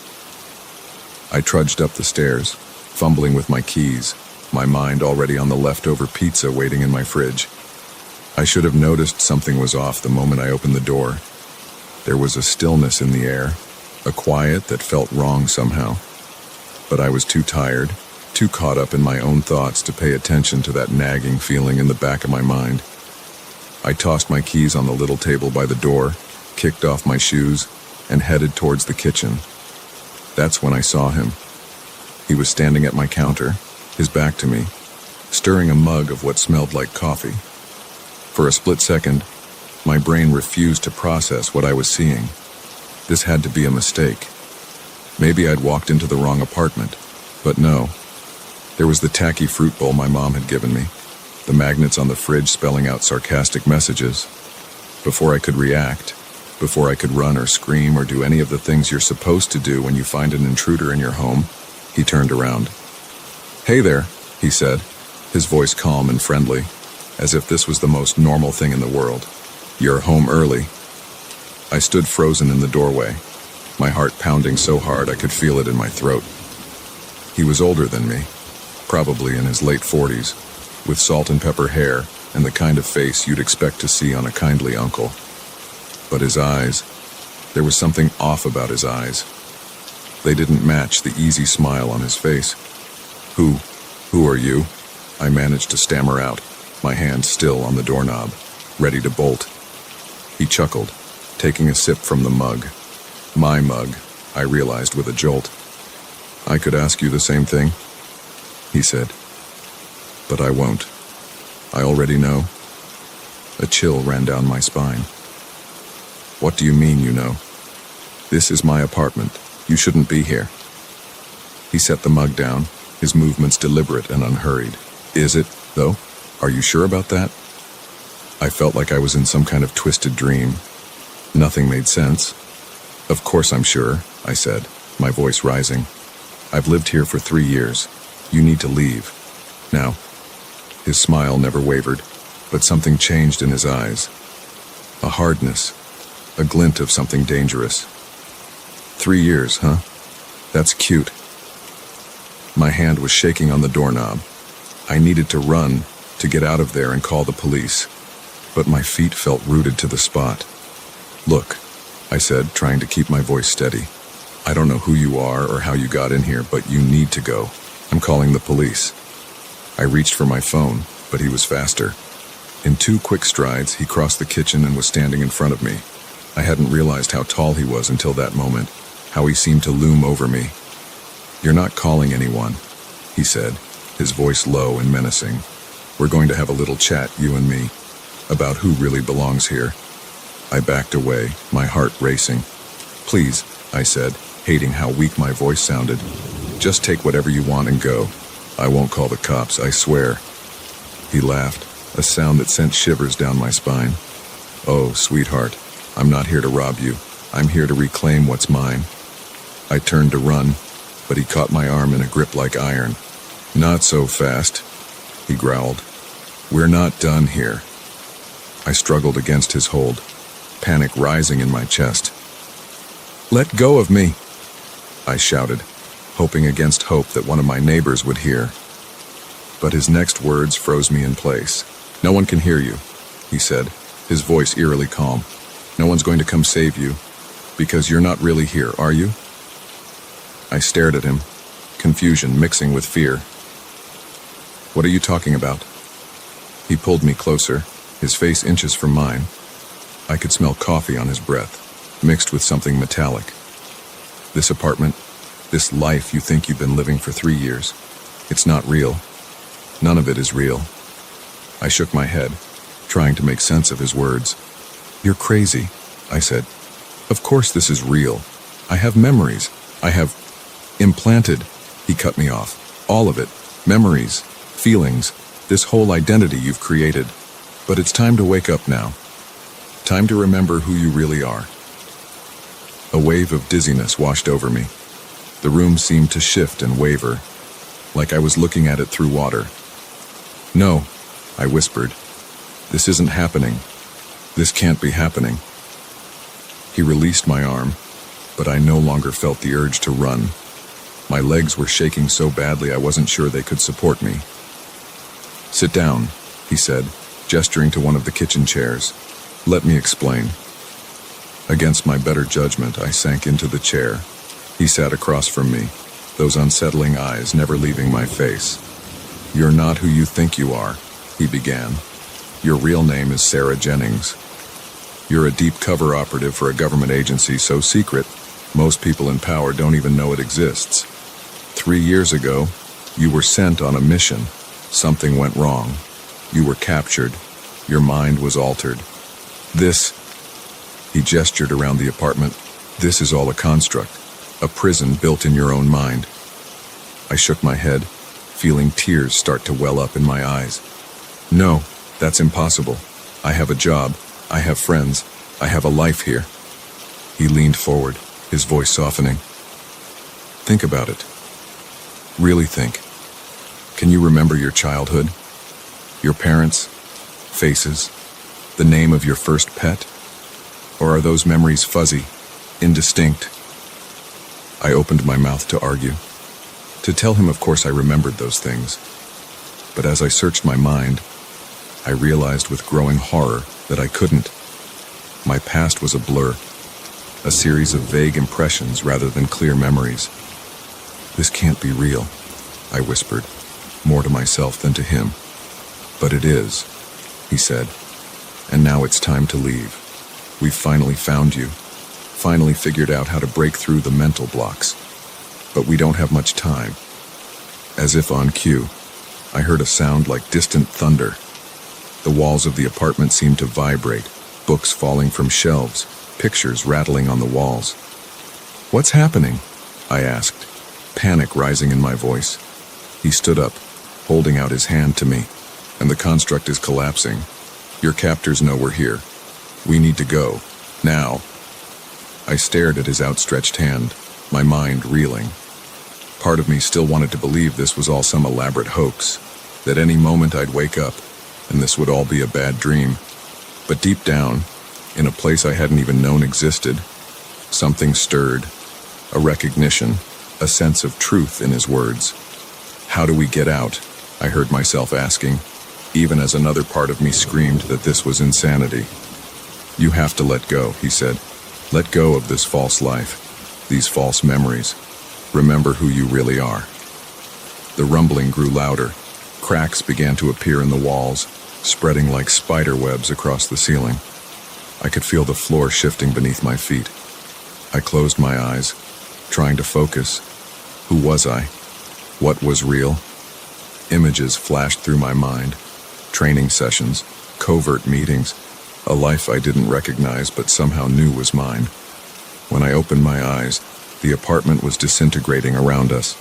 I trudged up the stairs, fumbling with my keys, my mind already on the leftover pizza waiting in my fridge. I should have noticed something was off the moment I opened the door. There was a stillness in the air, a quiet that felt wrong somehow. But I was too tired, too caught up in my own thoughts to pay attention to that nagging feeling in the back of my mind. I tossed my keys on the little table by the door, kicked off my shoes, and headed towards the kitchen. That's when I saw him. He was standing at my counter, his back to me, stirring a mug of what smelled like coffee. For a split second, my brain refused to process what I was seeing. This had to be a mistake. Maybe I'd walked into the wrong apartment, but no. There was the tacky fruit bowl my mom had given me, the magnets on the fridge spelling out sarcastic messages. Before I could react, before I could run or scream or do any of the things you're supposed to do when you find an intruder in your home, he turned around. "Hey there," he said, his voice calm and friendly, as if this was the most normal thing in the world. "You're home early." I stood frozen in the doorway, my heart pounding so hard I could feel it in my throat. He was older than me, probably in his late 40s, with salt and pepper hair and the kind of face you'd expect to see on a kindly uncle. But his eyes, there was something off about his eyes. They didn't match the easy smile on his face. Who are you?" I managed to stammer out, my hand still on the doorknob, ready to bolt. He chuckled, taking a sip from the mug. My mug, I realized with a jolt. "I could ask you the same thing," he said. "But I won't. I already know." A chill ran down my spine. "What do you mean, you know? This is my apartment. You shouldn't be here." He set the mug down, his movements deliberate and unhurried. "Is it, though? Are you sure about that?" I felt like I was in some kind of twisted dream. Nothing made sense. "Of course I'm sure," I said, my voice rising. "I've lived here for 3 years. You need to leave. Now." His smile never wavered, but something changed in his eyes. A hardness, a glint of something dangerous. 3 years, huh? That's cute." My hand was shaking on the doorknob. I needed to run, to get out of there and call the police, but my feet felt rooted to the spot. "Look," I said, trying to keep my voice steady. "I don't know who you are or how you got in here, but you need to go. I'm calling the police." I reached for my phone, but he was faster. In 2 quick strides, he crossed the kitchen and was standing in front of me. I hadn't realized how tall he was until that moment, how he seemed to loom over me. "You're not calling anyone," he said, his voice low and menacing. "We're going to have a little chat, you and me." about who really belongs here. I backed away, my heart racing. "Please," I said, hating how weak my voice sounded. "Just take whatever you want and go. I won't call the cops, I swear." He laughed, a sound that sent shivers down my spine. "Oh, sweetheart, I'm not here to rob you. I'm here to reclaim what's mine." I turned to run, but he caught my arm in a grip like iron. "Not so fast," he growled. "We're not done here." I struggled against his hold, panic rising in my chest. "Let go of me," I shouted, hoping against hope that one of my neighbors would hear. But his next words froze me in place. "No one can hear you," he said, his voice eerily calm. "No one's going to come save you, because you're not really here, are you?" I stared at him, confusion mixing with fear. "What are you talking about?" He pulled me closer, his face inches from mine. I could smell coffee on his breath, mixed with something metallic. "This apartment, this life you think you've been living for 3 years, it's not real. None of it is real." I shook my head, trying to make sense of his words. "You're crazy," I said. "Of course this is real. I have memories. I have implanted," he cut me off. "All of it. Memories, feelings, this whole identity you've created. But it's time to wake up now. Time to remember who you really are." A wave of dizziness washed over me. The room seemed to shift and waver, like I was looking at it through water. "No," I whispered. "This isn't happening. This can't be happening." He released my arm, but I no longer felt the urge to run. My legs were shaking so badly I wasn't sure they could support me. "Sit down," he said, gesturing to one of the kitchen chairs. "Let me explain." Against my better judgment, I sank into the chair. He sat across from me, those unsettling eyes never leaving my face. "You're not who you think you are," he began. "Your real name is Sarah Jennings. You're a deep cover operative for a government agency so secret, most people in power don't even know it exists. 3 years ago, you were sent on a mission. Something went wrong. You were captured. Your mind was altered. This," he gestured around the apartment, "this is all a construct, a prison built in your own mind." I shook my head, feeling tears start to well up in my eyes. "No, that's impossible. I have a job. I have friends. I have a life here." He leaned forward, his voice softening. "Think about it. Really think. Can you remember your childhood? Your parents? Faces? The name of your first pet? Or are those memories fuzzy, indistinct?" I opened my mouth to argue. To tell him, of course, I remembered those things. But as I searched my mind, I realized with growing horror that I couldn't. My past was a blur, a series of vague impressions rather than clear memories. "This can't be real," I whispered, more to myself than to him. "But it is," he said. "And now it's time to leave. We've finally found you, finally figured out how to break through the mental blocks. But we don't have much time." As if on cue, I heard a sound like distant thunder. The walls of the apartment seemed to vibrate, books falling from shelves, pictures rattling on the walls. "What's happening?" I asked, panic rising in my voice. He stood up, holding out his hand to me. "And the construct is collapsing. Your captors know we're here. We need to go. Now." I stared at his outstretched hand, my mind reeling. Part of me still wanted to believe this was all some elaborate hoax, that any moment I'd wake up, and this would all be a bad dream. But deep down, in a place I hadn't even known existed, something stirred, a recognition, a sense of truth in his words. "How do we get out?" I heard myself asking, even as another part of me screamed that this was insanity. "You have to let go," he said. "Let go of this false life, these false memories. Remember who you really are." The rumbling grew louder. Cracks began to appear in the walls, spreading like spider webs across the ceiling. I could feel the floor shifting beneath my feet. I closed my eyes, trying to focus. Who was I? What was real? Images flashed through my mind. Training sessions, covert meetings, a life I didn't recognize but somehow knew was mine. When I opened my eyes, the apartment was disintegrating around us.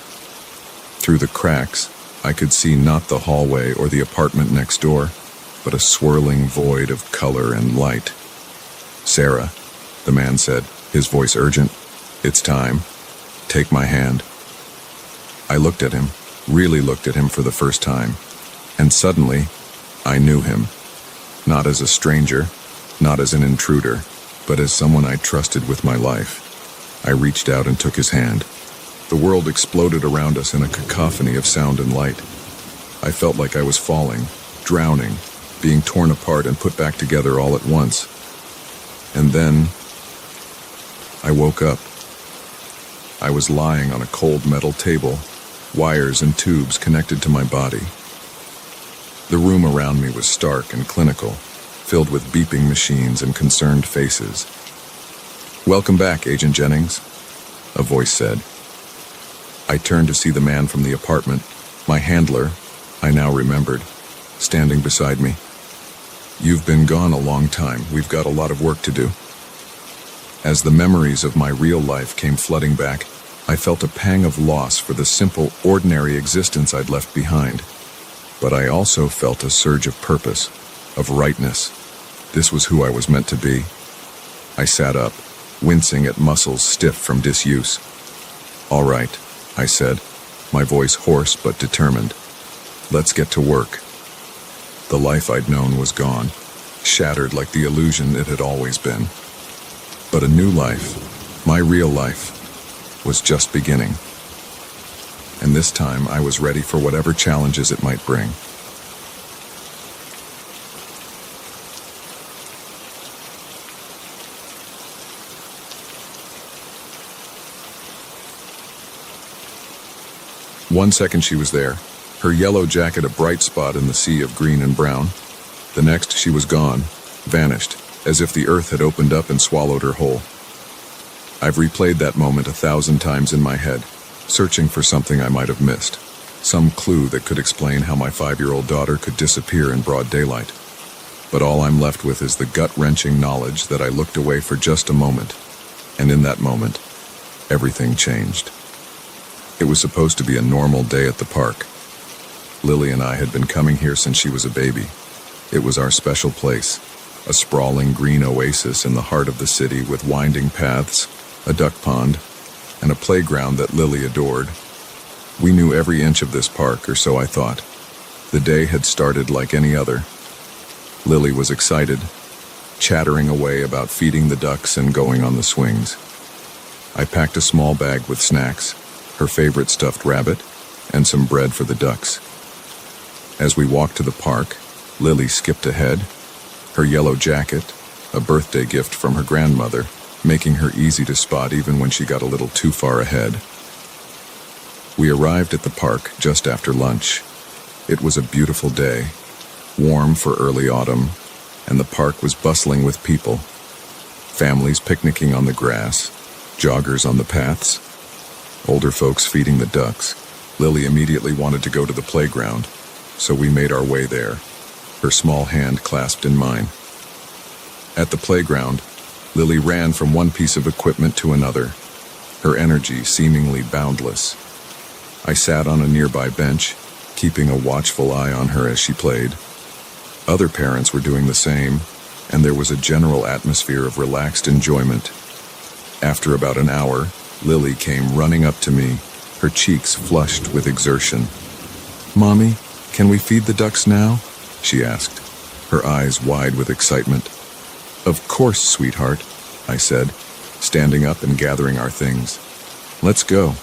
Through the cracks, I could see not the hallway or the apartment next door, but a swirling void of color and light. "Sarah," the man said, his voice urgent, "it's time. Take my hand." I looked at him, really looked at him for the first time, and suddenly, I knew him. Not as a stranger, not as an intruder, but as someone I trusted with my life. I reached out and took his hand. The world exploded around us in a cacophony of sound and light. I felt like I was falling, drowning, being torn apart and put back together all at once. And then, I woke up. I was lying on a cold metal table, wires and tubes connected to my body. The room around me was stark and clinical, filled with beeping machines and concerned faces. "Welcome back, Agent Jennings," a voice said. I turned to see the man from the apartment, my handler, I now remembered, standing beside me. "You've been gone a long time. We've got a lot of work to do." As the memories of my real life came flooding back, I felt a pang of loss for the simple, ordinary existence I'd left behind. But I also felt a surge of purpose, of rightness. This was who I was meant to be. I sat up, wincing at muscles stiff from disuse. "All right," I said, my voice hoarse but determined. "Let's get to work." The life I'd known was gone, shattered like the illusion it had always been. But a new life, my real life, was just beginning. And this time I was ready for whatever challenges it might bring. One second she was there, her yellow jacket a bright spot in the sea of green and brown. The next she was gone, vanished, as if the earth had opened up and swallowed her whole. I've replayed that moment 1,000 times in my head, searching for something I might have missed, some clue that could explain how my 5-year-old daughter could disappear in broad daylight. But all I'm left with is the gut-wrenching knowledge that I looked away for just a moment, and in that moment, everything changed. It was supposed to be a normal day at the park. Lily and I had been coming here since she was a baby. It was our special place, a sprawling green oasis in the heart of the city with winding paths, a duck pond, and a playground that Lily adored. We knew every inch of this park, or so I thought. The day had started like any other. Lily was excited, chattering away about feeding the ducks and going on the swings. I packed a small bag with snacks, her favorite stuffed rabbit, and some bread for the ducks. As we walked to the park, Lily skipped ahead, her yellow jacket, a birthday gift from her grandmother, making her easy to spot even when she got a little too far ahead. We arrived at the park just after lunch. It was a beautiful day, warm for early autumn, and the park was bustling with people. Families picnicking on the grass, joggers on the paths, older folks feeding the ducks. Lily immediately wanted to go to the playground, so we made our way there, her small hand clasped in mine. At the playground, Lily ran from one piece of equipment to another, her energy seemingly boundless. I sat on a nearby bench, keeping a watchful eye on her as she played. Other parents were doing the same, and there was a general atmosphere of relaxed enjoyment. After about an hour, Lily came running up to me, her cheeks flushed with exertion. "Mommy, can we feed the ducks now?" she asked, her eyes wide with excitement. "Of course, sweetheart," I said, standing up and gathering our things. "Let's go."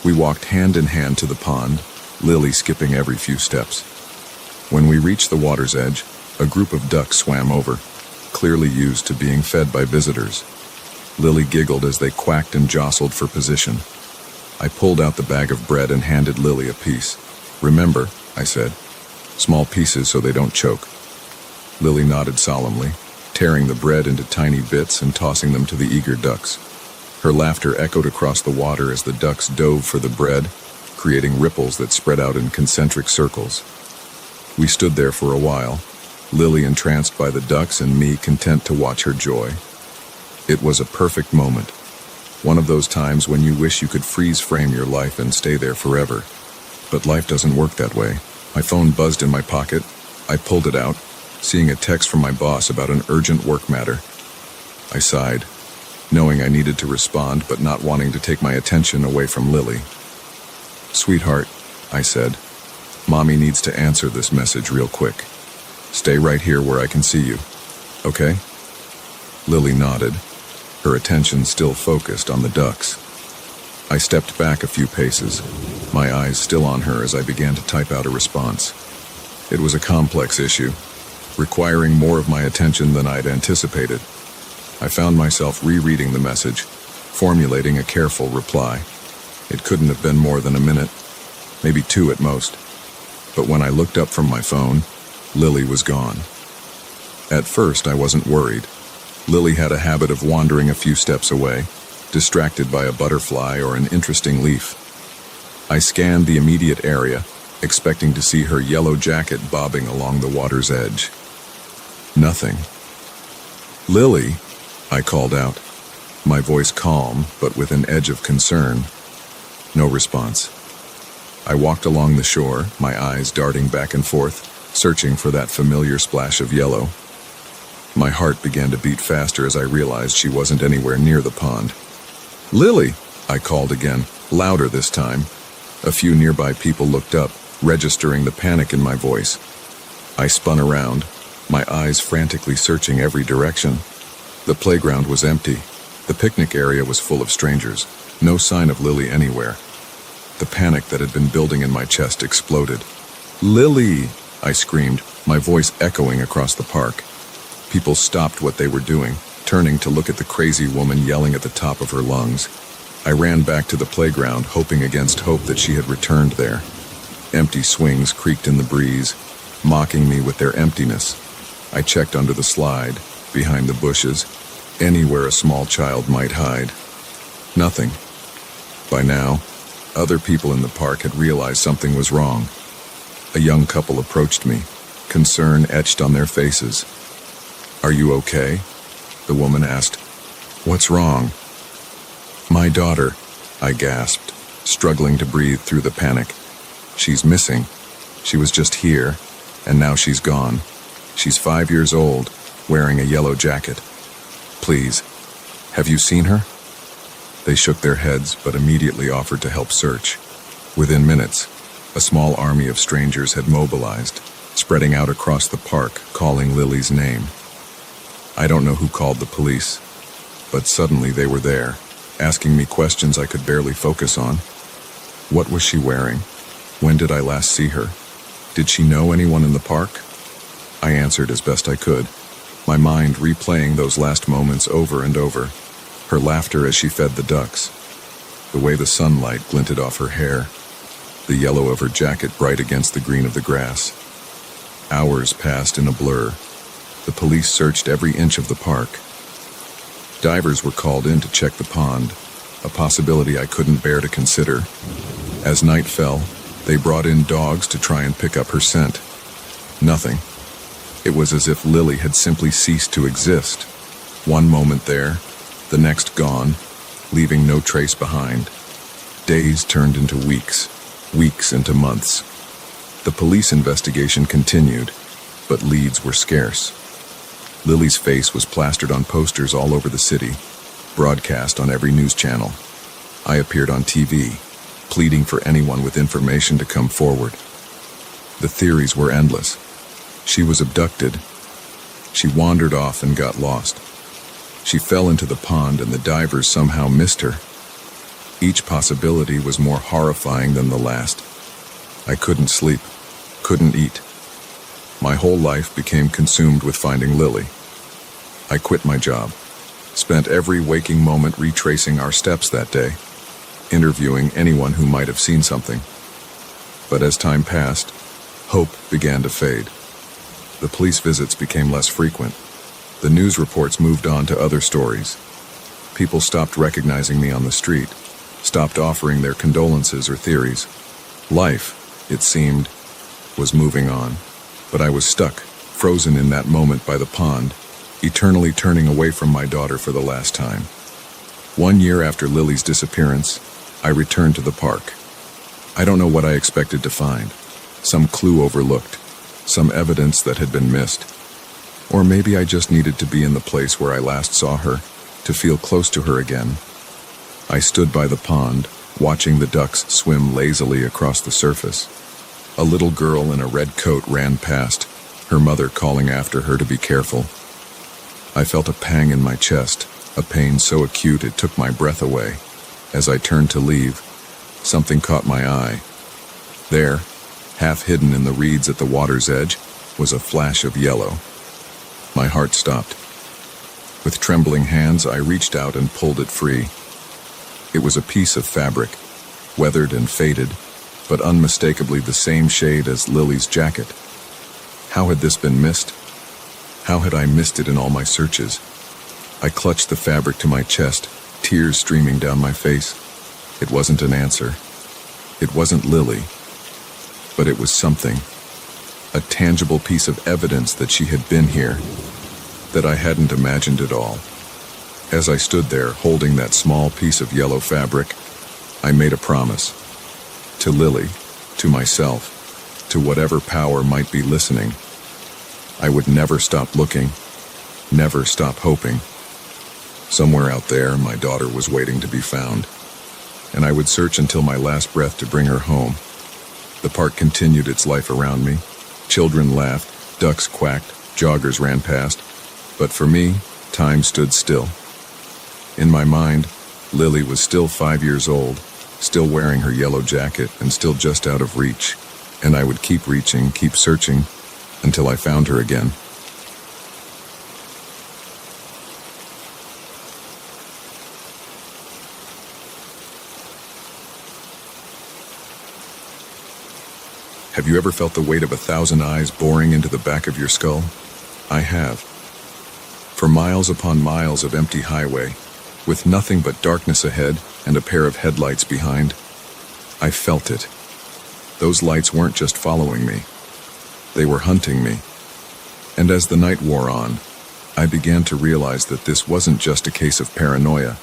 We walked hand in hand to the pond, Lily skipping every few steps. When we reached the water's edge, a group of ducks swam over, clearly used to being fed by visitors. Lily giggled as they quacked and jostled for position. I pulled out the bag of bread and handed Lily a piece. "Remember," I said, "small pieces so they don't choke." Lily nodded solemnly, tearing the bread into tiny bits and tossing them to the eager ducks. Her laughter echoed across the water as the ducks dove for the bread, creating ripples that spread out in concentric circles. We stood there for a while, Lily entranced by the ducks and me content to watch her joy. It was a perfect moment. One of those times when you wish you could freeze frame your life and stay there forever. But life doesn't work that way. My phone buzzed in my pocket. I pulled it out, seeing a text from my boss about an urgent work matter. I sighed, knowing I needed to respond but not wanting to take my attention away from Lily. "Sweetheart," I said, "Mommy needs to answer this message real quick. Stay right here where I can see you, okay?" Lily nodded, her attention still focused on the ducks. I stepped back a few paces, my eyes still on her as I began to type out a response. It was a complex issue, requiring more of my attention than I'd anticipated. I found myself rereading the message, formulating a careful reply. It couldn't have been more than a minute, maybe 2 at most. But when I looked up from my phone, Lily was gone. At first, I wasn't worried. Lily had a habit of wandering a few steps away, distracted by a butterfly or an interesting leaf. I scanned the immediate area, expecting to see her yellow jacket bobbing along the water's edge. Nothing. "Lily," I called out, my voice calm but with an edge of concern. No response. I walked along the shore, my eyes darting back and forth, searching for that familiar splash of yellow. My heart began to beat faster as I realized she wasn't anywhere near the pond. "Lily!" I called again, louder this time. A few nearby people looked up, registering the panic in my voice. I spun around, my eyes frantically searching every direction. The playground was empty. The picnic area was full of strangers. No sign of Lily anywhere. The panic that had been building in my chest exploded. "Lily!" I screamed, my voice echoing across the park. People stopped what they were doing, turning to look at the crazy woman yelling at the top of her lungs. I ran back to the playground, hoping against hope that she had returned there. Empty swings creaked in the breeze, mocking me with their emptiness. I checked under the slide, behind the bushes, anywhere a small child might hide. Nothing. By now, other people in the park had realized something was wrong. A young couple approached me, concern etched on their faces. "Are you okay?" the woman asked. "What's wrong?" "My daughter," I gasped, struggling to breathe through the panic. "She's missing. She was just here, and now she's gone. She's 5 years old, wearing a yellow jacket. Please, have you seen her?" They shook their heads, but immediately offered to help search. Within minutes, a small army of strangers had mobilized, spreading out across the park, calling Lily's name. I don't know who called the police, but suddenly they were there, asking me questions I could barely focus on. What was she wearing? When did I last see her? Did she know anyone in the park? I answered as best I could, my mind replaying those last moments over and over. Her laughter as she fed the ducks, the way the sunlight glinted off her hair, the yellow of her jacket bright against the green of the grass. Hours passed in a blur. The police searched every inch of the park. Divers were called in to check the pond, a possibility I couldn't bear to consider. As night fell, they brought in dogs to try and pick up her scent. Nothing. It was as if Lily had simply ceased to exist. One moment there, the next gone, leaving no trace behind. Days turned into weeks, weeks into months. The police investigation continued, but leads were scarce. Lily's face was plastered on posters all over the city, broadcast on every news channel. I appeared on TV, pleading for anyone with information to come forward. The theories were endless. She was abducted. She wandered off and got lost. She fell into the pond and the divers somehow missed her. Each possibility was more horrifying than the last. I couldn't sleep, couldn't eat. My whole life became consumed with finding Lily. I quit my job, spent every waking moment retracing our steps that day, interviewing anyone who might have seen something. But as time passed, hope began to fade. The police visits became less frequent. The news reports moved on to other stories. People stopped recognizing me on the street, stopped offering their condolences or theories. Life, it seemed, was moving on, but I was stuck, frozen in that moment by the pond, eternally turning away from my daughter for the last time. 1 year after Lily's disappearance, I returned to the park. I don't know what I expected to find. Some clue overlooked, some evidence that had been missed. Or maybe I just needed to be in the place where I last saw her, to feel close to her again. I stood by the pond, watching the ducks swim lazily across the surface. A little girl in a red coat ran past, her mother calling after her to be careful. I felt a pang in my chest, a pain so acute it took my breath away. As I turned to leave, something caught my eye. There, half hidden in the reeds at the water's edge, was a flash of yellow. My heart stopped. With trembling hands, I reached out and pulled it free. It was a piece of fabric, weathered and faded, but unmistakably the same shade as Lily's jacket. How had this been missed? How had I missed it in all my searches? I clutched the fabric to my chest, tears streaming down my face. It wasn't an answer. It wasn't Lily. But it was something. A tangible piece of evidence that she had been here, that I hadn't imagined at all. As I stood there, holding that small piece of yellow fabric, I made a promise. To Lily, to myself, to whatever power might be listening. I would never stop looking, never stop hoping. Somewhere out there, my daughter was waiting to be found, and I would search until my last breath to bring her home. The park continued its life around me. Children laughed, ducks quacked, joggers ran past. But for me, time stood still. In my mind, Lily was still 5 years old, still wearing her yellow jacket and still just out of reach. And I would keep reaching, keep searching, until I found her again. Have you ever felt the weight of 1,000 eyes boring into the back of your skull? I have. For miles upon miles of empty highway, with nothing but darkness ahead and a pair of headlights behind, I felt it. Those lights weren't just following me. They were hunting me. And as the night wore on, I began to realize that this wasn't just a case of paranoia.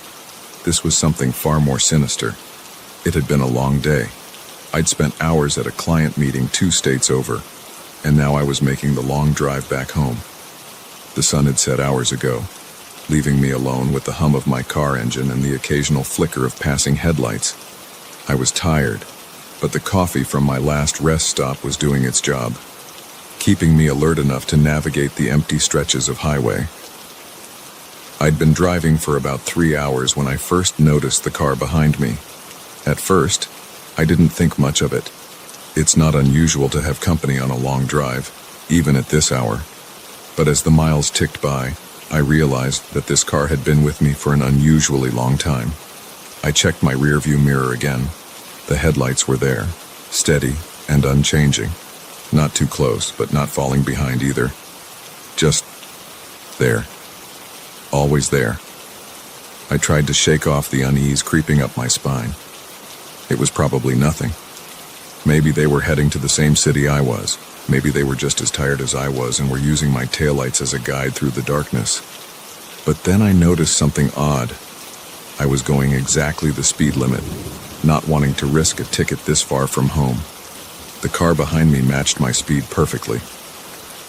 This was something far more sinister. It had been a long day. I'd spent hours at a client meeting 2 states over, and now I was making the long drive back home. The sun had set hours ago, leaving me alone with the hum of my car engine and the occasional flicker of passing headlights. I was tired, but the coffee from my last rest stop was doing its job, keeping me alert enough to navigate the empty stretches of highway. I'd been driving for about 3 hours when I first noticed the car behind me. At first, I didn't think much of it. It's not unusual to have company on a long drive, even at this hour. But as the miles ticked by, I realized that this car had been with me for an unusually long time. I checked my rearview mirror again. The headlights were there, steady and unchanging. Not too close, but not falling behind either. Just there. Always there. I tried to shake off the unease creeping up my spine. It was probably nothing. Maybe they were heading to the same city I was. Maybe they were just as tired as I was and were using my taillights as a guide through the darkness. But then I noticed something odd. I was going exactly the speed limit, not wanting to risk a ticket this far from home. The car behind me matched my speed perfectly.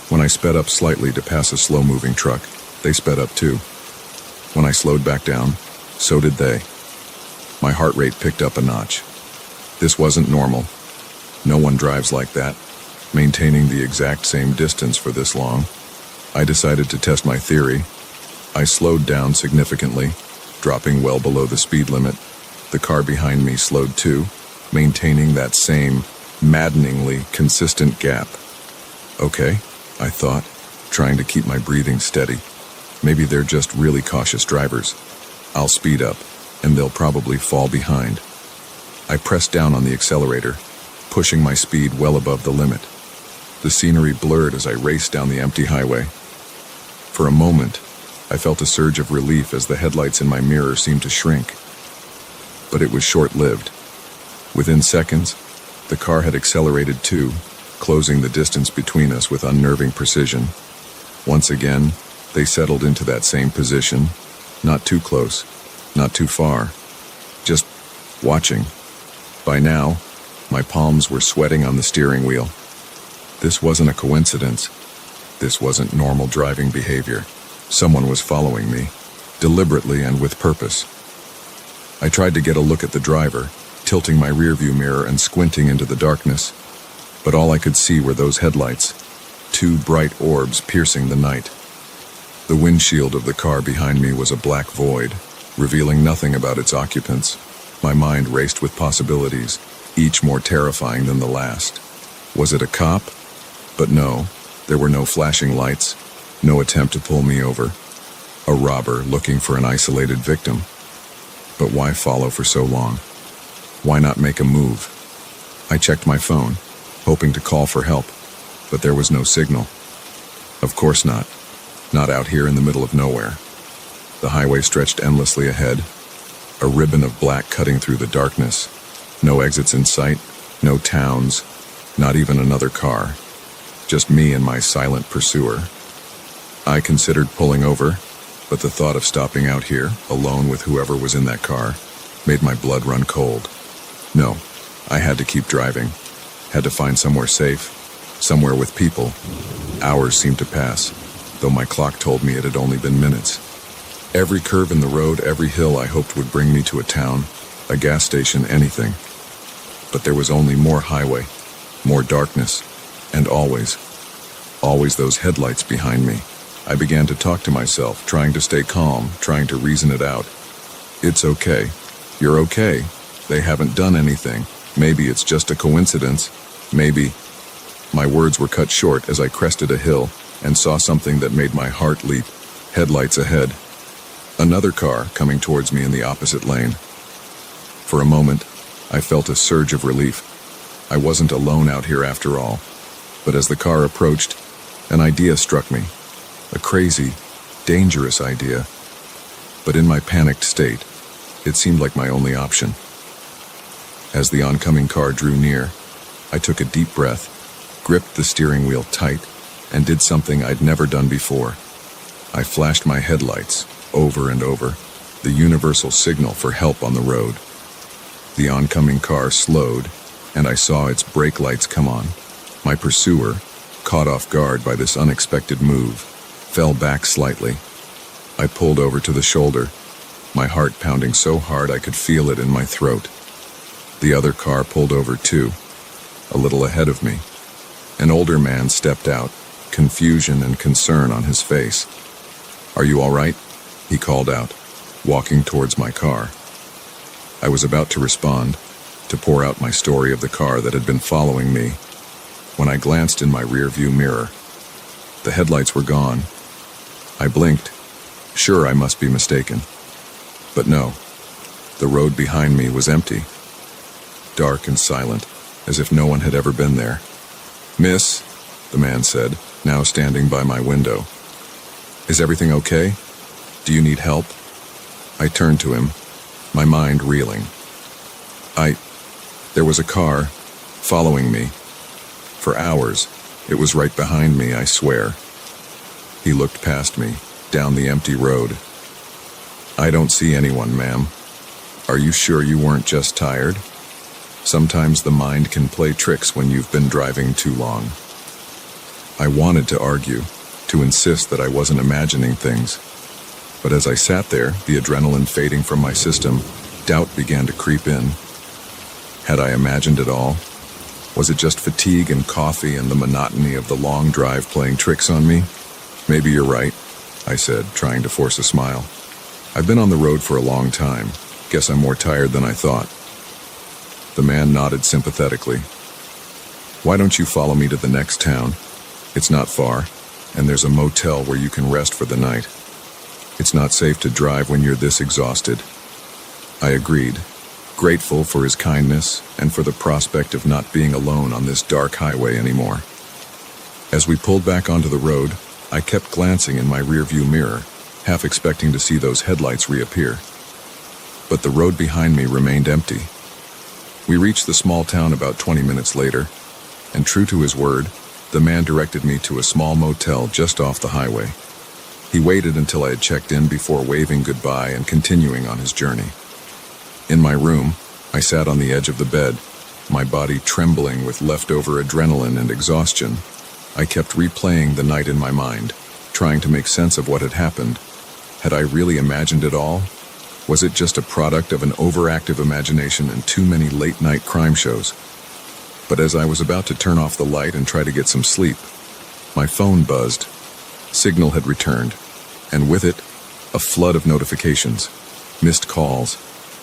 When I sped up slightly to pass a slow-moving truck, they sped up too. When I slowed back down, so did they. My heart rate picked up a notch. This wasn't normal. No one drives like that, maintaining the exact same distance for this long. I decided to test my theory. I slowed down significantly, dropping well below the speed limit. The car behind me slowed too, maintaining that same, maddeningly consistent gap. Okay, I thought, trying to keep my breathing steady. Maybe they're just really cautious drivers. I'll speed up, and they'll probably fall behind. I pressed down on the accelerator, pushing my speed well above the limit. The scenery blurred as I raced down the empty highway. For a moment, I felt a surge of relief as the headlights in my mirror seemed to shrink. But it was short-lived. Within seconds, the car had accelerated too, closing the distance between us with unnerving precision. Once again, they settled into that same position, not too close, not too far, just watching. By now, my palms were sweating on the steering wheel. This wasn't a coincidence. This wasn't normal driving behavior. Someone was following me, deliberately and with purpose. I tried to get a look at the driver, tilting my rearview mirror and squinting into the darkness, but all I could see were those headlights, two bright orbs piercing the night. The windshield of the car behind me was a black void, revealing nothing about its occupants. My mind raced with possibilities, each more terrifying than the last. Was it a cop? But no, there were no flashing lights, no attempt to pull me over. A robber looking for an isolated victim. But why follow for so long? Why not make a move? I checked my phone, hoping to call for help, but there was no signal. Of course not. Not out here in the middle of nowhere. The highway stretched endlessly ahead, a ribbon of black cutting through the darkness. No exits in sight, no towns, not even another car. Just me and my silent pursuer. I considered pulling over, but the thought of stopping out here, alone with whoever was in that car, made my blood run cold. No, I had to keep driving. Had to find somewhere safe, somewhere with people. Hours seemed to pass, though my clock told me it had only been minutes. Every curve in the road, every hill I hoped would bring me to a town, a gas station, anything. But there was only more highway, more darkness, and always those headlights behind me. I began to talk to myself, trying to stay calm, trying to reason it out. It's okay. You're okay. They haven't done anything. Maybe it's just a coincidence. Maybe. My words were cut short as I crested a hill and saw something that made my heart leap. Headlights ahead. Another car coming towards me in the opposite lane. For a moment, I felt a surge of relief. I wasn't alone out here after all. But as the car approached, an idea struck me. A crazy, dangerous idea. But in my panicked state, it seemed like my only option. As the oncoming car drew near, I took a deep breath, gripped the steering wheel tight, and did something I'd never done before. I flashed my headlights, over and over, the universal signal for help on the road. The oncoming car slowed, and I saw its brake lights come on. My pursuer, caught off guard by this unexpected move, fell back slightly. I pulled over to the shoulder, my heart pounding so hard I could feel it in my throat. The other car pulled over too, a little ahead of me. An older man stepped out, confusion and concern on his face. "Are you all right?" he called out, walking towards my car. I was about to respond, to pour out my story of the car that had been following me, when I glanced in my rearview mirror. The headlights were gone. I blinked, sure I must be mistaken. But no, the road behind me was empty. Dark and silent, as if no one had ever been there. "Miss," the man said, now standing by my window. "Is everything okay? Do you need help?" I turned to him, my mind reeling. There was a car, following me. For hours, it was right behind me, I swear. He looked past me, down the empty road. "I don't see anyone, ma'am. Are you sure you weren't just tired? Sometimes the mind can play tricks when you've been driving too long." I wanted to argue, to insist that I wasn't imagining things. But as I sat there, the adrenaline fading from my system, doubt began to creep in. Had I imagined it all? Was it just fatigue and coffee and the monotony of the long drive playing tricks on me? "Maybe you're right," I said, trying to force a smile. "I've been on the road for a long time. Guess I'm more tired than I thought." The man nodded sympathetically. "Why don't you follow me to the next town? It's not far, and there's a motel where you can rest for the night. It's not safe to drive when you're this exhausted." I agreed, grateful for his kindness and for the prospect of not being alone on this dark highway anymore. As we pulled back onto the road, I kept glancing in my rearview mirror, half expecting to see those headlights reappear. But the road behind me remained empty. We reached the small town about 20 minutes later. and true to his word, the man directed me to a small motel just off the highway. He waited until I had checked in before waving goodbye and continuing on his journey. In my room, I sat on the edge of the bed, my body trembling with leftover adrenaline and exhaustion. I kept replaying the night in my mind, trying to make sense of what had happened. Had I really imagined it all? Was it just a product of an overactive imagination and too many late-night crime shows? But as I was about to turn off the light and try to get some sleep, my phone buzzed. Signal had returned, and with it, a flood of notifications, missed calls,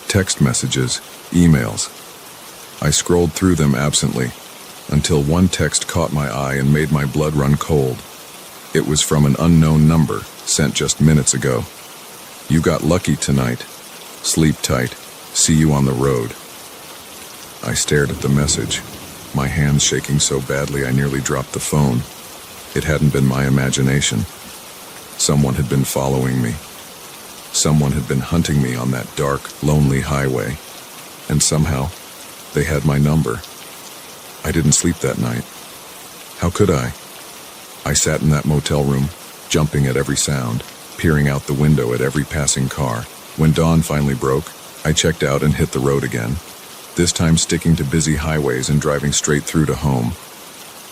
text messages, emails. I scrolled through them absently, until one text caught my eye and made my blood run cold. It was from an unknown number, sent just minutes ago. "You got lucky tonight. Sleep tight. See you on the road." I stared at the message, my hands shaking so badly I nearly dropped the phone. It hadn't been my imagination. Someone had been following me. Someone had been hunting me on that dark, lonely highway. And somehow, they had my number. I didn't sleep that night. How could I? I sat in that motel room, jumping at every sound, peering out the window at every passing car. When dawn finally broke, I checked out and hit the road again, this time sticking to busy highways and driving straight through to home.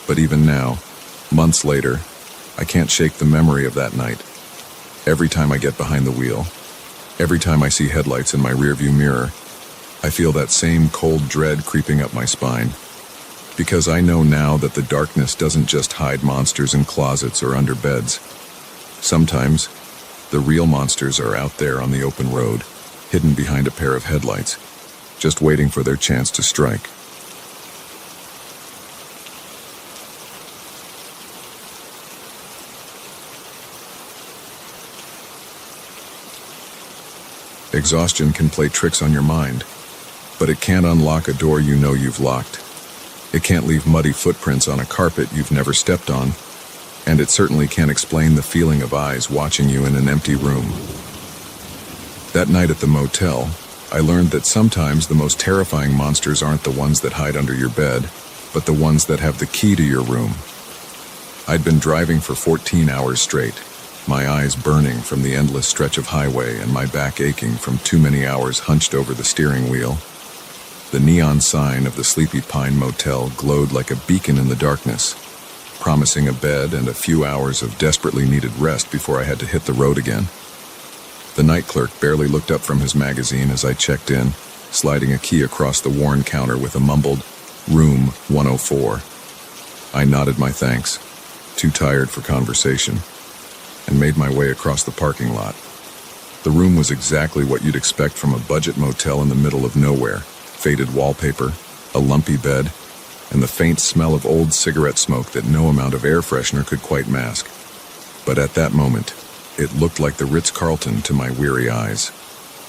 But even now, months later, I can't shake the memory of that night. Every time I get behind the wheel, every time I see headlights in my rearview mirror, I feel that same cold dread creeping up my spine. Because I know now that the darkness doesn't just hide monsters in closets or under beds. Sometimes, the real monsters are out there on the open road, hidden behind a pair of headlights, just waiting for their chance to strike. Exhaustion can play tricks on your mind, but it can't unlock a door you know you've locked. It can't leave muddy footprints on a carpet you've never stepped on, and it certainly can't explain the feeling of eyes watching you in an empty room. That night at the motel, I learned that sometimes the most terrifying monsters aren't the ones that hide under your bed, but the ones that have the key to your room. I'd been driving for 14 hours straight, my eyes burning from the endless stretch of highway and my back aching from too many hours hunched over the steering wheel. The neon sign of the Sleepy Pine Motel glowed like a beacon in the darkness, promising a bed and a few hours of desperately needed rest before I had to hit the road again. The night clerk barely looked up from his magazine as I checked in, sliding a key across the worn counter with a mumbled, "Room 104. I nodded my thanks, too tired for conversation, and made my way across the parking lot. The room was exactly what you'd expect from a budget motel in the middle of nowhere. Faded wallpaper, a lumpy bed, and the faint smell of old cigarette smoke that no amount of air freshener could quite mask. But at that moment, it looked like the Ritz-Carlton to my weary eyes.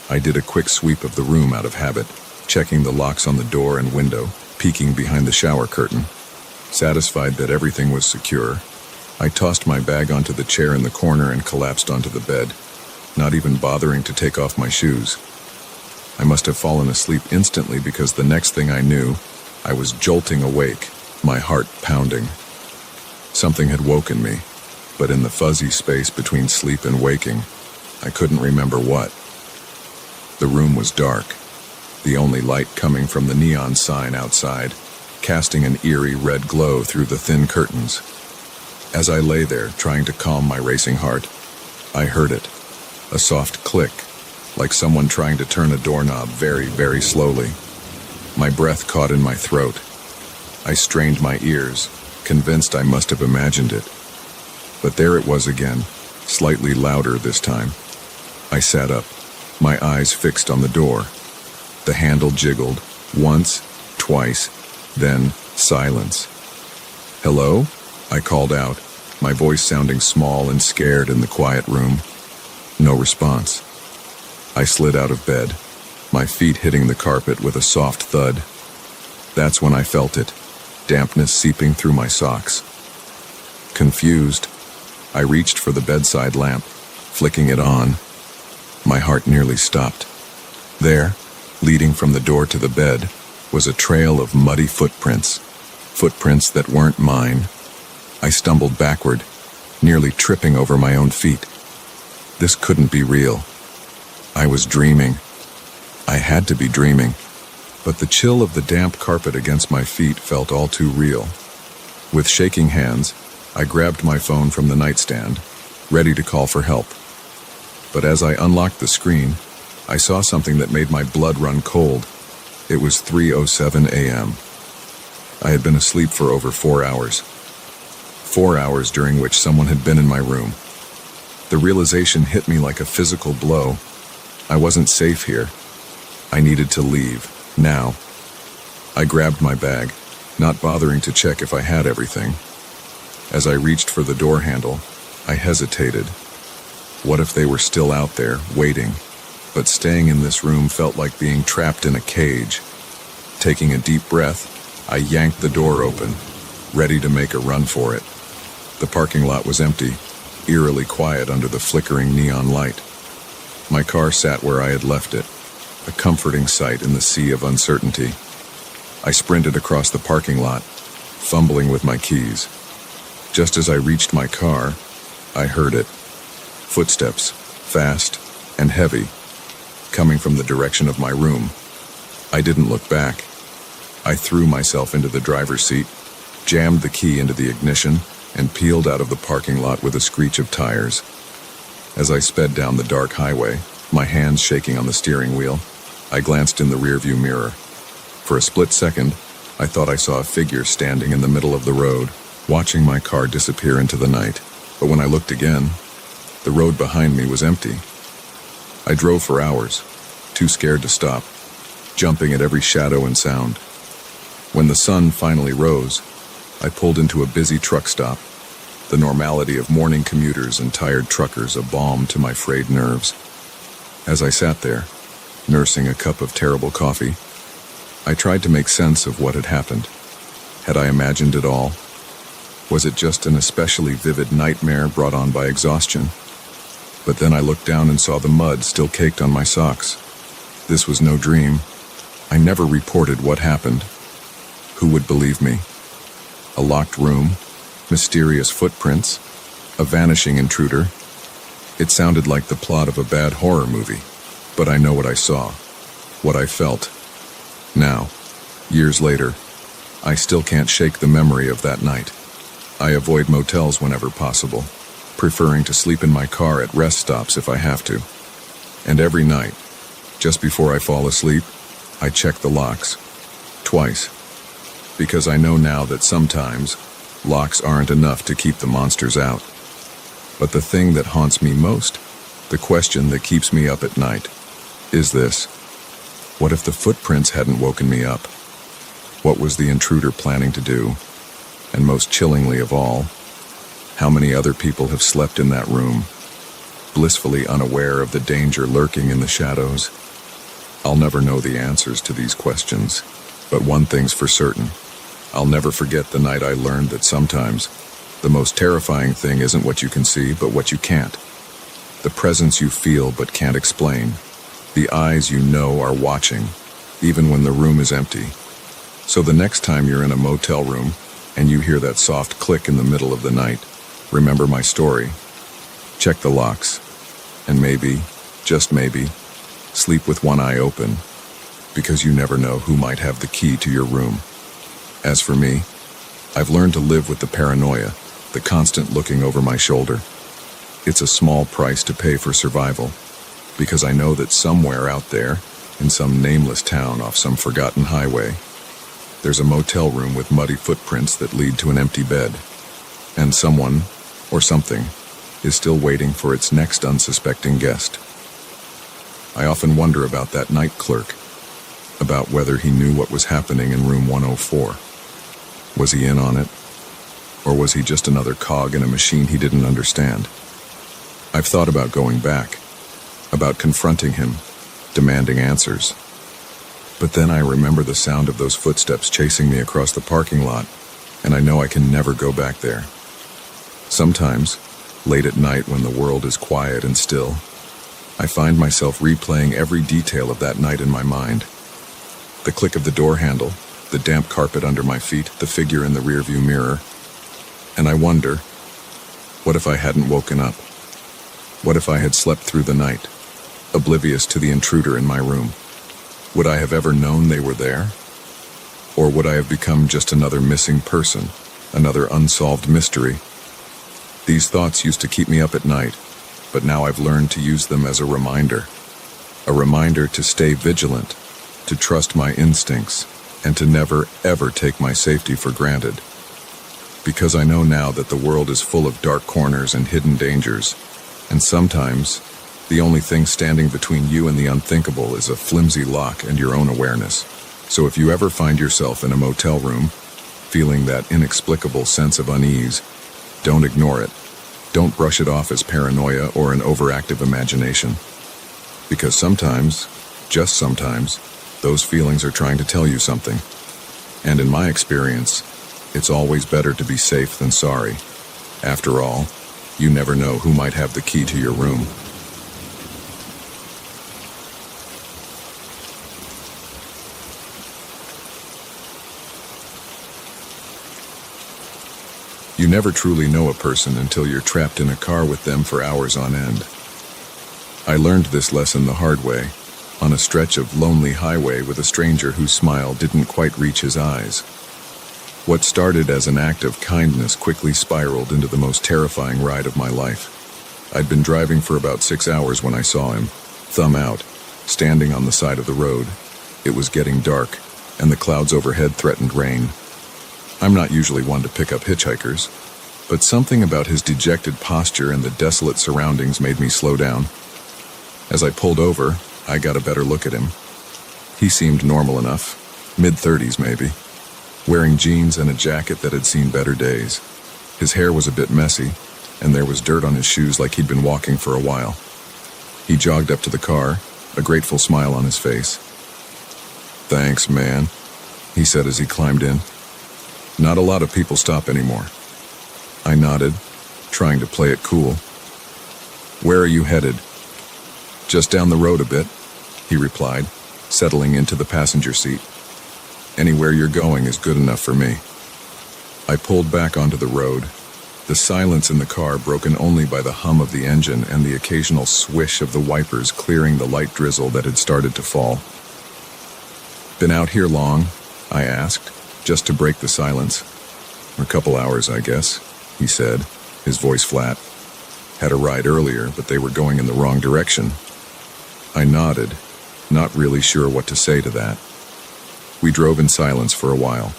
I did a quick sweep of the room out of habit, checking the locks on the door and window, peeking behind the shower curtain. Satisfied that everything was secure, I tossed my bag onto the chair in the corner and collapsed onto the bed, not even bothering to take off my shoes. I must have fallen asleep instantly because the next thing I knew, I was jolting awake, my heart pounding. Something had woken me, but in the fuzzy space between sleep and waking, I couldn't remember what. The room was dark, the only light coming from the neon sign outside, casting an eerie red glow through the thin curtains. As I lay there, trying to calm my racing heart, I heard it, a soft click, like someone trying to turn a doorknob very, very slowly. My breath caught in my throat. I strained my ears, convinced I must have imagined it. But there it was again, slightly louder this time. I sat up, my eyes fixed on the door. The handle jiggled, once, twice, then silence. "Hello?" I called out, my voice sounding small and scared in the quiet room. No response. I slid out of bed, my feet hitting the carpet with a soft thud. That's when I felt it, dampness seeping through my socks. Confused, I reached for the bedside lamp, flicking it on. My heart nearly stopped. There, leading from the door to the bed, was a trail of muddy footprints. footprints that weren't mine. I stumbled backward, nearly tripping over my own feet. This couldn't be real. I was dreaming. I had to be dreaming, but the chill of the damp carpet against my feet felt all too real. With shaking hands, I grabbed my phone from the nightstand, ready to call for help. But as I unlocked the screen, I saw something that made my blood run cold. It was 3:07 a.m. I had been asleep for over 4 hours. 4 hours during which someone had been in my room. The realization hit me like a physical blow. I wasn't safe here. I needed to leave, now. I grabbed my bag, not bothering to check if I had everything. As I reached for the door handle, I hesitated. What if they were still out there, waiting? But staying in this room felt like being trapped in a cage. Taking a deep breath, I yanked the door open, ready to make a run for it. The parking lot was empty, eerily quiet under the flickering neon light. My car sat where I had left it, a comforting sight in the sea of uncertainty. I sprinted across the parking lot, fumbling with my keys. Just as I reached my car, I heard it. Footsteps, fast and heavy, coming from the direction of my room. I didn't look back. I threw myself into the driver's seat, jammed the key into the ignition, and peeled out of the parking lot with a screech of tires. As I sped down the dark highway, my hands shaking on the steering wheel, I glanced in the rearview mirror. For a split second, I thought I saw a figure standing in the middle of the road, watching my car disappear into the night. But when I looked again, the road behind me was empty. I drove for hours, too scared to stop, jumping at every shadow and sound. When the sun finally rose, I pulled into a busy truck stop, the normality of morning commuters and tired truckers a balm to my frayed nerves. As I sat there, nursing a cup of terrible coffee, I tried to make sense of what had happened. Had I imagined it all? Was it just an especially vivid nightmare brought on by exhaustion? But then I looked down and saw the mud still caked on my socks. This was no dream. I never reported what happened. Who would believe me? A locked room, mysterious footprints, a vanishing intruder. It sounded like the plot of a bad horror movie, but I know what I saw, what I felt. Now, years later, I still can't shake the memory of that night. I avoid motels whenever possible, preferring to sleep in my car at rest stops if I have to. And every night, just before I fall asleep, I check the locks, twice. Because I know now that sometimes, locks aren't enough to keep the monsters out. But the thing that haunts me most, the question that keeps me up at night, is this. What if the footprints hadn't woken me up? What was the intruder planning to do? And most chillingly of all, how many other people have slept in that room, blissfully unaware of the danger lurking in the shadows? I'll never know the answers to these questions, but one thing's for certain. I'll never forget the night I learned that sometimes the most terrifying thing isn't what you can see, but what you can't. The presence you feel but can't explain. The eyes you know are watching, even when the room is empty. So the next time you're in a motel room and you hear that soft click in the middle of the night, remember my story. Check the locks, and maybe, just maybe, sleep with one eye open, because you never know who might have the key to your room. As for me, I've learned to live with the paranoia, the constant looking over my shoulder. It's a small price to pay for survival, because I know that somewhere out there, in some nameless town off some forgotten highway, there's a motel room with muddy footprints that lead to an empty bed, and someone, or something, is still waiting for its next unsuspecting guest. I often wonder about that night clerk, about whether he knew what was happening in room 104. Was he in on it? Or was he just another cog in a machine he didn't understand? I've thought about going back, about confronting him, demanding answers. But then I remember the sound of those footsteps chasing me across the parking lot, and I know I can never go back there. Sometimes, late at night when the world is quiet and still, I find myself replaying every detail of that night in my mind. The click of the door handle, the damp carpet under my feet, the figure in the rearview mirror. And I wonder, what if I hadn't woken up? What if I had slept through the night, oblivious to the intruder in my room? Would I have ever known they were there? Or would I have become just another missing person, another unsolved mystery? These thoughts used to keep me up at night, but now I've learned to use them as a reminder to stay vigilant, to trust my instincts, and to never, ever take my safety for granted. Because I know now that the world is full of dark corners and hidden dangers, and sometimes the only thing standing between you and the unthinkable is a flimsy lock and your own awareness. So if you ever find yourself in a motel room, feeling that inexplicable sense of unease, don't ignore it. Don't brush it off as paranoia or an overactive imagination. Because sometimes, just sometimes, those feelings are trying to tell you something. And in my experience, it's always better to be safe than sorry. After all, you never know who might have the key to your room. You never truly know a person until you're trapped in a car with them for hours on end. I learned this lesson the hard way, on a stretch of lonely highway with a stranger whose smile didn't quite reach his eyes. What started as an act of kindness quickly spiraled into the most terrifying ride of my life. I'd been driving for about 6 hours when I saw him, thumb out, standing on the side of the road. It was getting dark, and the clouds overhead threatened rain. I'm not usually one to pick up hitchhikers, but something about his dejected posture and the desolate surroundings made me slow down. As I pulled over, I got a better look at him. He seemed normal enough, mid-30s maybe, wearing jeans and a jacket that had seen better days. His hair was a bit messy, and there was dirt on his shoes like he'd been walking for a while. He jogged up to the car, a grateful smile on his face. "Thanks, man," he said as he climbed in. "Not a lot of people stop anymore." I nodded, trying to play it cool. "Where are you headed?" "Just down the road a bit," he replied, settling into the passenger seat. "Anywhere you're going is good enough for me." I pulled back onto the road, the silence in the car broken only by the hum of the engine and the occasional swish of the wipers clearing the light drizzle that had started to fall. "Been out here long?" I asked, just to break the silence. "A couple hours, I guess," he said, his voice flat. "Had a ride earlier, but they were going in the wrong direction." I nodded, not really sure what to say to that. We drove in silence for a while,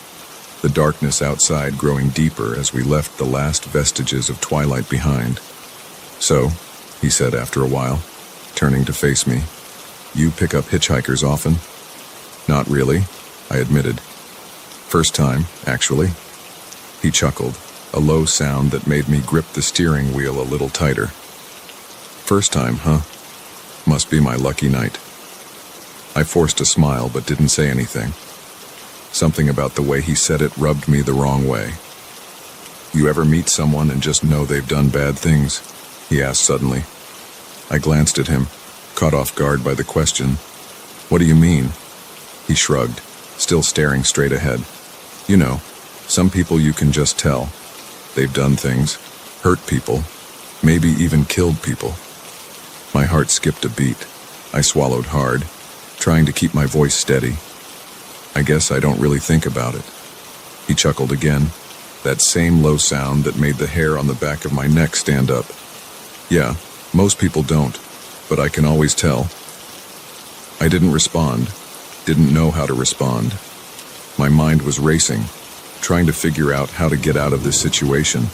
the darkness outside growing deeper as we left the last vestiges of twilight behind. "So," he said after a while, turning to face me, "you pick up hitchhikers often?" "Not really," I admitted. "First time, actually." He chuckled, a low sound that made me grip the steering wheel a little tighter. "First time, huh? Must be my lucky night." I forced a smile but didn't say anything. Something about the way he said it rubbed me the wrong way. "You ever meet someone and just know they've done bad things?" he asked suddenly. I glanced at him, caught off guard by the question. "What do you mean?" He shrugged, still staring straight ahead. "You know, some people you can just tell. They've done things, hurt people, maybe even killed people." My heart skipped a beat. I swallowed hard, trying to keep my voice steady. "I guess I don't really think about it." He chuckled again, that same low sound that made the hair on the back of my neck stand up. "Yeah, most people don't, but I can always tell." I didn't respond, didn't know how to respond. My mind was racing, trying to figure out how to get out of this situation.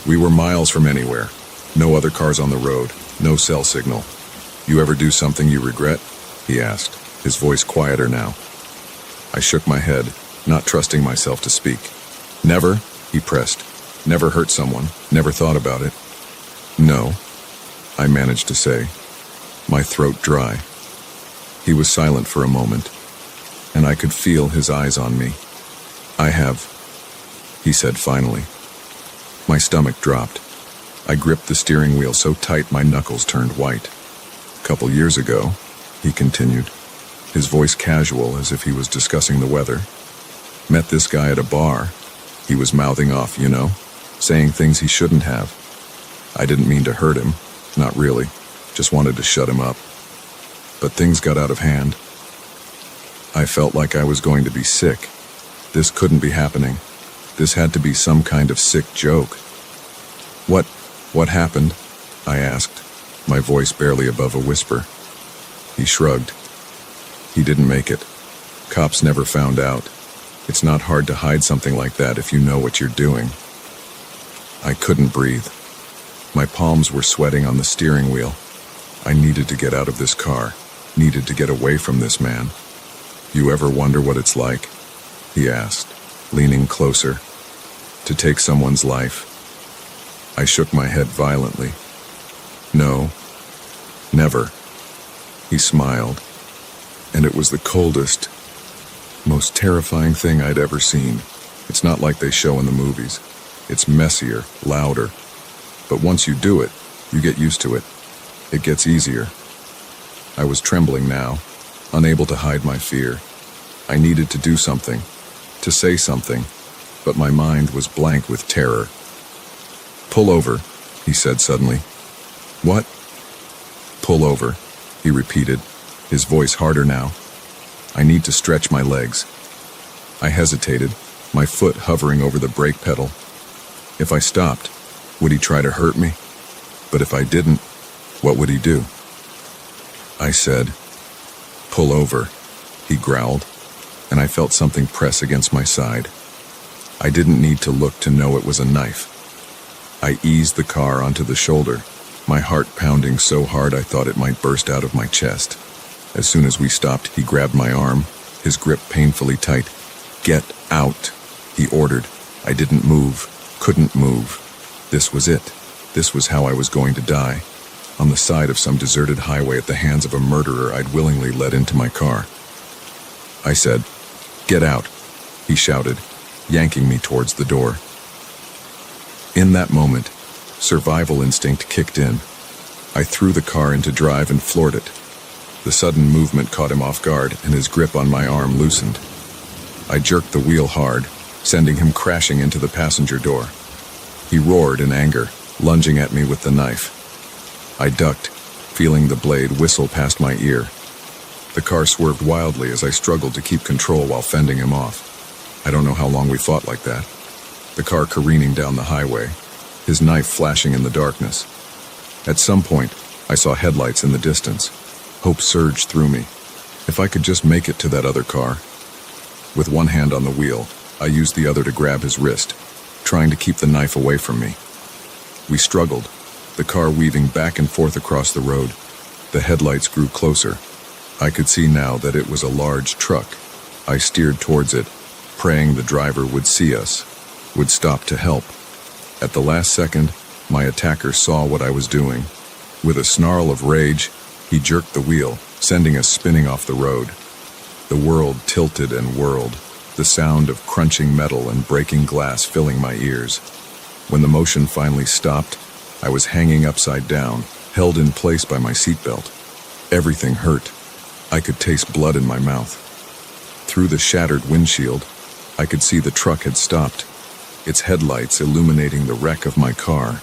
We were miles from anywhere, no other cars on the road, no cell signal. "You ever do something you regret?" he asked, his voice quieter now. I shook my head, not trusting myself to speak. "Never," he pressed. "Never hurt someone, never thought about it." "No," I managed to say, my throat dry. He was silent for a moment, and I could feel his eyes on me. "I have," he said finally. My stomach dropped. I gripped the steering wheel so tight my knuckles turned white. "A couple years ago," he continued, his voice casual as if he was discussing the weather. Met this guy at a bar. He was mouthing off, saying things he shouldn't have. I didn't mean to hurt him, not really, just wanted to shut him up. But things got out of hand. I felt like I was going to be sick. This couldn't be happening. This had to be some kind of sick joke. What happened? I asked, my voice barely above a whisper. He shrugged. He didn't make it. Cops never found out. It's not hard to hide something like that if you know what you're doing. I couldn't breathe. My palms were sweating on the steering wheel. I needed to get out of this car, needed to get away from this man. You ever wonder what it's like? He asked, leaning closer. To take someone's life. I shook my head violently. No, never. He smiled, and it was the coldest, most terrifying thing I'd ever seen. It's not like they show in the movies. It's messier, louder. But once you do it, you get used to it. It gets easier. I was trembling now, unable to hide my fear. I needed to do something, to say something, but my mind was blank with terror. Pull over, he said suddenly. What? Pull over, he repeated, his voice harder now. I need to stretch my legs. I hesitated, my foot hovering over the brake pedal. If I stopped, would he try to hurt me? But if I didn't, what would he do? I said, pull over, he growled, and I felt something press against my side. I didn't need to look to know it was a knife. I eased the car onto the shoulder, my heart pounding so hard I thought it might burst out of my chest. As soon as we stopped, he grabbed my arm, his grip painfully tight. Get out, he ordered. I didn't move, couldn't move. This was it. This was how I was going to die, on the side of some deserted highway at the hands of a murderer I'd willingly let into my car. I said, get out, he shouted, yanking me towards the door. In that moment, survival instinct kicked in. I threw the car into drive and floored it. The sudden movement caught him off guard, and his grip on my arm loosened. I jerked the wheel hard, sending him crashing into the passenger door. He roared in anger, lunging at me with the knife. I ducked, feeling the blade whistle past my ear. The car swerved wildly as I struggled to keep control while fending him off. I don't know how long we fought like that. The car careening down the highway, his knife flashing in the darkness. At some point, I saw headlights in the distance. Hope surged through me. If I could just make it to that other car. With one hand on the wheel, I used the other to grab his wrist, trying to keep the knife away from me. We struggled, the car weaving back and forth across the road. The headlights grew closer. I could see now that it was a large truck. I steered towards it, praying the driver would see us, would stop to help. At the last second, my attacker saw what I was doing. With a snarl of rage, he jerked the wheel, sending us spinning off the road. The world tilted and whirled, the sound of crunching metal and breaking glass filling my ears. When the motion finally stopped, I was hanging upside down, held in place by my seatbelt. Everything hurt. I could taste blood in my mouth. Through the shattered windshield, I could see the truck had stopped, its headlights illuminating the wreck of my car.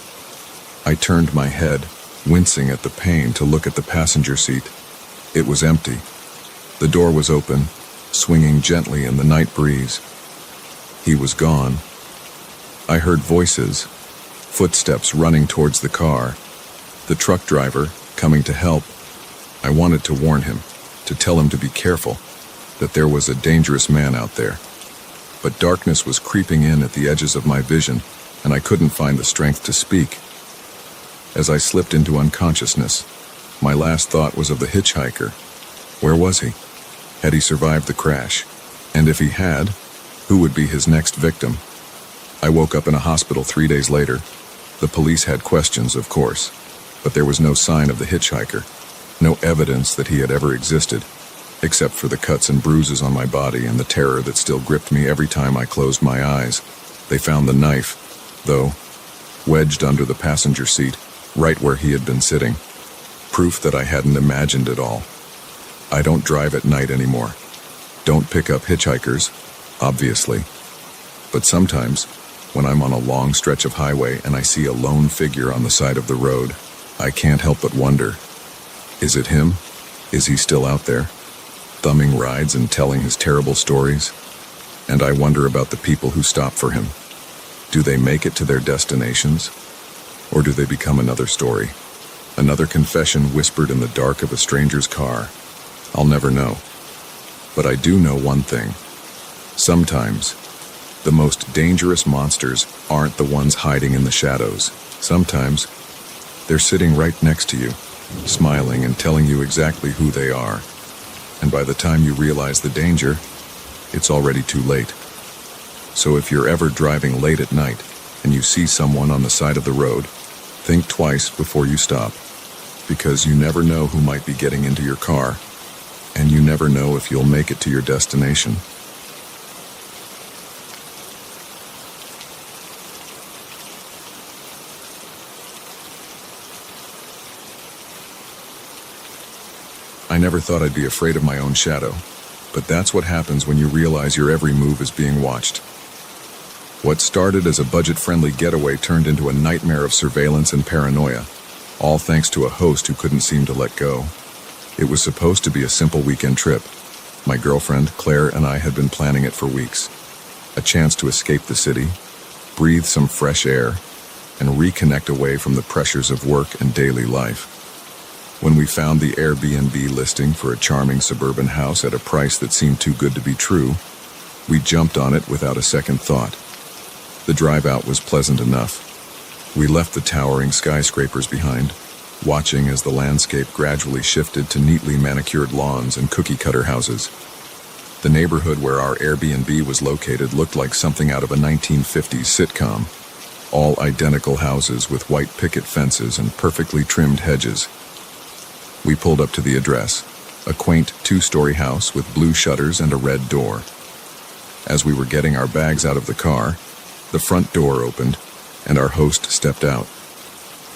I turned my head, wincing at the pain, to look at the passenger seat. It was empty. The door was open, swinging gently in the night breeze. He was gone. I heard voices, footsteps running towards the car. The truck driver, coming to help. I wanted to warn him, to tell him to be careful, that there was a dangerous man out there. But darkness was creeping in at the edges of my vision, and I couldn't find the strength to speak. As I slipped into unconsciousness, my last thought was of the hitchhiker. Where was he? Had he survived the crash? And if he had, who would be his next victim? I woke up in a hospital 3 days later. The police had questions, of course, but there was no sign of the hitchhiker, no evidence that he had ever existed, except for the cuts and bruises on my body and the terror that still gripped me every time I closed my eyes. They found the knife, though, wedged under the passenger seat, right where he had been sitting. Proof that I hadn't imagined it all. I don't drive at night anymore. Don't pick up hitchhikers. obviously. But sometimes, when I'm on a long stretch of highway and I see a lone figure on the side of the road, I can't help but wonder, is it him? Is he still out there, thumbing rides and telling his terrible stories? And I wonder about the people who stop for him. Do they make it to their destinations? Or do they become another story? Another confession whispered in the dark of a stranger's car? I'll never know. But I do know one thing. Sometimes, the most dangerous monsters aren't the ones hiding in the shadows. Sometimes, they're sitting right next to you, smiling and telling you exactly who they are. And by the time you realize the danger, it's already too late. So if you're ever driving late at night and you see someone on the side of the road, think twice before you stop, because you never know who might be getting into your car, and you never know if you'll make it to your destination. I never thought I'd be afraid of my own shadow, but that's what happens when you realize your every move is being watched. What started as a budget-friendly getaway turned into a nightmare of surveillance and paranoia, all thanks to a host who couldn't seem to let go. It was supposed to be a simple weekend trip. My girlfriend, Claire, and I had been planning it for weeks. A chance to escape the city, breathe some fresh air, and reconnect away from the pressures of work and daily life. When we found the Airbnb listing for a charming suburban house at a price that seemed too good to be true, we jumped on it without a second thought. The drive out was pleasant enough. We left the towering skyscrapers behind, watching as the landscape gradually shifted to neatly manicured lawns and cookie-cutter houses. The neighborhood where our Airbnb was located looked like something out of a 1950s sitcom. All identical houses with white picket fences and perfectly trimmed hedges. We pulled up to the address, a quaint two-story house with blue shutters and a red door. As we were getting our bags out of the car, the front door opened, and our host stepped out.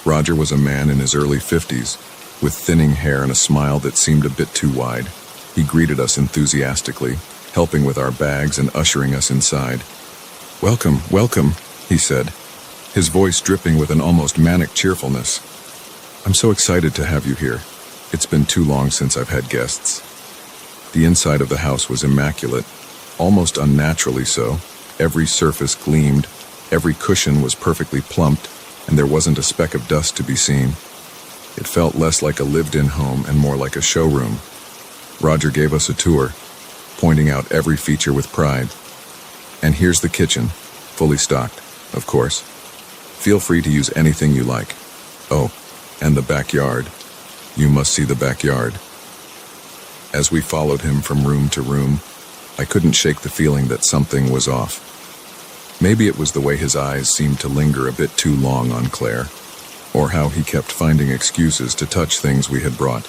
Roger was a man in his early 50s, with thinning hair and a smile that seemed a bit too wide. He greeted us enthusiastically, helping with our bags and ushering us inside. "Welcome, welcome," he said, his voice dripping with an almost manic cheerfulness. "I'm so excited to have you here. It's been too long since I've had guests." The inside of the house was immaculate, almost unnaturally so. Every surface gleamed, every cushion was perfectly plumped, and there wasn't a speck of dust to be seen. It felt less like a lived-in home and more like a showroom. Roger gave us a tour, pointing out every feature with pride. "And here's the kitchen, fully stocked, of course. Feel free to use anything you like. Oh, and the backyard. You must see the backyard." As we followed him from room to room, I couldn't shake the feeling that something was off. Maybe it was the way his eyes seemed to linger a bit too long on Claire, or how he kept finding excuses to touch things we had brought,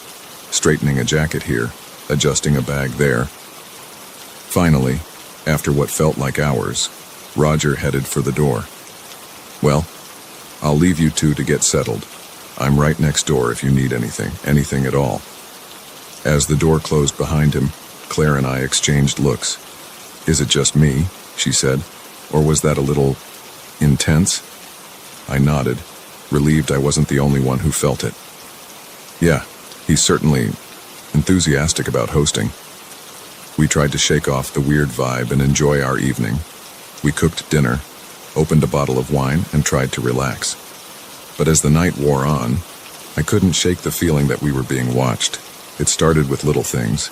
straightening a jacket here, adjusting a bag there. Finally, after what felt like hours, Roger headed for the door. "Well, I'll leave you two to get settled. I'm right next door if you need anything at all." As the door closed behind him, Claire and I exchanged looks. "Is it just me?" she said, "or was that a little intense?" I nodded, relieved I wasn't the only one who felt it. "Yeah, he's certainly enthusiastic about hosting." We tried to shake off the weird vibe and enjoy our evening. We cooked dinner, opened a bottle of wine, and tried to relax. But as the night wore on, I couldn't shake the feeling that we were being watched. It started with little things.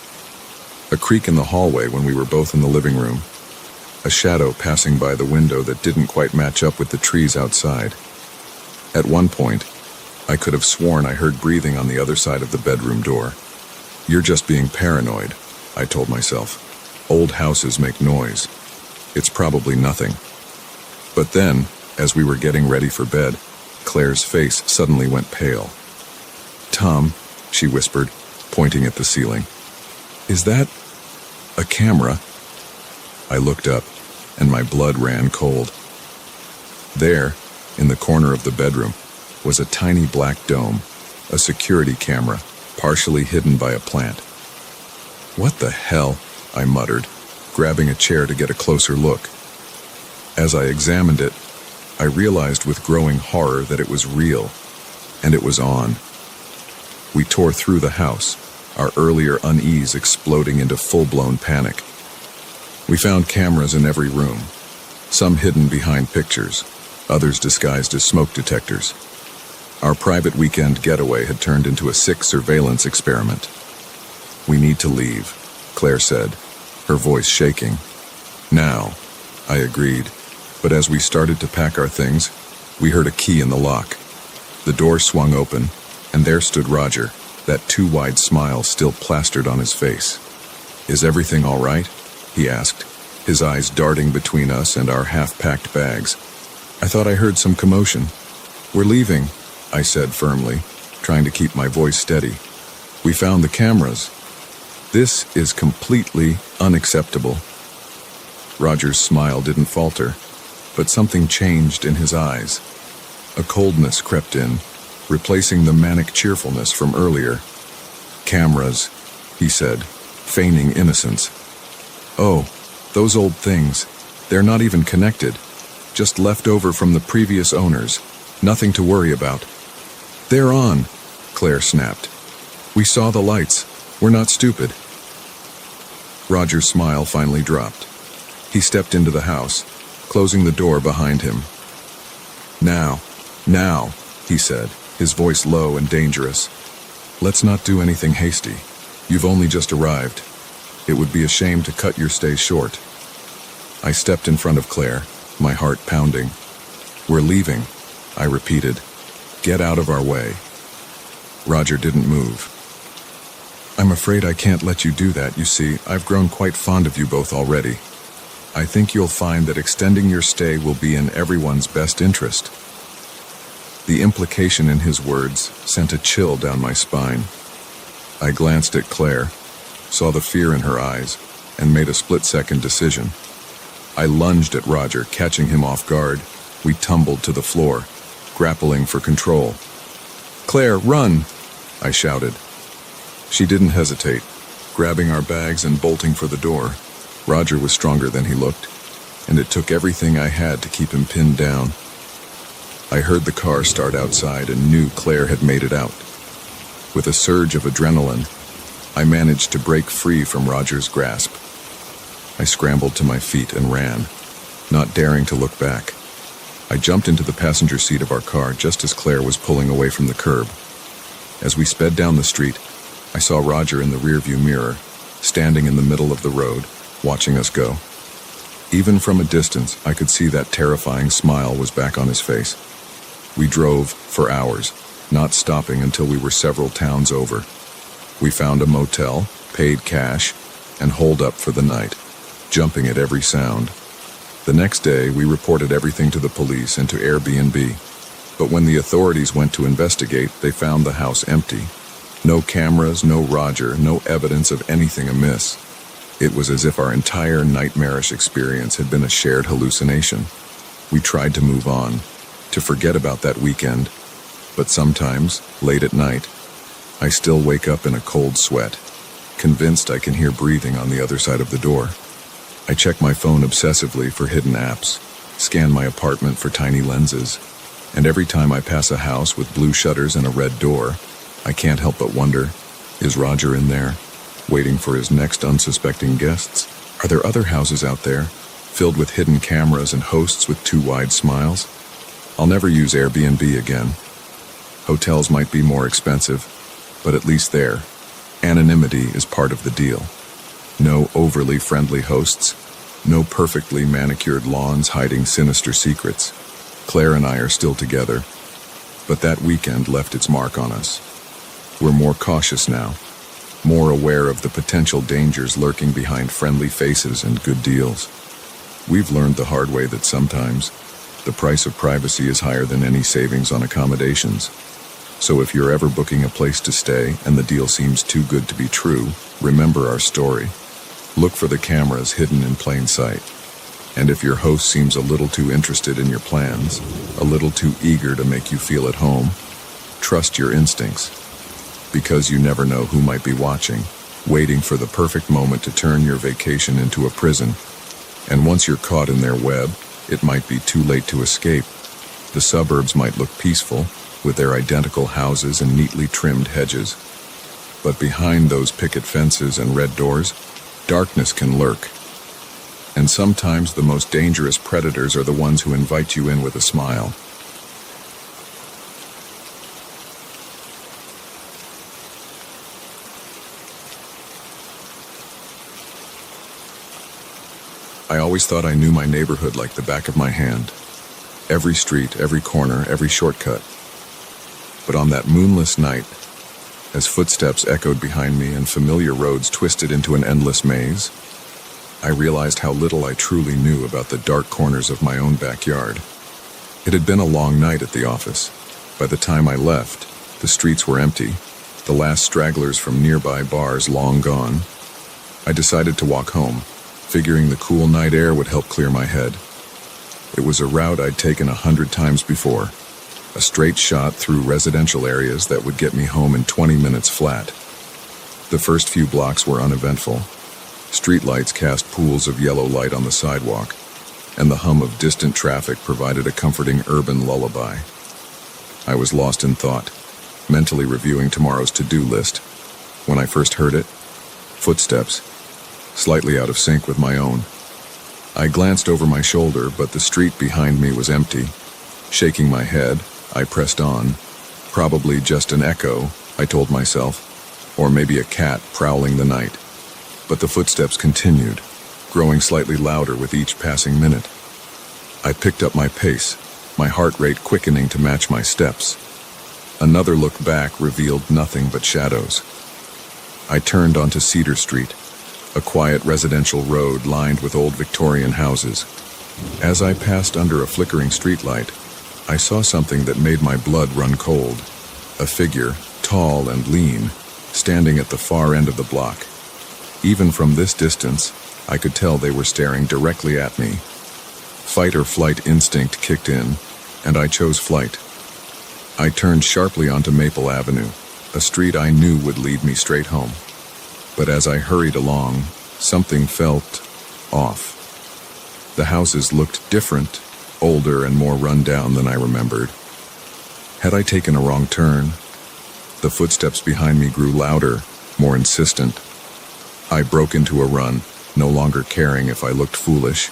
A creak in the hallway when we were both in the living room. A shadow passing by the window that didn't quite match up with the trees outside. At one point, I could have sworn I heard breathing on the other side of the bedroom door. "You're just being paranoid," I told myself. "Old houses make noise. It's probably nothing." But then, as we were getting ready for bed, Claire's face suddenly went pale. "Tom," she whispered, pointing at the ceiling. "Is that a camera?" I looked up, and my blood ran cold. There, in the corner of the bedroom, was a tiny black dome, a security camera, partially hidden by a plant. "What the hell?" I muttered, grabbing a chair to get a closer look. As I examined it, I realized with growing horror that it was real, and it was on. We tore through the house, our earlier unease exploding into full-blown panic. We found cameras in every room, some hidden behind pictures, others disguised as smoke detectors. Our private weekend getaway had turned into a sick surveillance experiment. "We need to leave," Claire said, her voice shaking. "Now," I agreed, but as we started to pack our things, we heard a key in the lock. The door swung open, and there stood Roger, that too-wide smile still plastered on his face. "Is everything all right?" he asked, his eyes darting between us and our half-packed bags. "I thought I heard some commotion." "We're leaving," I said firmly, trying to keep my voice steady. "We found the cameras. This is completely unacceptable." Roger's smile didn't falter, but something changed in his eyes. A coldness crept in, replacing the manic cheerfulness from earlier. "Cameras," he said, feigning innocence. "Oh, those old things. They're not even connected. Just left over from the previous owners. Nothing to worry about." "They're on," Claire snapped. "We saw the lights. We're not stupid." Roger's smile finally dropped. He stepped into the house, closing the door behind him. Now, he said, his voice low and dangerous. "Let's not do anything hasty. You've only just arrived. It would be a shame to cut your stay short." I stepped in front of Claire, my heart pounding. "We're leaving," I repeated. "Get out of our way." Roger didn't move. "I'm afraid I can't let you do that. You see, I've grown quite fond of you both already. I think you'll find that extending your stay will be in everyone's best interest." The implication in his words sent a chill down my spine. I glanced at Claire, saw the fear in her eyes, and made a split-second decision. I lunged at Roger, catching him off guard. We tumbled to the floor, grappling for control. "Claire, run!" I shouted. She didn't hesitate, grabbing our bags and bolting for the door. Roger was stronger than he looked, and it took everything I had to keep him pinned down. I heard the car start outside and knew Claire had made it out. With a surge of adrenaline, I managed to break free from Roger's grasp. I scrambled to my feet and ran, not daring to look back. I jumped into the passenger seat of our car just as Claire was pulling away from the curb. As we sped down the street, I saw Roger in the rearview mirror, standing in the middle of the road, watching us go. Even from a distance, I could see that terrifying smile was back on his face. We drove for hours, not stopping until we were several towns over. We found a motel, paid cash, and holed up for the night, jumping at every sound. The next day, we reported everything to the police and to Airbnb. But when the authorities went to investigate, they found the house empty. No cameras, no Roger, no evidence of anything amiss. It was as if our entire nightmarish experience had been a shared hallucination. We tried to move on, to forget about that weekend, but sometimes, late at night, I still wake up in a cold sweat, convinced I can hear breathing on the other side of the door. I check my phone obsessively for hidden apps, scan my apartment for tiny lenses, and every time I pass a house with blue shutters and a red door, I can't help but wonder, is Roger in there, waiting for his next unsuspecting guests? Are there other houses out there, filled with hidden cameras and hosts with too wide smiles? I'll never use Airbnb again. Hotels might be more expensive, but at least there, anonymity is part of the deal. No overly friendly hosts, no perfectly manicured lawns hiding sinister secrets. Claire and I are still together, but that weekend left its mark on us. We're more cautious now, more aware of the potential dangers lurking behind friendly faces and good deals. We've learned the hard way that sometimes the price of privacy is higher than any savings on accommodations. So if you're ever booking a place to stay and the deal seems too good to be true, remember our story. Look for the cameras hidden in plain sight. And if your host seems a little too interested in your plans, a little too eager to make you feel at home, trust your instincts, because you never know who might be watching waiting for the perfect moment to turn your vacation into a prison. And once you're caught in their web, it might be too late to escape. The suburbs might look peaceful, with their identical houses and neatly trimmed hedges. But behind those picket fences and red doors, darkness can lurk. And sometimes the most dangerous predators are the ones who invite you in with a smile. I always thought I knew my neighborhood like the back of my hand. Every street, every corner, every shortcut. But on that moonless night, as footsteps echoed behind me and familiar roads twisted into an endless maze, I realized how little I truly knew about the dark corners of my own backyard. It had been a long night at the office. By the time I left, the streets were empty, the last stragglers from nearby bars long gone. I decided to walk home, figuring the cool night air would help clear my head. It was a route I'd taken 100 times before, a straight shot through residential areas that would get me home in 20 minutes flat. The first few blocks were uneventful. Streetlights cast pools of yellow light on the sidewalk, and the hum of distant traffic provided a comforting urban lullaby. I was lost in thought, mentally reviewing tomorrow's to-do list. When I first heard it, footsteps, slightly out of sync with my own. I glanced over my shoulder, but the street behind me was empty. Shaking my head, I pressed on. Probably just an echo, I told myself, or maybe a cat prowling the night. But the footsteps continued, growing slightly louder with each passing minute. I picked up my pace, my heart rate quickening to match my steps. Another look back revealed nothing but shadows. I turned onto Cedar Street, a quiet residential road lined with old Victorian houses. As I passed under a flickering streetlight, I saw something that made my blood run cold. A figure, tall and lean, standing at the far end of the block. Even from this distance, I could tell they were staring directly at me. Fight or flight instinct kicked in, and I chose flight. I turned sharply onto Maple Avenue, a street I knew would lead me straight home. But as I hurried along, something felt off. The houses looked different, older and more run down than I remembered. Had I taken a wrong turn? The footsteps behind me grew louder, more insistent. I broke into a run, no longer caring if I looked foolish.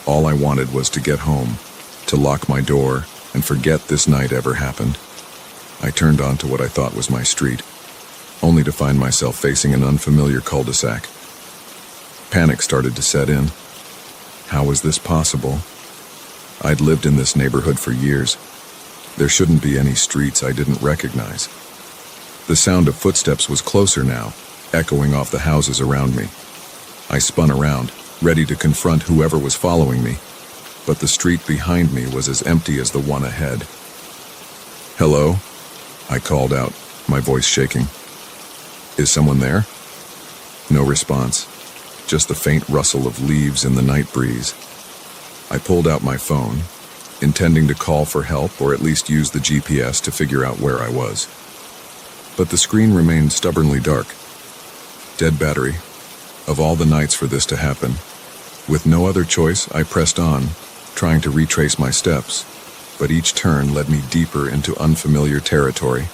All I wanted was to get home, to lock my door, and forget this night ever happened. I turned onto what I thought was my street, only to find myself facing an unfamiliar cul-de-sac. Panic started to set in. How was this possible? I'd lived in this neighborhood for years. There shouldn't be any streets I didn't recognize. The sound of footsteps was closer now, echoing off the houses around me. I spun around, ready to confront whoever was following me, but the street behind me was as empty as the one ahead. "Hello?" I called out, my voice shaking. "Is someone there?" No response, just the faint rustle of leaves in the night breeze. I pulled out my phone, intending to call for help or at least use the GPS to figure out where I was. But the screen remained stubbornly dark. Dead battery. Of all the nights for this to happen. With no other choice, I pressed on, trying to retrace my steps, but each turn led me deeper into unfamiliar territory.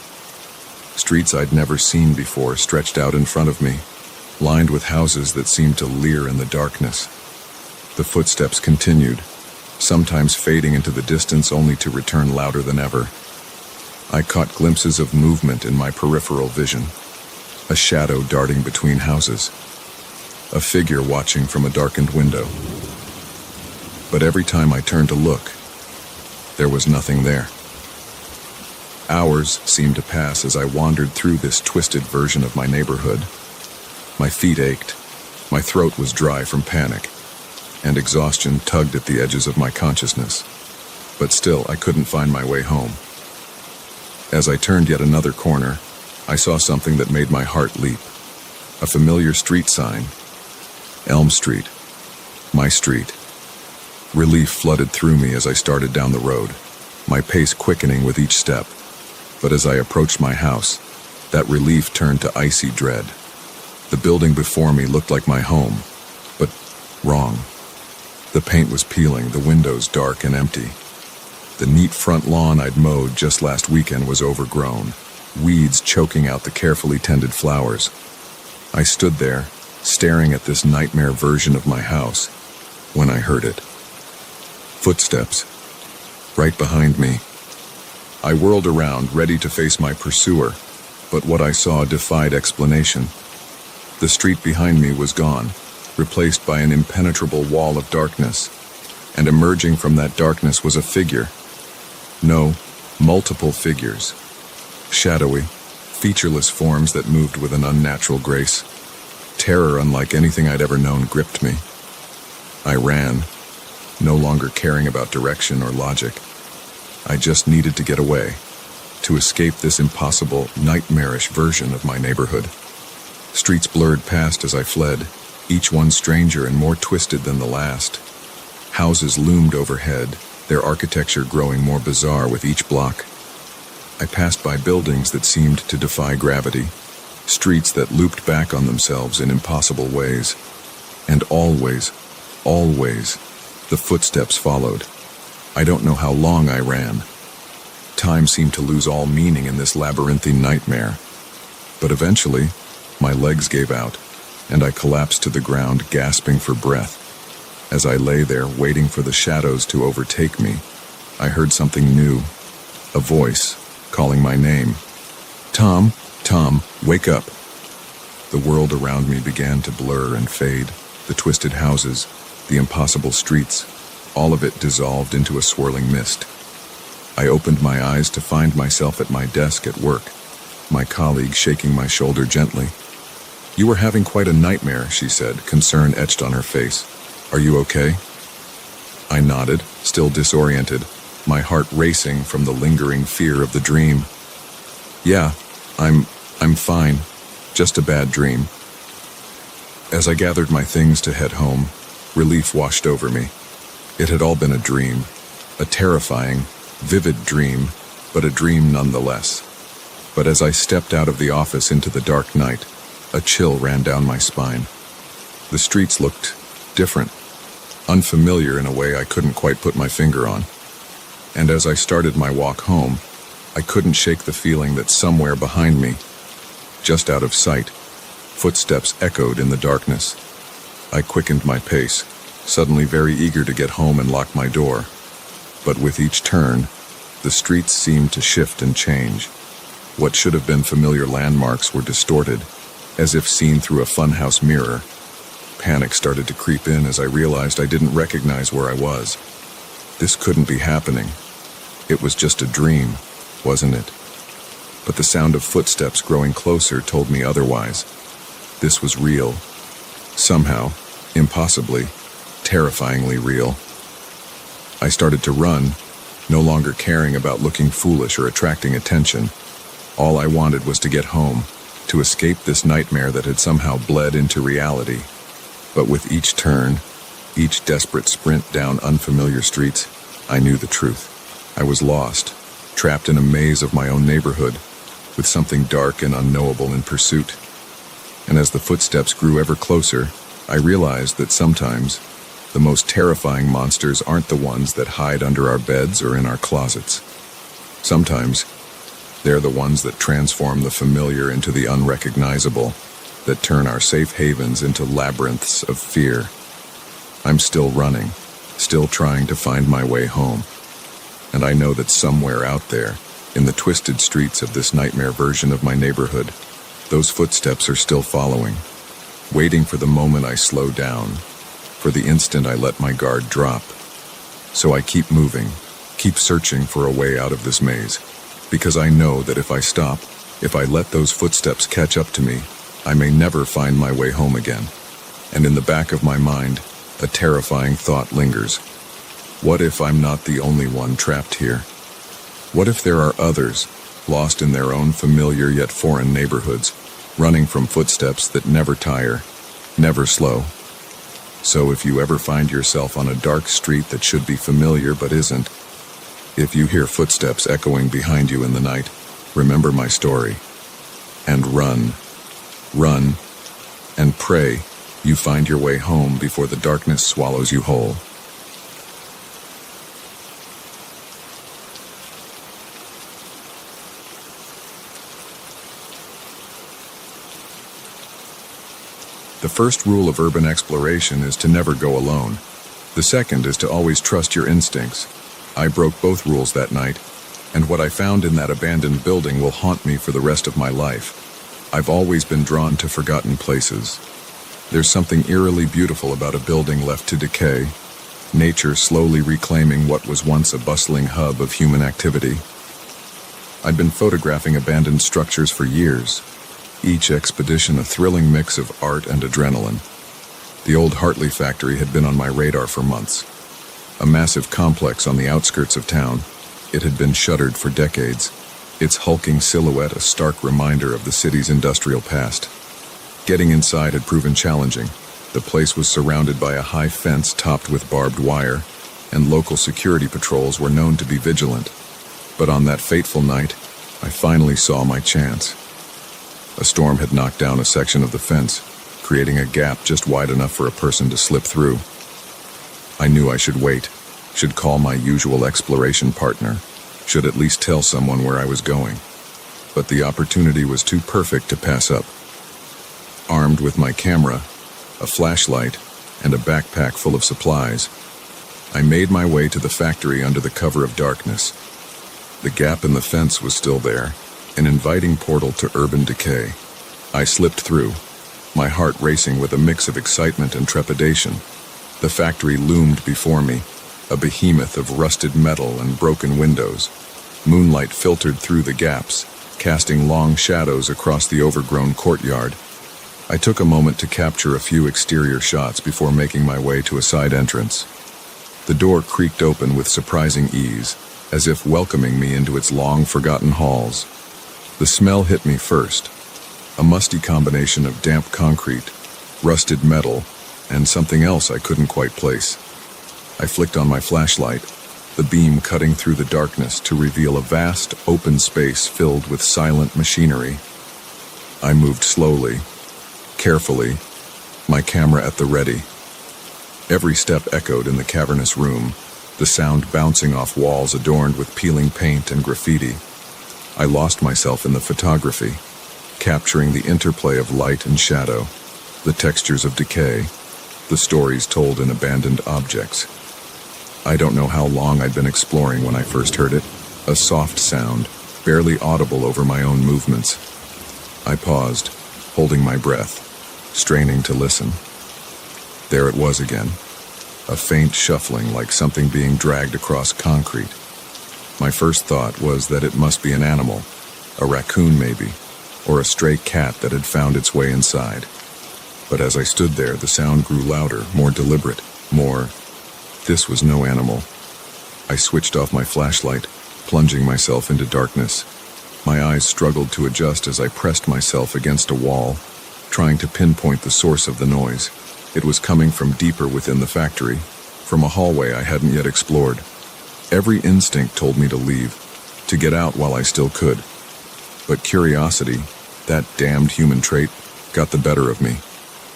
Streets I'd never seen before stretched out in front of me, lined with houses that seemed to leer in the darkness. The footsteps continued, sometimes fading into the distance only to return louder than ever. I caught glimpses of movement in my peripheral vision. A shadow darting between houses. A figure watching from a darkened window. But every time I turned to look, there was nothing there. Hours seemed to pass as I wandered through this twisted version of my neighborhood. My feet ached, my throat was dry from panic, and exhaustion tugged at the edges of my consciousness. But still, I couldn't find my way home. As I turned yet another corner, I saw something that made my heart leap. A familiar street sign. Elm Street. My street. Relief flooded through me as I started down the road, my pace quickening with each step. But as I approached my house, that relief turned to icy dread. The building before me looked like my home, but wrong. The paint was peeling, the windows dark and empty. The neat front lawn I'd mowed just last weekend was overgrown, weeds choking out the carefully tended flowers. I stood there, staring at this nightmare version of my house, when I heard it. Footsteps, right behind me. I whirled around, ready to face my pursuer, but what I saw defied explanation. The street behind me was gone, replaced by an impenetrable wall of darkness, and emerging from that darkness was a figure. No, multiple figures. Shadowy, featureless forms that moved with an unnatural grace. Terror unlike anything I'd ever known gripped me. I ran, no longer caring about direction or logic. I just needed to get away, to escape this impossible, nightmarish version of my neighborhood. Streets blurred past as I fled, each one stranger and more twisted than the last. Houses loomed overhead, their architecture growing more bizarre with each block. I passed by buildings that seemed to defy gravity, streets that looped back on themselves in impossible ways. And always, the footsteps followed. I don't know how long I ran. Time seemed to lose all meaning in this labyrinthine nightmare. But eventually, my legs gave out, and I collapsed to the ground, gasping for breath. As I lay there, waiting for the shadows to overtake me, I heard something new. A voice, calling my name. Tom, Tom, wake up. The world around me began to blur and fade. The twisted houses, the impossible streets, all of it dissolved into a swirling mist. I opened my eyes to find myself at my desk at work, my colleague shaking my shoulder gently. You were having quite a nightmare, she said, concern etched on her face. Are you okay? I nodded, still disoriented, my heart racing from the lingering fear of the dream. Yeah, I'm fine. Just a bad dream. As I gathered my things to head home, relief washed over me. It had all been a dream, a terrifying, vivid dream, but a dream nonetheless. But as I stepped out of the office into the dark night, a chill ran down my spine. The streets looked different, unfamiliar in a way I couldn't quite put my finger on. And as I started my walk home, I couldn't shake the feeling that somewhere behind me, just out of sight, footsteps echoed in the darkness. I quickened my pace, suddenly very eager to get home and lock my door. But with each turn, the streets seemed to shift and change. What should have been familiar landmarks were distorted, as if seen through a funhouse mirror. Panic started to creep in as I realized I didn't recognize where I was. This couldn't be happening. It was just a dream, wasn't it? But the sound of footsteps growing closer told me otherwise. This was real. Somehow, impossibly, terrifyingly real. I started to run, no longer caring about looking foolish or attracting attention. All I wanted was to get home, to escape this nightmare that had somehow bled into reality. But with each turn, each desperate sprint down unfamiliar streets, I knew the truth. I was lost, trapped in a maze of my own neighborhood, with something dark and unknowable in pursuit. And as the footsteps grew ever closer, I realized that sometimes the most terrifying monsters aren't the ones that hide under our beds or in our closets. Sometimes they're the ones that transform the familiar into the unrecognizable, that turn our safe havens into labyrinths of fear. I'm still running, still trying to find my way home. And I know that somewhere out there, in the twisted streets of this nightmare version of my neighborhood, those footsteps are still following, waiting for the moment I slow down, for the instant I let my guard drop. So I keep moving, keep searching for a way out of this maze. Because I know that if I stop, if I let those footsteps catch up to me, I may never find my way home again. And in the back of my mind, a terrifying thought lingers. What if I'm not the only one trapped here? What if there are others, lost in their own familiar yet foreign neighborhoods, running from footsteps that never tire, never slow? So if you ever find yourself on a dark street that should be familiar but isn't, if you hear footsteps echoing behind you in the night, remember my story. And run, run, and pray you find your way home before the darkness swallows you whole. The first rule of urban exploration is to never go alone. The second is to always trust your instincts. I broke both rules that night, and what I found in that abandoned building will haunt me for the rest of my life. I've always been drawn to forgotten places. There's something eerily beautiful about a building left to decay, nature slowly reclaiming what was once a bustling hub of human activity. I'd been photographing abandoned structures for years, each expedition a thrilling mix of art and adrenaline. The old Hartley factory had been on my radar for months. A massive complex on the outskirts of town, it had been shuttered for decades, its hulking silhouette a stark reminder of the city's industrial past. Getting inside had proven challenging. The place was surrounded by a high fence topped with barbed wire, and local security patrols were known to be vigilant. But on that fateful night, I finally saw my chance. A storm had knocked down a section of the fence, creating a gap just wide enough for a person to slip through. I knew I should wait, should call my usual exploration partner, should at least tell someone where I was going. But the opportunity was too perfect to pass up. Armed with my camera, a flashlight, and a backpack full of supplies, I made my way to the factory under the cover of darkness. The gap in the fence was still there, an inviting portal to urban decay. I slipped through, my heart racing with a mix of excitement and trepidation. The factory loomed before me, a behemoth of rusted metal and broken windows. Moonlight filtered through the gaps, casting long shadows across the overgrown courtyard. I took a moment to capture a few exterior shots before making my way to a side entrance. The door creaked open with surprising ease, as if welcoming me into its long-forgotten halls. The smell hit me first, a musty combination of damp concrete, rusted metal, and something else I couldn't quite place. I flicked on my flashlight, the beam cutting through the darkness to reveal a vast, open space filled with silent machinery. I moved slowly, carefully, my camera at the ready. Every step echoed in the cavernous room, the sound bouncing off walls adorned with peeling paint and graffiti. I lost myself in the photography, capturing the interplay of light and shadow, the textures of decay, the stories told in abandoned objects. I don't know how long I'd been exploring when I first heard it, a soft sound, barely audible over my own movements. I paused, holding my breath, straining to listen. There it was again, a faint shuffling like something being dragged across concrete. My first thought was that it must be an animal, a raccoon maybe, or a stray cat that had found its way inside. But as I stood there, the sound grew louder, more deliberate, more... This was no animal. I switched off my flashlight, plunging myself into darkness. My eyes struggled to adjust as I pressed myself against a wall, trying to pinpoint the source of the noise. It was coming from deeper within the factory, from a hallway I hadn't yet explored. Every instinct told me to leave, to get out while I still could. But curiosity, that damned human trait, got the better of me.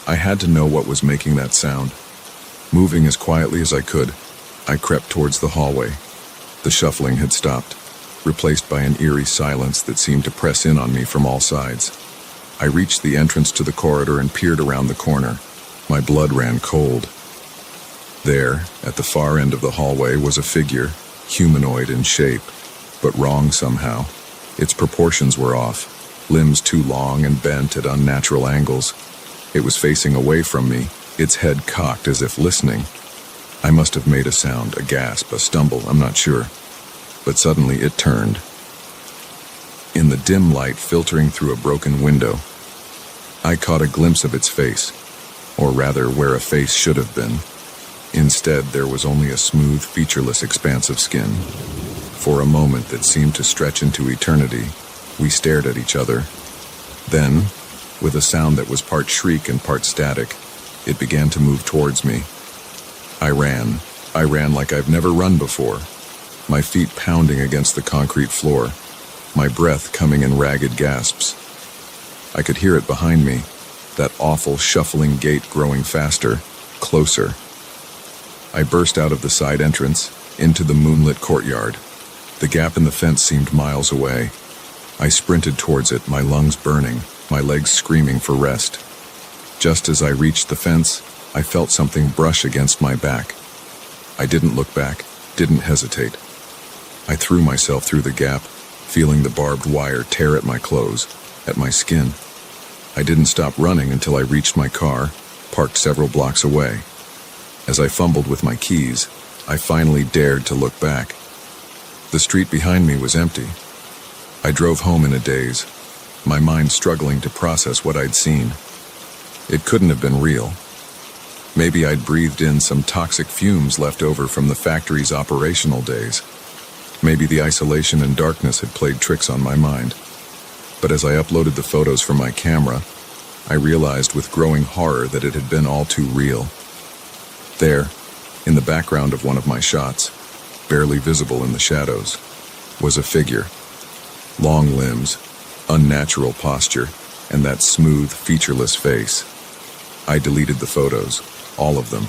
I had to know what was making that sound. Moving as quietly as I could, I crept towards the hallway. The shuffling had stopped, replaced by an eerie silence that seemed to press in on me from all sides. I reached the entrance to the corridor and peered around the corner. My blood ran cold. There, at the far end of the hallway, was a figure, humanoid in shape, but wrong somehow. Its proportions were off, limbs too long and bent at unnatural angles. It was facing away from me, its head cocked as if listening. I must have made a sound, a gasp, a stumble, I'm not sure. But suddenly it turned. In the dim light filtering through a broken window, I caught a glimpse of its face, or rather where a face should have been. Instead, there was only a smooth, featureless expanse of skin. For a moment that seemed to stretch into eternity, we stared at each other. Then, with a sound that was part shriek and part static, it began to move towards me. I ran like I've never run before, my feet pounding against the concrete floor, my breath coming in ragged gasps. I could hear it behind me, that awful shuffling gait growing faster, closer. I burst out of the side entrance, into the moonlit courtyard. The gap in the fence seemed miles away. I sprinted towards it, my lungs burning, my legs screaming for rest. Just as I reached the fence, I felt something brush against my back. I didn't look back, didn't hesitate. I threw myself through the gap, feeling the barbed wire tear at my clothes, at my skin. I didn't stop running until I reached my car, parked several blocks away. As I fumbled with my keys, I finally dared to look back. The street behind me was empty. I drove home in a daze, my mind struggling to process what I'd seen. It couldn't have been real. Maybe I'd breathed in some toxic fumes left over from the factory's operational days. Maybe the isolation and darkness had played tricks on my mind. But as I uploaded the photos from my camera, I realized with growing horror that it had been all too real. There, in the background of one of my shots, barely visible in the shadows, was a figure. Long limbs, unnatural posture, and that smooth, featureless face. I deleted the photos, all of them.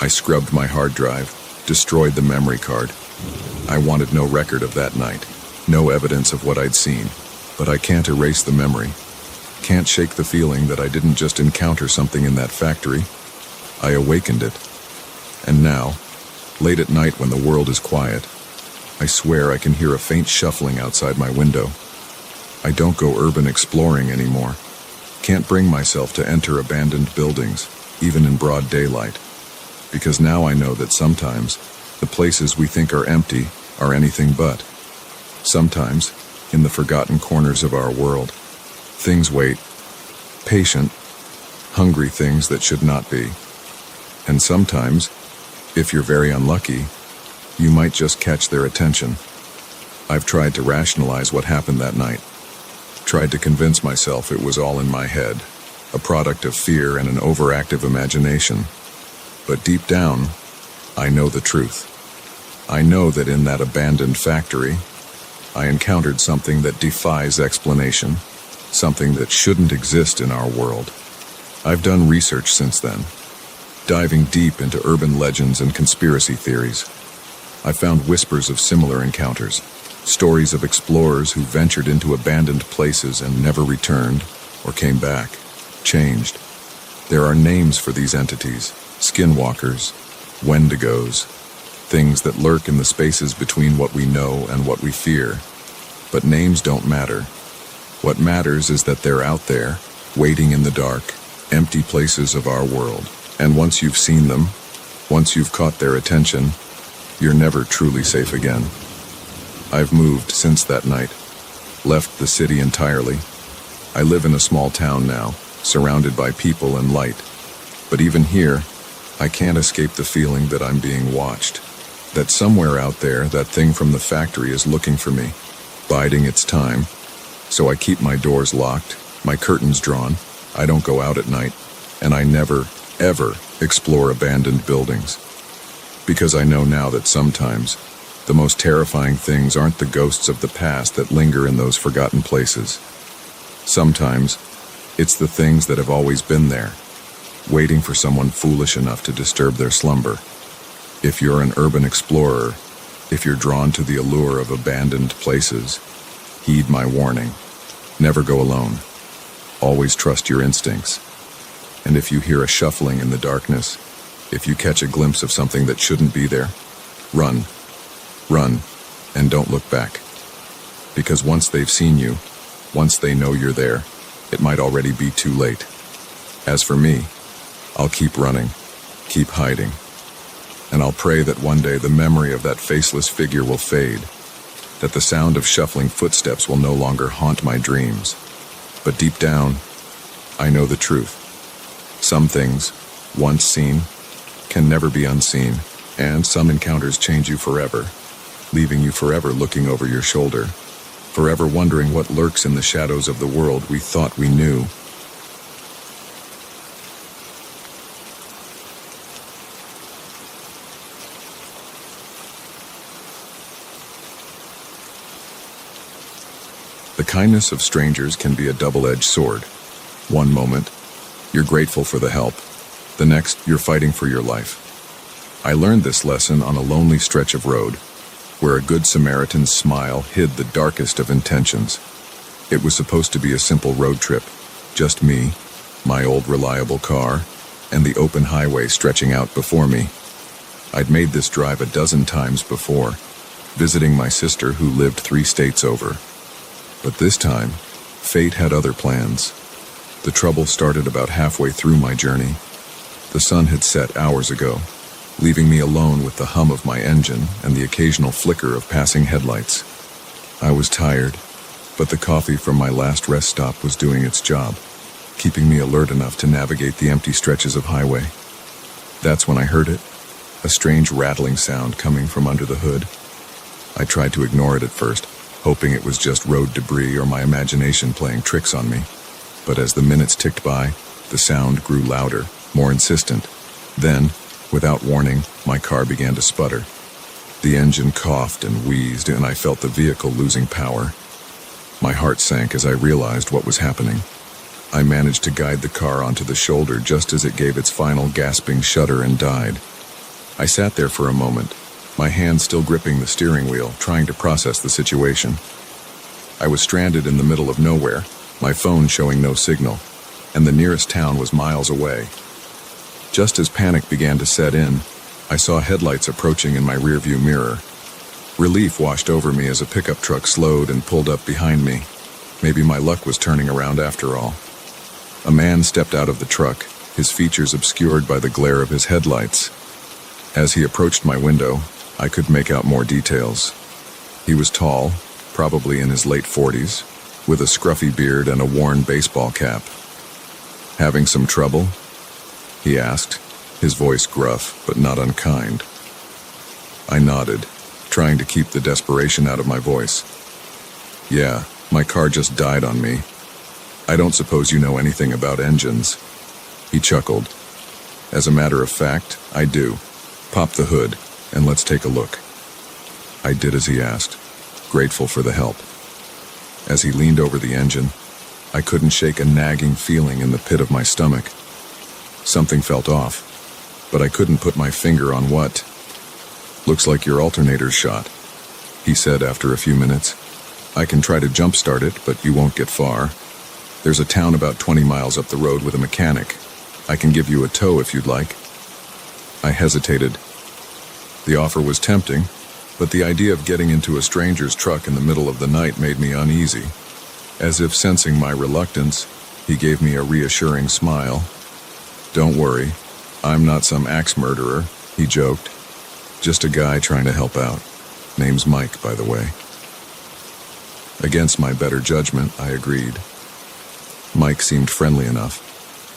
I scrubbed my hard drive, destroyed the memory card. I wanted no record of that night, no evidence of what I'd seen. But I can't erase the memory. Can't shake the feeling that I didn't just encounter something in that factory. I awakened it. And now, late at night when the world is quiet, I swear I can hear a faint shuffling outside my window. I don't go urban exploring anymore. Can't bring myself to enter abandoned buildings, even in broad daylight. Because now I know that sometimes, the places we think are empty are anything but. Sometimes, in the forgotten corners of our world, things wait, patient, hungry things that should not be. And sometimes, if you're very unlucky, you might just catch their attention. I've tried to rationalize what happened that night. Tried to convince myself it was all in my head, a product of fear and an overactive imagination. But deep down, I know the truth. I know that in that abandoned factory, I encountered something that defies explanation, something that shouldn't exist in our world. I've done research since then, diving deep into urban legends and conspiracy theories. I found whispers of similar encounters, stories of explorers who ventured into abandoned places and never returned or came back, changed. There are names for these entities, skinwalkers, wendigos, things that lurk in the spaces between what we know and what we fear. But names don't matter. What matters is that they're out there, waiting in the dark, empty places of our world. And once you've seen them, once you've caught their attention, you're never truly safe again. I've moved since that night, left the city entirely. I live in a small town now, surrounded by people and light. But even here, I can't escape the feeling that I'm being watched. That somewhere out there, that thing from the factory is looking for me, biding its time. So I keep my doors locked, my curtains drawn. I don't go out at night, and I never, ever explore abandoned buildings. Because I know now that sometimes, the most terrifying things aren't the ghosts of the past that linger in those forgotten places. Sometimes, it's the things that have always been there, waiting for someone foolish enough to disturb their slumber. If you're an urban explorer, if you're drawn to the allure of abandoned places, heed my warning. Never go alone. Always trust your instincts. And if you hear a shuffling in the darkness, if you catch a glimpse of something that shouldn't be there, run. Run, and don't look back. Because once they've seen you, once they know you're there, it might already be too late. As for me, I'll keep running, keep hiding. And I'll pray that one day the memory of that faceless figure will fade, that the sound of shuffling footsteps will no longer haunt my dreams. But deep down, I know the truth. Some things, once seen, can never be unseen, and some encounters change you forever, leaving you forever looking over your shoulder, forever wondering what lurks in the shadows of the world we thought we knew. The kindness of strangers can be a double-edged sword. One moment, You're grateful for the help. The next, you're fighting for your life. I learned this lesson on a lonely stretch of road, where a good Samaritan's smile hid the darkest of intentions. It was supposed to be a simple road trip, just me, my old reliable car, and the open highway stretching out before me. I'd made this drive a dozen times before, visiting my sister who lived 3 states over. But this time, fate had other plans. The trouble started about halfway through my journey. The sun had set hours ago, leaving me alone with the hum of my engine and the occasional flicker of passing headlights. I was tired, but the coffee from my last rest stop was doing its job, keeping me alert enough to navigate the empty stretches of highway. That's when I heard it, a strange rattling sound coming from under the hood. I tried to ignore it at first, hoping it was just road debris or my imagination playing tricks on me. But as the minutes ticked by, the sound grew louder, more insistent. Then, without warning, my car began to sputter. The engine coughed and wheezed, and I felt the vehicle losing power. My heart sank as I realized what was happening. I managed to guide the car onto the shoulder just as it gave its final gasping shudder and died. I sat there for a moment, my hand still gripping the steering wheel, trying to process the situation. I was stranded in the middle of nowhere, my phone showing no signal, and the nearest town was miles away. Just as panic began to set in, I saw headlights approaching in my rearview mirror. Relief washed over me as a pickup truck slowed and pulled up behind me. Maybe my luck was turning around after all. A man stepped out of the truck, his features obscured by the glare of his headlights. As he approached my window, I could make out more details. He was tall, probably in his late 40s, with a scruffy beard and a worn baseball cap. "Having some trouble?" he asked, his voice gruff but not unkind. I nodded, trying to keep the desperation out of my voice. "Yeah, my car just died on me. I don't suppose you know anything about engines." He chuckled. "As a matter of fact, I do. Pop the hood, and let's take a look." I did as he asked, grateful for the help. As he leaned over the engine, I couldn't shake a nagging feeling in the pit of my stomach. Something felt off, but I couldn't put my finger on what. "Looks like your alternator's shot," he said after a few minutes. "I can try to jump-start it, but you won't get far. There's a town about 20 miles up the road with a mechanic. I can give you a tow if you'd like." I hesitated. The offer was tempting, but the idea of getting into a stranger's truck in the middle of the night made me uneasy. As if sensing my reluctance, he gave me a reassuring smile. "Don't worry, I'm not some axe murderer," he joked. "Just a guy trying to help out. Name's Mike, by the way." Against my better judgment, I agreed. Mike seemed friendly enough,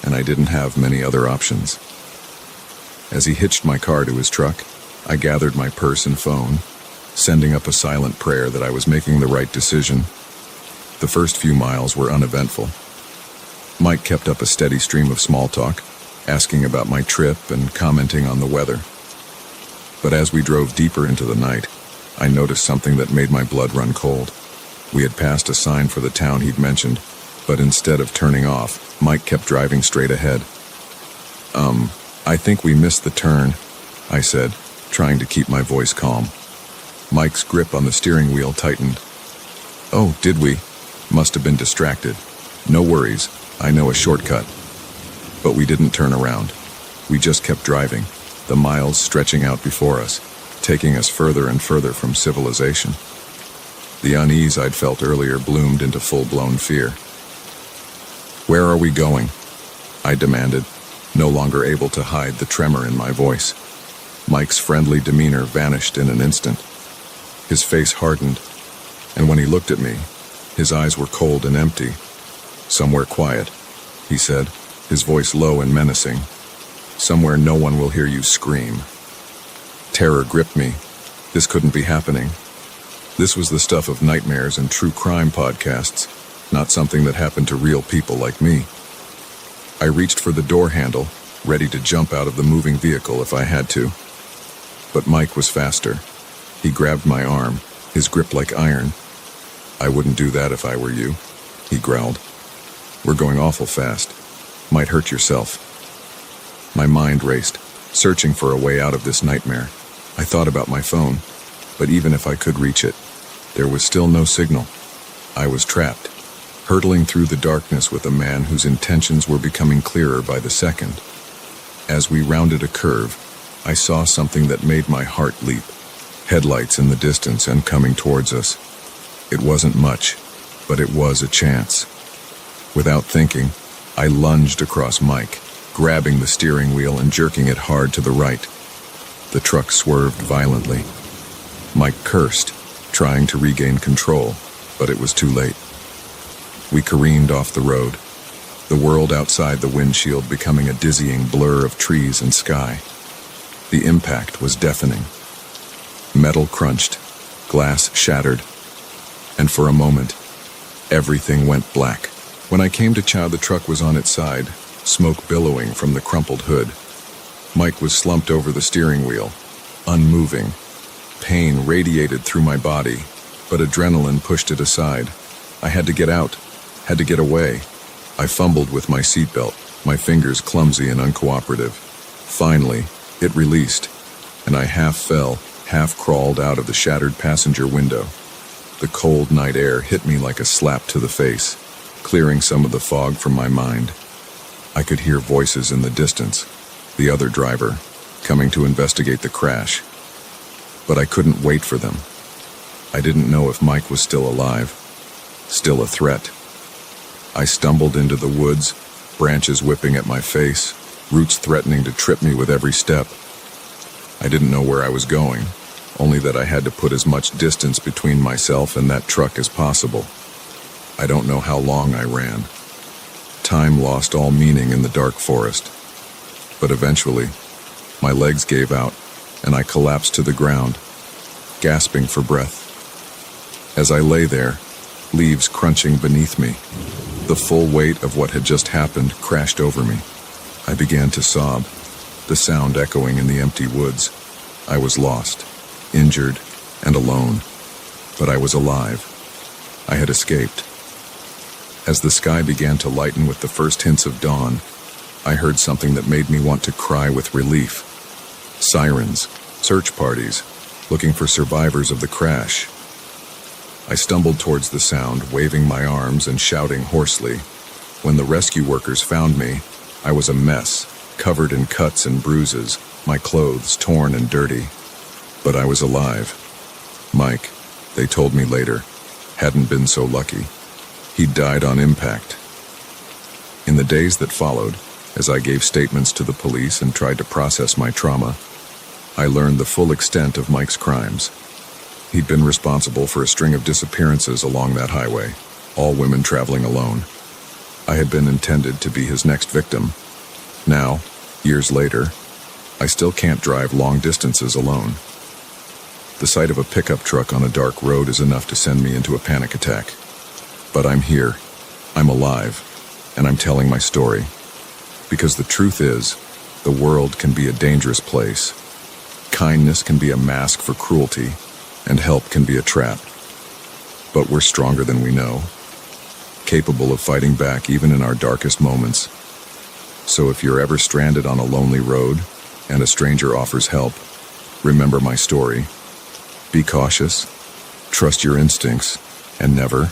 and I didn't have many other options. As he hitched my car to his truck, I gathered my purse and phone, sending up a silent prayer that I was making the right decision. The first few miles were uneventful. Mike kept up a steady stream of small talk, asking about my trip and commenting on the weather. But as we drove deeper into the night, I noticed something that made my blood run cold. We had passed a sign for the town he'd mentioned, but instead of turning off, Mike kept driving straight ahead. I think we missed the turn," I said, trying to keep my voice calm. Mike's grip on the steering wheel tightened. "Oh, did we? Must have been distracted. No worries, I know a shortcut." But we didn't turn around. We just kept driving, the miles stretching out before us, taking us further and further from civilization. The unease I'd felt earlier bloomed into full-blown fear. "Where are we going?" I demanded, no longer able to hide the tremor in my voice. Mike's friendly demeanor vanished in an instant. His face hardened, and when he looked at me, his eyes were cold and empty. "Somewhere quiet," he said, his voice low and menacing. "Somewhere no one will hear you scream." Terror gripped me. This couldn't be happening. This was the stuff of nightmares and true crime podcasts, not something that happened to real people like me. I reached for the door handle, ready to jump out of the moving vehicle if I had to. But Mike was faster. He grabbed my arm, his grip like iron. "I wouldn't do that if I were you," he growled. "We're going awful fast. Might hurt yourself. My mind raced, searching for a way out of this nightmare. I thought about my phone, but even if I could reach it, there was still no signal. I was trapped, hurtling through the darkness with a man whose intentions were becoming clearer by the second. As we rounded a curve, I saw something that made my heart leap. Headlights in the distance and coming towards us. It wasn't much, but it was a chance. Without thinking, I lunged across Mike, grabbing the steering wheel and jerking it hard to the right. The truck swerved violently. Mike cursed, trying to regain control, but it was too late. We careened off the road, the world outside the windshield becoming a dizzying blur of trees and sky. The impact was deafening. Metal crunched, glass shattered, and for a moment, everything went black. When I came to chow, the truck was on its side, smoke billowing from the crumpled hood. Mike was slumped over the steering wheel, unmoving. Pain radiated through my body, but adrenaline pushed it aside. I had to get out, had to get away. I fumbled with my seatbelt, my fingers clumsy and uncooperative. Finally, it released, and I half fell, half crawled out of the shattered passenger window. The cold night air hit me like a slap to the face, clearing some of the fog from my mind. I could hear voices in the distance, the other driver, coming to investigate the crash. But I couldn't wait for them. I didn't know if Mike was still alive, still a threat. I stumbled into the woods, branches whipping at my face, roots threatening to trip me with every step. I didn't know where I was going, only that I had to put as much distance between myself and that truck as possible. I don't know how long I ran. Time lost all meaning in the dark forest. But eventually, my legs gave out, and I collapsed to the ground, gasping for breath. As I lay there, leaves crunching beneath me, the full weight of what had just happened crashed over me. I began to sob, the sound echoing in the empty woods. I was lost, injured, and alone, but I was alive. I had escaped. As the sky began to lighten with the first hints of dawn, I heard something that made me want to cry with relief. Sirens, search parties, looking for survivors of the crash. I stumbled towards the sound, waving my arms and shouting hoarsely. When the rescue workers found me, I was a mess, covered in cuts and bruises, my clothes torn and dirty. But I was alive. Mike, they told me later, hadn't been so lucky. He'd died on impact. In the days that followed, as I gave statements to the police and tried to process my trauma, I learned the full extent of Mike's crimes. He'd been responsible for a string of disappearances along that highway, all women traveling alone. I had been intended to be his next victim. Now, years later, I still can't drive long distances alone. The sight of a pickup truck on a dark road is enough to send me into a panic attack. But I'm here, I'm alive, and I'm telling my story. Because the truth is, the world can be a dangerous place. Kindness can be a mask for cruelty, and help can be a trap. But we're stronger than we know, capable of fighting back even in our darkest moments. So if you're ever stranded on a lonely road, and a stranger offers help, remember my story. Be cautious, trust your instincts, and never,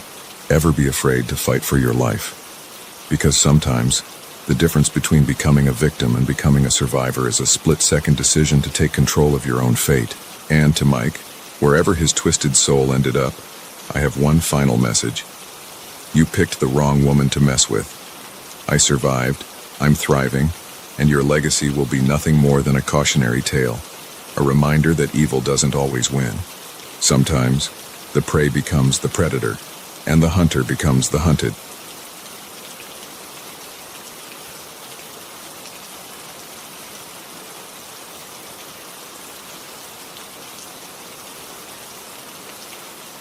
ever be afraid to fight for your life. Because sometimes, the difference between becoming a victim and becoming a survivor is a split-second decision to take control of your own fate. And to Mike, wherever his twisted soul ended up, I have one final message. You picked the wrong woman to mess with. I survived, I'm thriving, and your legacy will be nothing more than a cautionary tale, a reminder that evil doesn't always win. Sometimes, the prey becomes the predator, and the hunter becomes the hunted.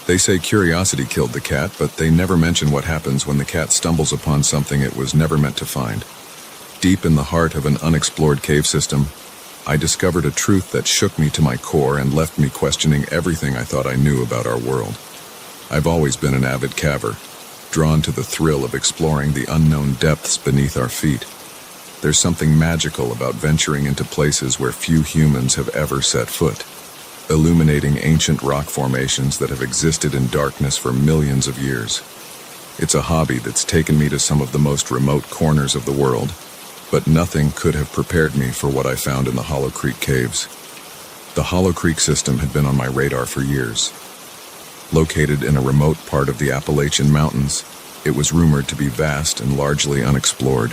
They say curiosity killed the cat, but they never mention what happens when the cat stumbles upon something it was never meant to find. Deep in the heart of an unexplored cave system, I discovered a truth that shook me to my core and left me questioning everything I thought I knew about our world. I've always been an avid caver, drawn to the thrill of exploring the unknown depths beneath our feet. There's something magical about venturing into places where few humans have ever set foot, illuminating ancient rock formations that have existed in darkness for millions of years. It's a hobby that's taken me to some of the most remote corners of the world, but nothing could have prepared me for what I found in the Hollow Creek Caves. The Hollow Creek system had been on my radar for years. Located in a remote part of the Appalachian Mountains, it was rumored to be vast and largely unexplored.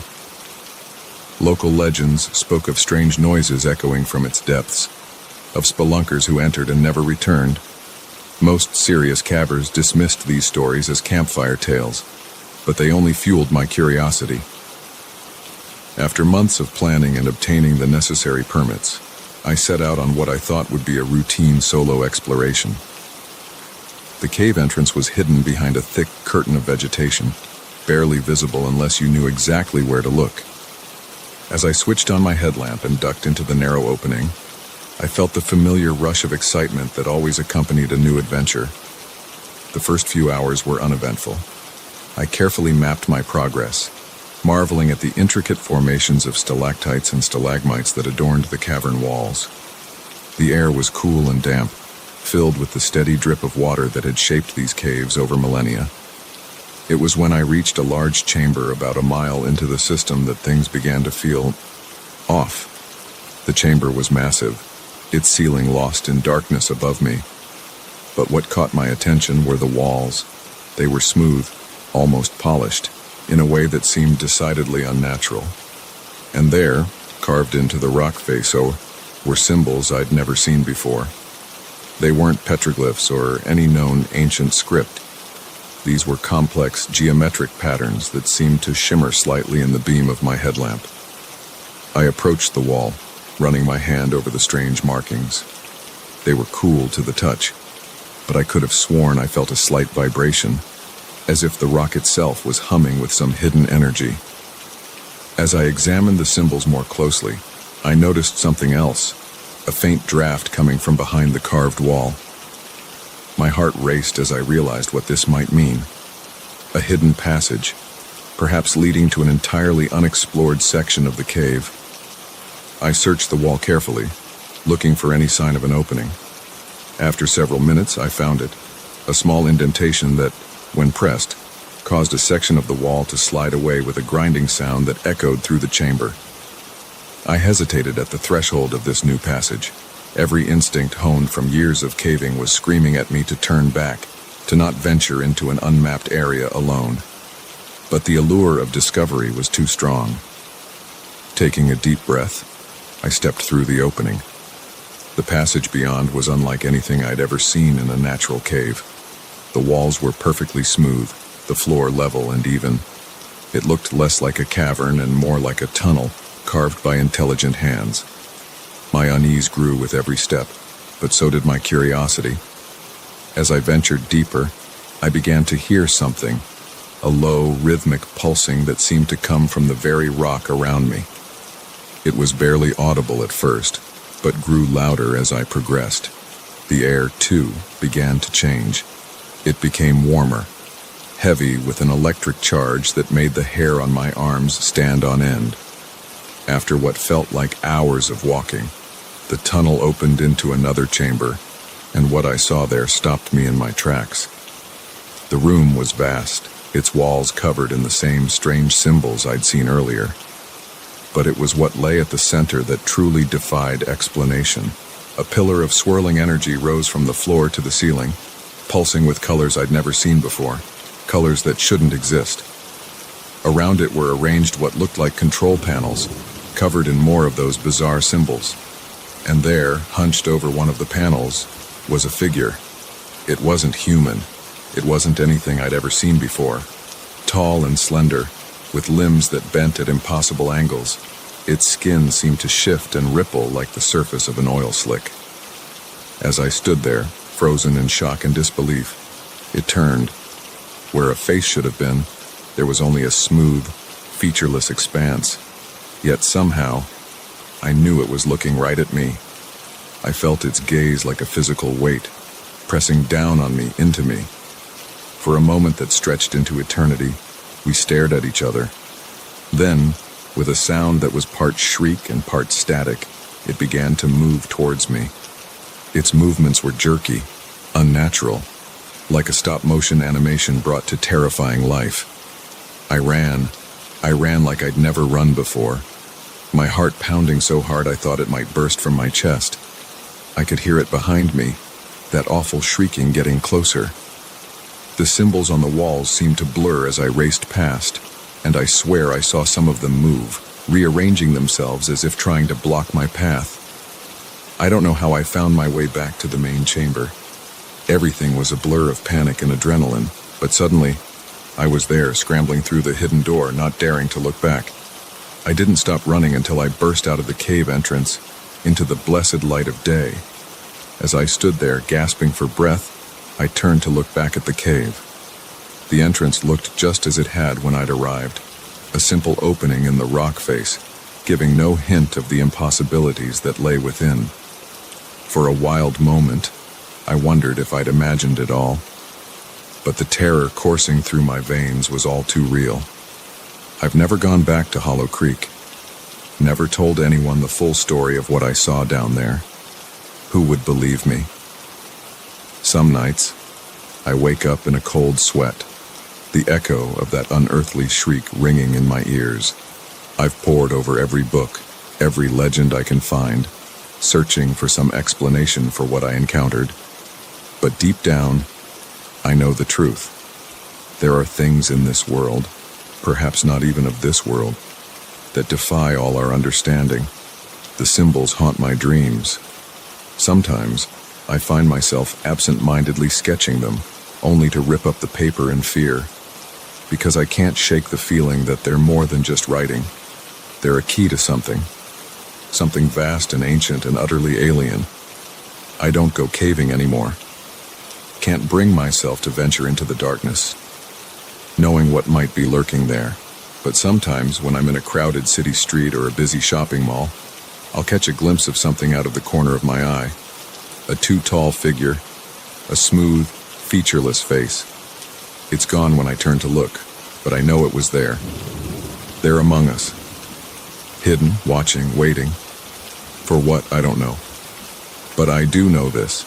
Local legends spoke of strange noises echoing from its depths, of spelunkers who entered and never returned. Most serious cavers dismissed these stories as campfire tales, but they only fueled my curiosity. After months of planning and obtaining the necessary permits, I set out on what I thought would be a routine solo exploration. The cave entrance was hidden behind a thick curtain of vegetation, barely visible unless you knew exactly where to look. As I switched on my headlamp and ducked into the narrow opening, I felt the familiar rush of excitement that always accompanied a new adventure. The first few hours were uneventful. I carefully mapped my progress, marveling at the intricate formations of stalactites and stalagmites that adorned the cavern walls. The air was cool and damp, filled with the steady drip of water that had shaped these caves over millennia. It was when I reached a large chamber about a mile into the system that things began to feel off. The chamber was massive, its ceiling lost in darkness above me. But what caught my attention were the walls. They were smooth, almost polished, in a way that seemed decidedly unnatural. And there, carved into the rock face, were symbols I'd never seen before. They weren't petroglyphs or any known ancient script. These were complex geometric patterns that seemed to shimmer slightly in the beam of my headlamp. I approached the wall, running my hand over the strange markings. They were cool to the touch, but I could have sworn I felt a slight vibration, as if the rock itself was humming with some hidden energy. As I examined the symbols more closely, I noticed something else, a faint draft coming from behind the carved wall. My heart raced as I realized what this might mean. A hidden passage, perhaps leading to an entirely unexplored section of the cave. I searched the wall carefully, looking for any sign of an opening. After several minutes, I found it, a small indentation that, when pressed, caused a section of the wall to slide away with a grinding sound that echoed through the chamber. I hesitated at the threshold of this new passage. Every instinct honed from years of caving was screaming at me to turn back, to not venture into an unmapped area alone. But the allure of discovery was too strong. Taking a deep breath, I stepped through the opening. The passage beyond was unlike anything I'd ever seen in a natural cave. The walls were perfectly smooth, the floor level and even. It looked less like a cavern and more like a tunnel, carved by intelligent hands. My unease grew with every step, but so did my curiosity. As I ventured deeper, I began to hear something, a low, rhythmic pulsing that seemed to come from the very rock around me. It was barely audible at first, but grew louder as I progressed. The air, too, began to change. It became warmer, heavy with an electric charge that made the hair on my arms stand on end. After what felt like hours of walking, the tunnel opened into another chamber, and what I saw there stopped me in my tracks. The room was vast, its walls covered in the same strange symbols I'd seen earlier. But it was what lay at the center that truly defied explanation. A pillar of swirling energy rose from the floor to the ceiling, pulsing with colors I'd never seen before, colors that shouldn't exist. Around it were arranged what looked like control panels, covered in more of those bizarre symbols. And there, hunched over one of the panels, was a figure. It wasn't human. It wasn't anything I'd ever seen before. Tall and slender, with limbs that bent at impossible angles, its skin seemed to shift and ripple like the surface of an oil slick. As I stood there, frozen in shock and disbelief, it turned. Where a face should have been, there was only a smooth, featureless expanse. Yet somehow, I knew it was looking right at me. I felt its gaze like a physical weight, pressing down on me, into me. For a moment that stretched into eternity, we stared at each other. Then, With a sound that was part shriek and part static, it began to move towards me. Its movements were jerky, unnatural, like a stop-motion animation brought to terrifying life. I ran like I'd never run before, my heart pounding so hard I thought it might burst from my chest. I could hear it behind me, that awful shrieking getting closer. The symbols on the walls seemed to blur as I raced past, and I swear I saw some of them move, rearranging themselves as if trying to block my path. I don't know how I found my way back to the main chamber. Everything was a blur of panic and adrenaline, but suddenly, I was there, scrambling through the hidden door, not daring to look back. I didn't stop running until I burst out of the cave entrance, into the blessed light of day. As I stood there, gasping for breath, I turned to look back at the cave. The entrance looked just as it had when I'd arrived, a simple opening in the rock face, giving no hint of the impossibilities that lay within. For a wild moment, I wondered if I'd imagined it all. But the terror coursing through my veins was all too real. I've never gone back to Hollow Creek, never told anyone the full story of what I saw down there. Who would believe me? Some nights, I wake up in a cold sweat, the echo of that unearthly shriek ringing in my ears. I've pored over every book, every legend I can find, searching for some explanation for what I encountered. But deep down, I know the truth. There are things in this world, perhaps not even of this world, that defy all our understanding. The symbols haunt my dreams. Sometimes, I find myself absent-mindedly sketching them, only to rip up the paper in fear, because I can't shake the feeling that they're more than just writing. They're a key to something vast and ancient and utterly alien. I don't go caving anymore. Can't bring myself to venture into the darkness, knowing what might be lurking there. But sometimes, when I'm in a crowded city street or a busy shopping mall, I'll catch a glimpse of something out of the corner of my eye. A too-tall figure, a smooth, featureless face. It's gone when I turn to look, but I know it was there. There among us. Hidden, watching, waiting. For what, I don't know. But I do know this.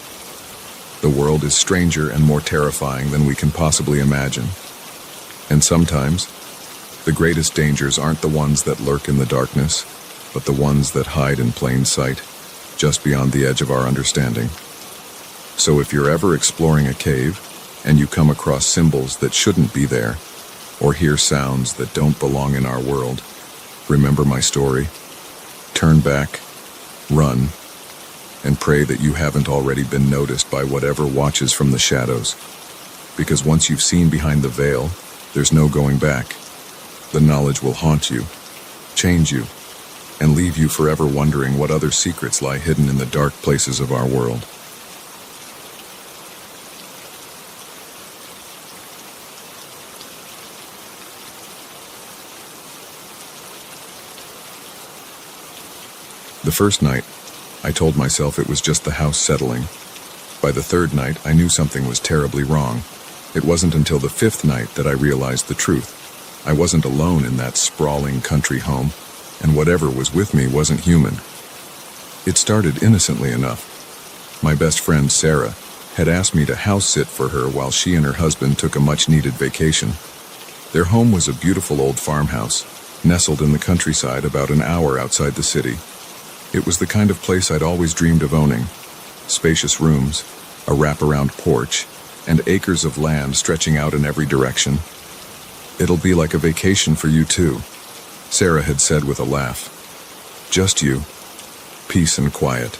The world is stranger and more terrifying than we can possibly imagine. And sometimes, the greatest dangers aren't the ones that lurk in the darkness, but the ones that hide in plain sight, just beyond the edge of our understanding. So if you're ever exploring a cave, and you come across symbols that shouldn't be there, or hear sounds that don't belong in our world, remember my story. Turn back, run, and pray that you haven't already been noticed by whatever watches from the shadows. Because once you've seen behind the veil, there's no going back. The knowledge will haunt you, change you, and leave you forever wondering what other secrets lie hidden in the dark places of our world. The first night, I told myself it was just the house settling. By the third night, I knew something was terribly wrong. It wasn't until the fifth night that I realized the truth. I wasn't alone in that sprawling country home, and whatever was with me wasn't human. It started innocently enough. My best friend, Sarah, had asked me to house-sit for her while she and her husband took a much-needed vacation. Their home was a beautiful old farmhouse, nestled in the countryside about an hour outside the city. It was the kind of place I'd always dreamed of owning. Spacious rooms, a wraparound porch, and acres of land stretching out in every direction. "It'll be like a vacation for you too," Sarah had said with a laugh. "Just you, peace and quiet,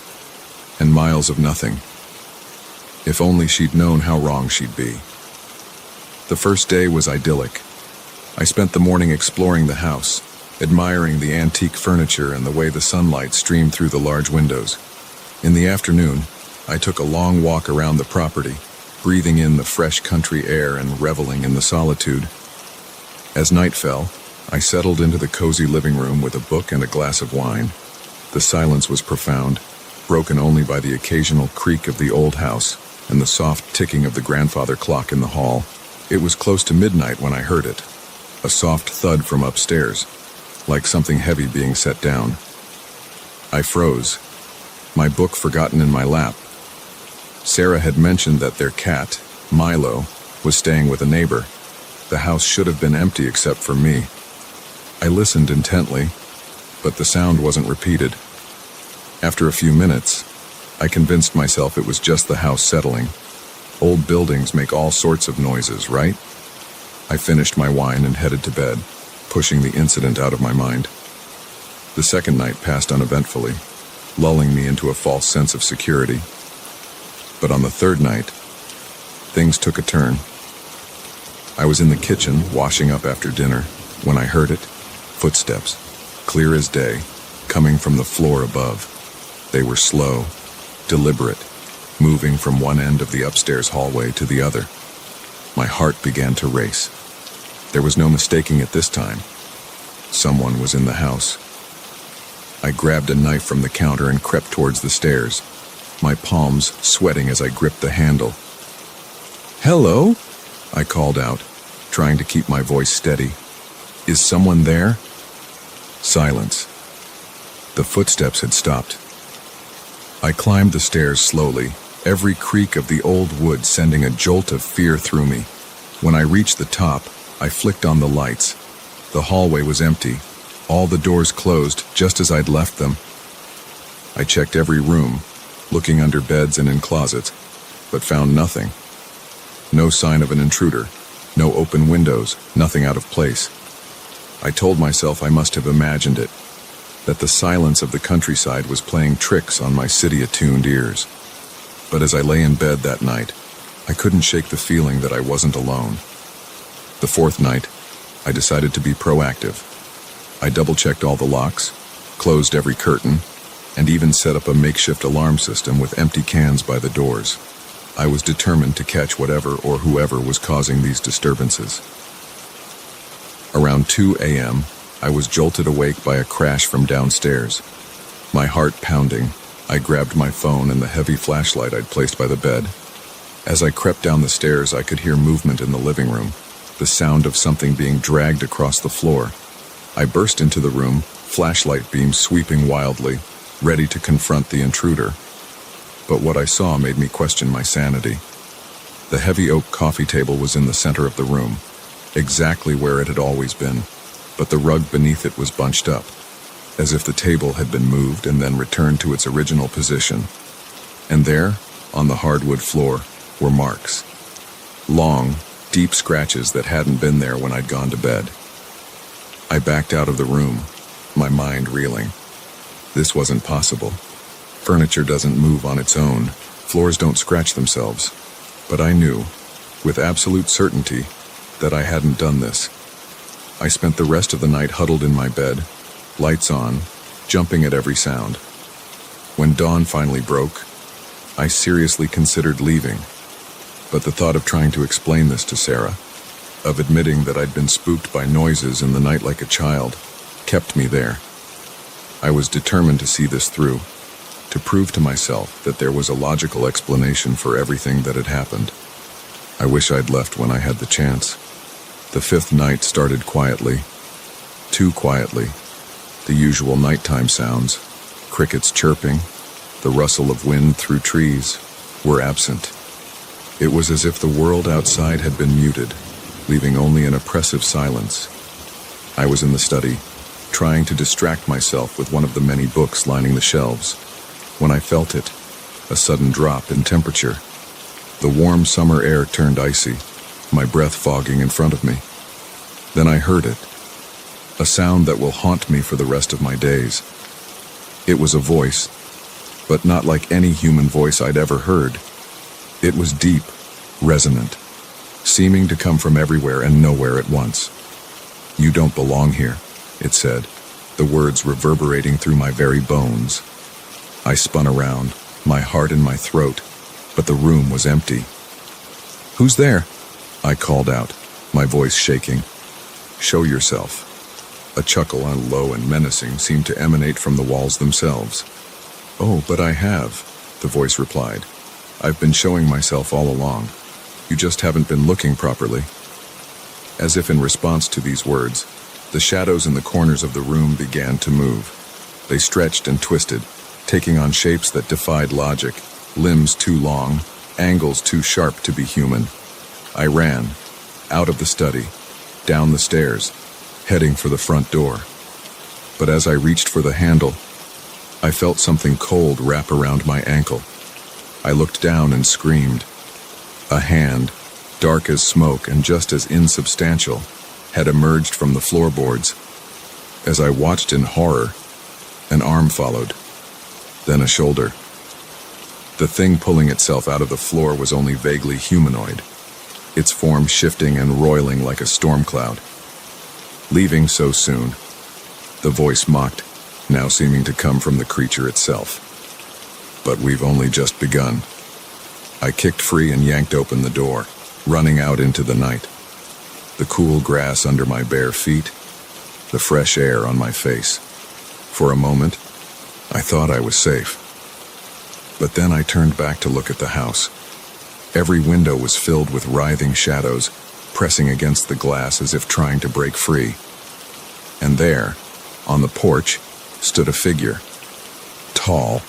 and miles of nothing." If only she'd known how wrong she'd be. The first day was idyllic. I spent the morning exploring the house, admiring the antique furniture and the way the sunlight streamed through the large windows. In the afternoon, I took a long walk around the property, breathing in the fresh country air and reveling in the solitude. As night fell, I settled into the cozy living room with a book and a glass of wine. The silence was profound, broken only by the occasional creak of the old house and the soft ticking of the grandfather clock in the hall. It was close to midnight when I heard it, a soft thud from upstairs. like something heavy being set down. I froze, my book forgotten in my lap. Sarah had mentioned that their cat, Milo, was staying with a neighbor. The house should have been empty except for me. I listened intently, but the sound wasn't repeated. After a few minutes, I convinced myself it was just the house settling. Old buildings make all sorts of noises, right? I finished my wine and headed to bed, pushing the incident out of my mind. The second night passed uneventfully, lulling me into a false sense of security. But on the third night, things took a turn. I was in the kitchen, washing up after dinner, when I heard it. Footsteps, clear as day, coming from the floor above. They were slow, deliberate, moving from one end of the upstairs hallway to the other. My heart began to race. There was no mistaking it this time. Someone was in the house. I grabbed a knife from the counter and crept towards the stairs, my palms sweating as I gripped the handle. "Hello?" I called out, trying to keep my voice steady. "Is someone there?" Silence. The footsteps had stopped. I climbed the stairs slowly, every creak of the old wood sending a jolt of fear through me. When I reached the top, I flicked on the lights. The hallway was empty, all the doors closed just as I'd left them. I checked every room, looking under beds and in closets, but found nothing. No sign of an intruder, no open windows, nothing out of place. I told myself I must have imagined it, that the silence of the countryside was playing tricks on my city-attuned ears. But as I lay in bed that night, I couldn't shake the feeling that I wasn't alone. The fourth night, I decided to be proactive. I double-checked all the locks, closed every curtain, and even set up a makeshift alarm system with empty cans by the doors. I was determined to catch whatever or whoever was causing these disturbances. Around 2 a.m., I was jolted awake by a crash from downstairs. My heart pounding, I grabbed my phone and the heavy flashlight I'd placed by the bed. As I crept down the stairs, I could hear movement in the living room, the sound of something being dragged across the floor. I burst into the room, flashlight beams sweeping wildly, ready to confront the intruder. But what I saw made me question my sanity. The heavy oak coffee table was in the center of the room, exactly where it had always been, but the rug beneath it was bunched up, as if the table had been moved and then returned to its original position. And there, on the hardwood floor, were marks. Long, deep scratches that hadn't been there when I'd gone to bed. I backed out of the room, my mind reeling. This wasn't possible. Furniture doesn't move on its own. Floors don't scratch themselves. But I knew, with absolute certainty, that I hadn't done this. I spent the rest of the night huddled in my bed, lights on, jumping at every sound. When dawn finally broke, I seriously considered leaving. But the thought of trying to explain this to Sarah, of admitting that I'd been spooked by noises in the night like a child, kept me there. I was determined to see this through, to prove to myself that there was a logical explanation for everything that had happened. I wish I'd left when I had the chance. The fifth night started quietly, too quietly. The usual nighttime sounds, crickets chirping, the rustle of wind through trees, were absent. It was as if the world outside had been muted, leaving only an oppressive silence. I was in the study, trying to distract myself with one of the many books lining the shelves, when I felt it, a sudden drop in temperature. The warm summer air turned icy, my breath fogging in front of me. Then I heard it, a sound that will haunt me for the rest of my days. It was a voice, but not like any human voice I'd ever heard. It was deep, resonant, seeming to come from everywhere and nowhere at once. "You don't belong here," it said, the words reverberating through my very bones. I spun around, my heart in my throat, but the room was empty. "Who's there?" I called out, my voice shaking. "Show yourself." A chuckle, low and menacing, seemed to emanate from the walls themselves. "Oh, but I have," the voice replied. "I've been showing myself all along. You just haven't been looking properly." As if in response to these words, The shadows in the corners of the room began to move. They stretched and twisted, taking on shapes that defied logic, limbs too long, angles too sharp to be human. I ran, out of the study, down the stairs, heading for the front door. But as I reached for the handle, I felt something cold wrap around my ankle. I looked down and screamed. A hand, dark as smoke and just as insubstantial, had emerged from the floorboards. As I watched in horror, an arm followed, then a shoulder. The thing pulling itself out of the floor was only vaguely humanoid, its form shifting and roiling like a storm cloud. Leaving so soon, the voice mocked, now seeming to come from the creature itself. But we've only just begun. I kicked free and yanked open the door, running out into the night. The cool grass under my bare feet, the fresh air on my face. For a moment, I thought I was safe. But then I turned back to look at the house. Every window was filled with writhing shadows, pressing against the glass as if trying to break free. And there, on the porch, stood a figure. Tall,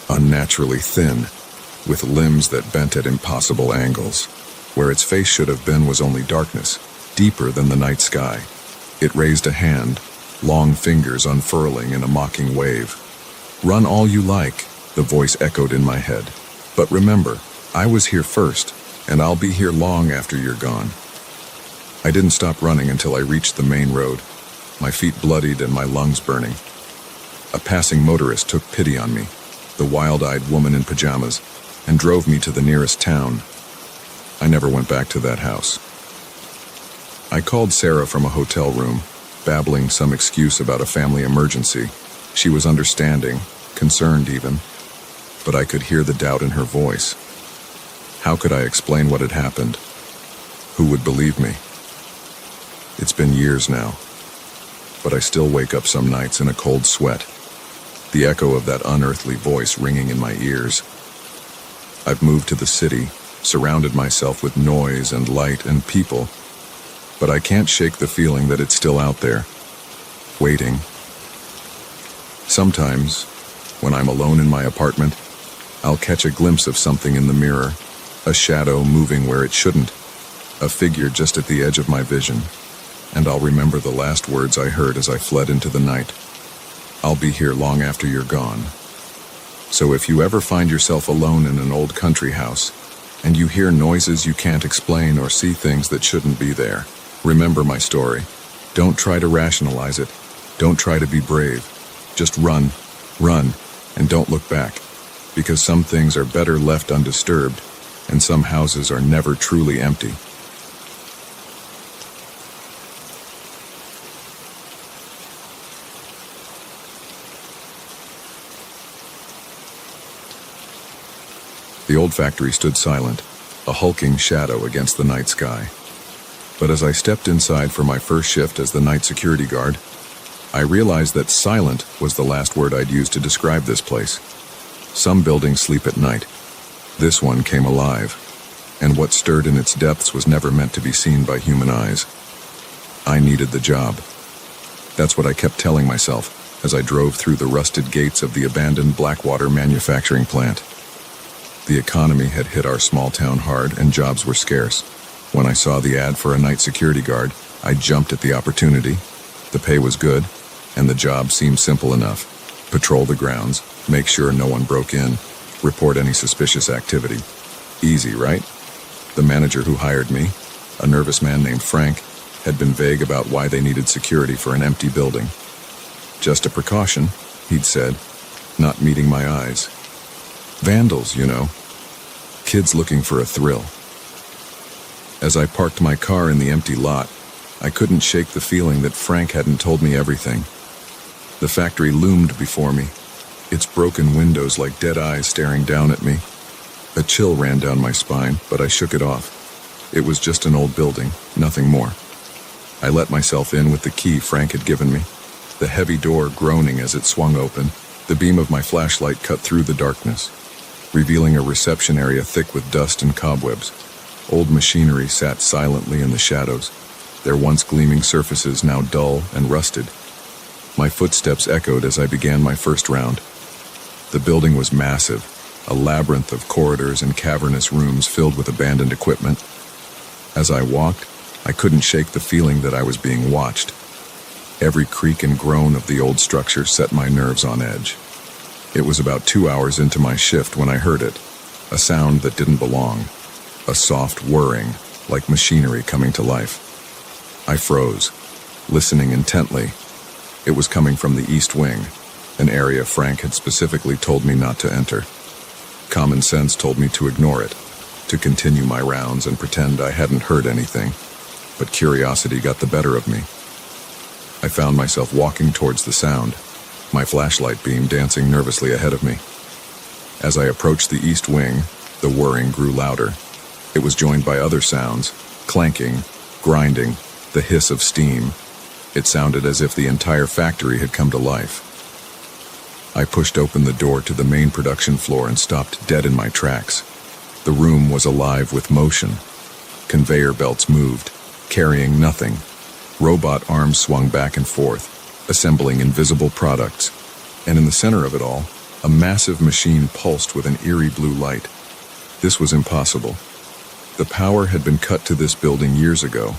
unnaturally thin, with limbs that bent at impossible angles. Where its face should have been was only darkness, deeper than the night sky. It raised a hand, long fingers unfurling in a mocking wave. "Run all you like," the voice echoed in my head. "But remember, I was here first, and I'll be here long after you're gone." I didn't stop running until I reached the main road, my feet bloodied and my lungs burning. A passing motorist took pity on me, the wild-eyed woman in pajamas, and drove me to the nearest town. I never went back to that house. I called Sarah from a hotel room, babbling some excuse about a family emergency. She was understanding, concerned even, but I could hear the doubt in her voice. How could I explain what had happened? Who would believe me? It's been years now, but I still wake up some nights in a cold sweat, the echo of that unearthly voice ringing in my ears. I've moved to the city, surrounded myself with noise and light and people, but I can't shake the feeling that it's still out there, waiting. Sometimes, when I'm alone in my apartment, I'll catch a glimpse of something in the mirror, a shadow moving where it shouldn't, a figure just at the edge of my vision, and I'll remember the last words I heard as I fled into the night. "I'll be here long after you're gone." So if you ever find yourself alone in an old country house, and you hear noises you can't explain or see things that shouldn't be there, remember my story. Don't try to rationalize it. Don't try to be brave. Just run, and don't look back, because some things are better left undisturbed, and some houses are never truly empty. The old factory stood silent, a hulking shadow against the night sky. But as I stepped inside for my first shift as the night security guard, I realized that silent was the last word I'd use to describe this place. Some buildings sleep at night. This one came alive, and what stirred in its depths was never meant to be seen by human eyes. I needed the job. That's what I kept telling myself as I drove through the rusted gates of the abandoned Blackwater manufacturing plant. The economy had hit our small town hard, and jobs were scarce. When I saw the ad for a night security guard, I jumped at the opportunity. The pay was good, and the job seemed simple enough. Patrol the grounds, make sure no one broke in, report any suspicious activity. Easy, right? The manager who hired me, a nervous man named Frank, had been vague about why they needed security for an empty building. "Just a precaution," he'd said, not meeting my eyes. "Vandals, you know. Kids looking for a thrill." As I parked my car in the empty lot, I couldn't shake the feeling that Frank hadn't told me everything. The factory loomed before me, its broken windows like dead eyes staring down at me. A chill ran down my spine, but I shook it off. It was just an old building, nothing more. I let myself in with the key Frank had given me, the heavy door groaning as it swung open. The beam of my flashlight cut through the darkness, revealing a reception area thick with dust and cobwebs. Old machinery sat silently in the shadows, their once gleaming surfaces now dull and rusted. My footsteps echoed as I began my first round. The building was massive, a labyrinth of corridors and cavernous rooms filled with abandoned equipment. As I walked, I couldn't shake the feeling that I was being watched. Every creak and groan of the old structure set my nerves on edge. It was about 2 hours into my shift when I heard it, a sound that didn't belong, a soft whirring, like machinery coming to life. I froze, listening intently. It was coming from the East Wing, an area Frank had specifically told me not to enter. Common sense told me to ignore it, to continue my rounds and pretend I hadn't heard anything, but curiosity got the better of me. I found myself walking towards the sound, my flashlight beam dancing nervously ahead of me. As I approached the East Wing, the whirring grew louder. It was joined by other sounds, clanking, grinding, the hiss of steam. It sounded as if the entire factory had come to life. I pushed open the door to the main production floor and stopped dead in my tracks. The room was alive with motion. Conveyor belts moved, carrying nothing. Robot arms swung back and forth, assembling invisible products. And in the center of it all, a massive machine pulsed with an eerie blue light. This was impossible. The power had been cut to this building years ago.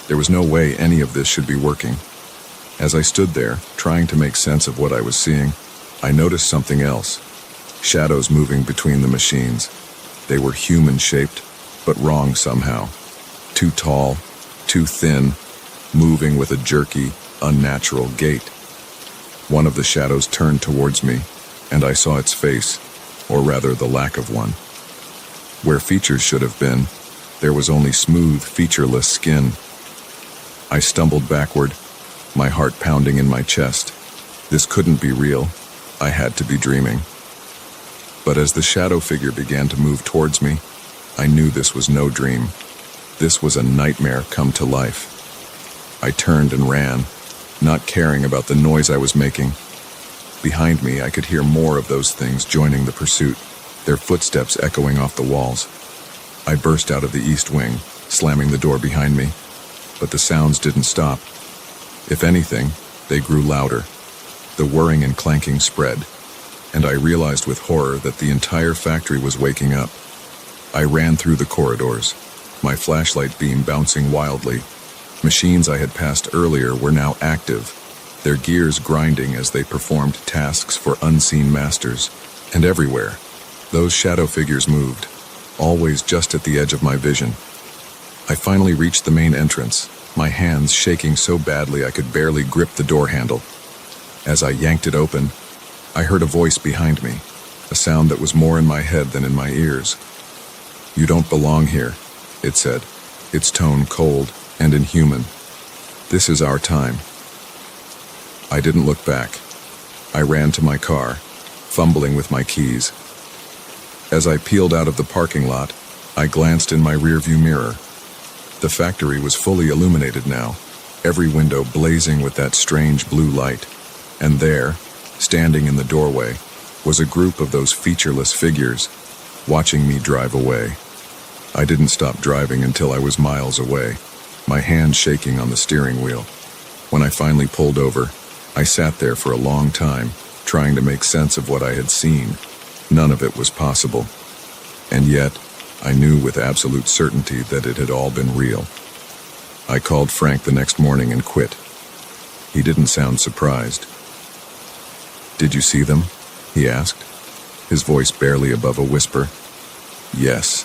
There was no way any of this should be working. As I stood there, trying to make sense of what I was seeing, I noticed something else. Shadows moving between the machines. They were human-shaped, but wrong somehow. Too tall, too thin, moving with a jerky, unnatural gait. One of the shadows turned towards me, and I saw its face, or rather the lack of one. Where features should have been, there was only smooth, featureless skin. I stumbled backward, my heart pounding in my chest. This couldn't be real. I had to be dreaming. But as the shadow figure began to move towards me, I knew this was no dream. This was a nightmare come to life. I turned and ran, not caring about the noise I was making. Behind me, I could hear more of those things joining the pursuit, their footsteps echoing off the walls. I burst out of the East Wing, slamming the door behind me. But the sounds didn't stop. If anything, they grew louder. The whirring and clanking spread, and I realized with horror that the entire factory was waking up. I ran through the corridors, my flashlight beam bouncing wildly. Machines I had passed earlier were now active, their gears grinding as they performed tasks for unseen masters. And everywhere, those shadow figures moved, always just at the edge of my vision. I finally reached the main entrance, my hands shaking so badly I could barely grip the door handle. As I yanked it open, I heard a voice behind me, a sound that was more in my head than in my ears. "You don't belong here," it said, its tone cold and inhuman. "This is our time." I didn't look back. I ran to my car, fumbling with my keys. As I peeled out of the parking lot, I glanced in my rearview mirror. The factory was fully illuminated now, every window blazing with that strange blue light. And there, standing in the doorway, was a group of those featureless figures, watching me drive away. I didn't stop driving until I was miles away, my hand shaking on the steering wheel. When I finally pulled over, I sat there for a long time, trying to make sense of what I had seen. None of it was possible. And yet, I knew with absolute certainty that it had all been real. I called Frank the next morning and quit. He didn't sound surprised. "Did you see them?" he asked, his voice barely above a whisper. "Yes,"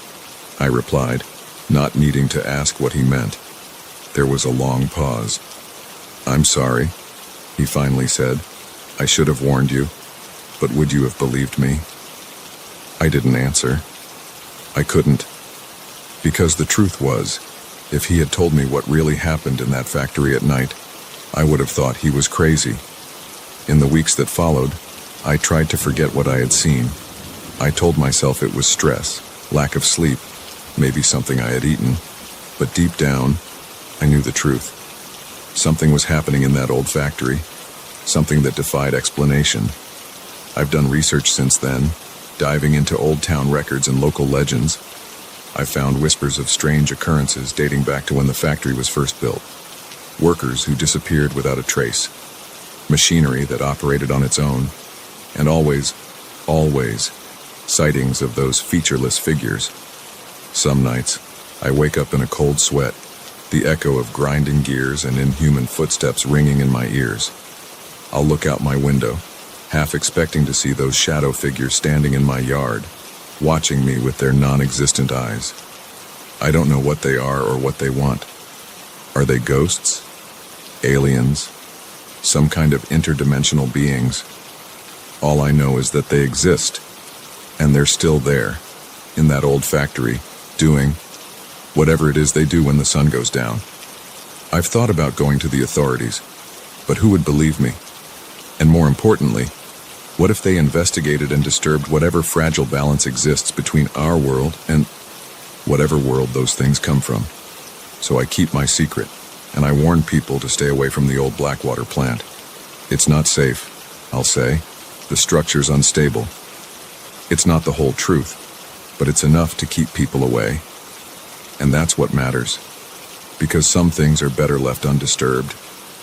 I replied, not needing to ask what he meant. There was a long pause. "I'm sorry," he finally said. "I should have warned you, but would you have believed me?" I didn't answer. I couldn't. Because the truth was, if he had told me what really happened in that factory at night, I would have thought he was crazy. In the weeks that followed, I tried to forget what I had seen. I told myself it was stress, lack of sleep, maybe something I had eaten. But deep down, I knew the truth. Something was happening in that old factory, something that defied explanation. I've done research since then, diving into old town records and local legends. I found whispers of strange occurrences dating back to when the factory was first built. workers who disappeared without a trace, machinery that operated on its own, and always, sightings of those featureless figures. Some nights, I wake up in a cold sweat, the echo of grinding gears and inhuman footsteps ringing in my ears. I'll look out my window, half expecting to see those shadow figures standing in my yard, watching me with their non-existent eyes. I don't know what they are or what they want. Are they ghosts? Aliens? Some kind of interdimensional beings? All I know is that they exist, and they're still there, in that old factory, doing whatever it is they do when the sun goes down. I've thought about going to the authorities, but who would believe me? And more importantly, what if they investigated and disturbed whatever fragile balance exists between our world and whatever world those things come from? So I keep my secret, and I warn people to stay away from the old Blackwater plant. It's not safe, I'll say. The structure's unstable. It's not the whole truth, but it's enough to keep people away. And that's what matters. Because some things are better left undisturbed,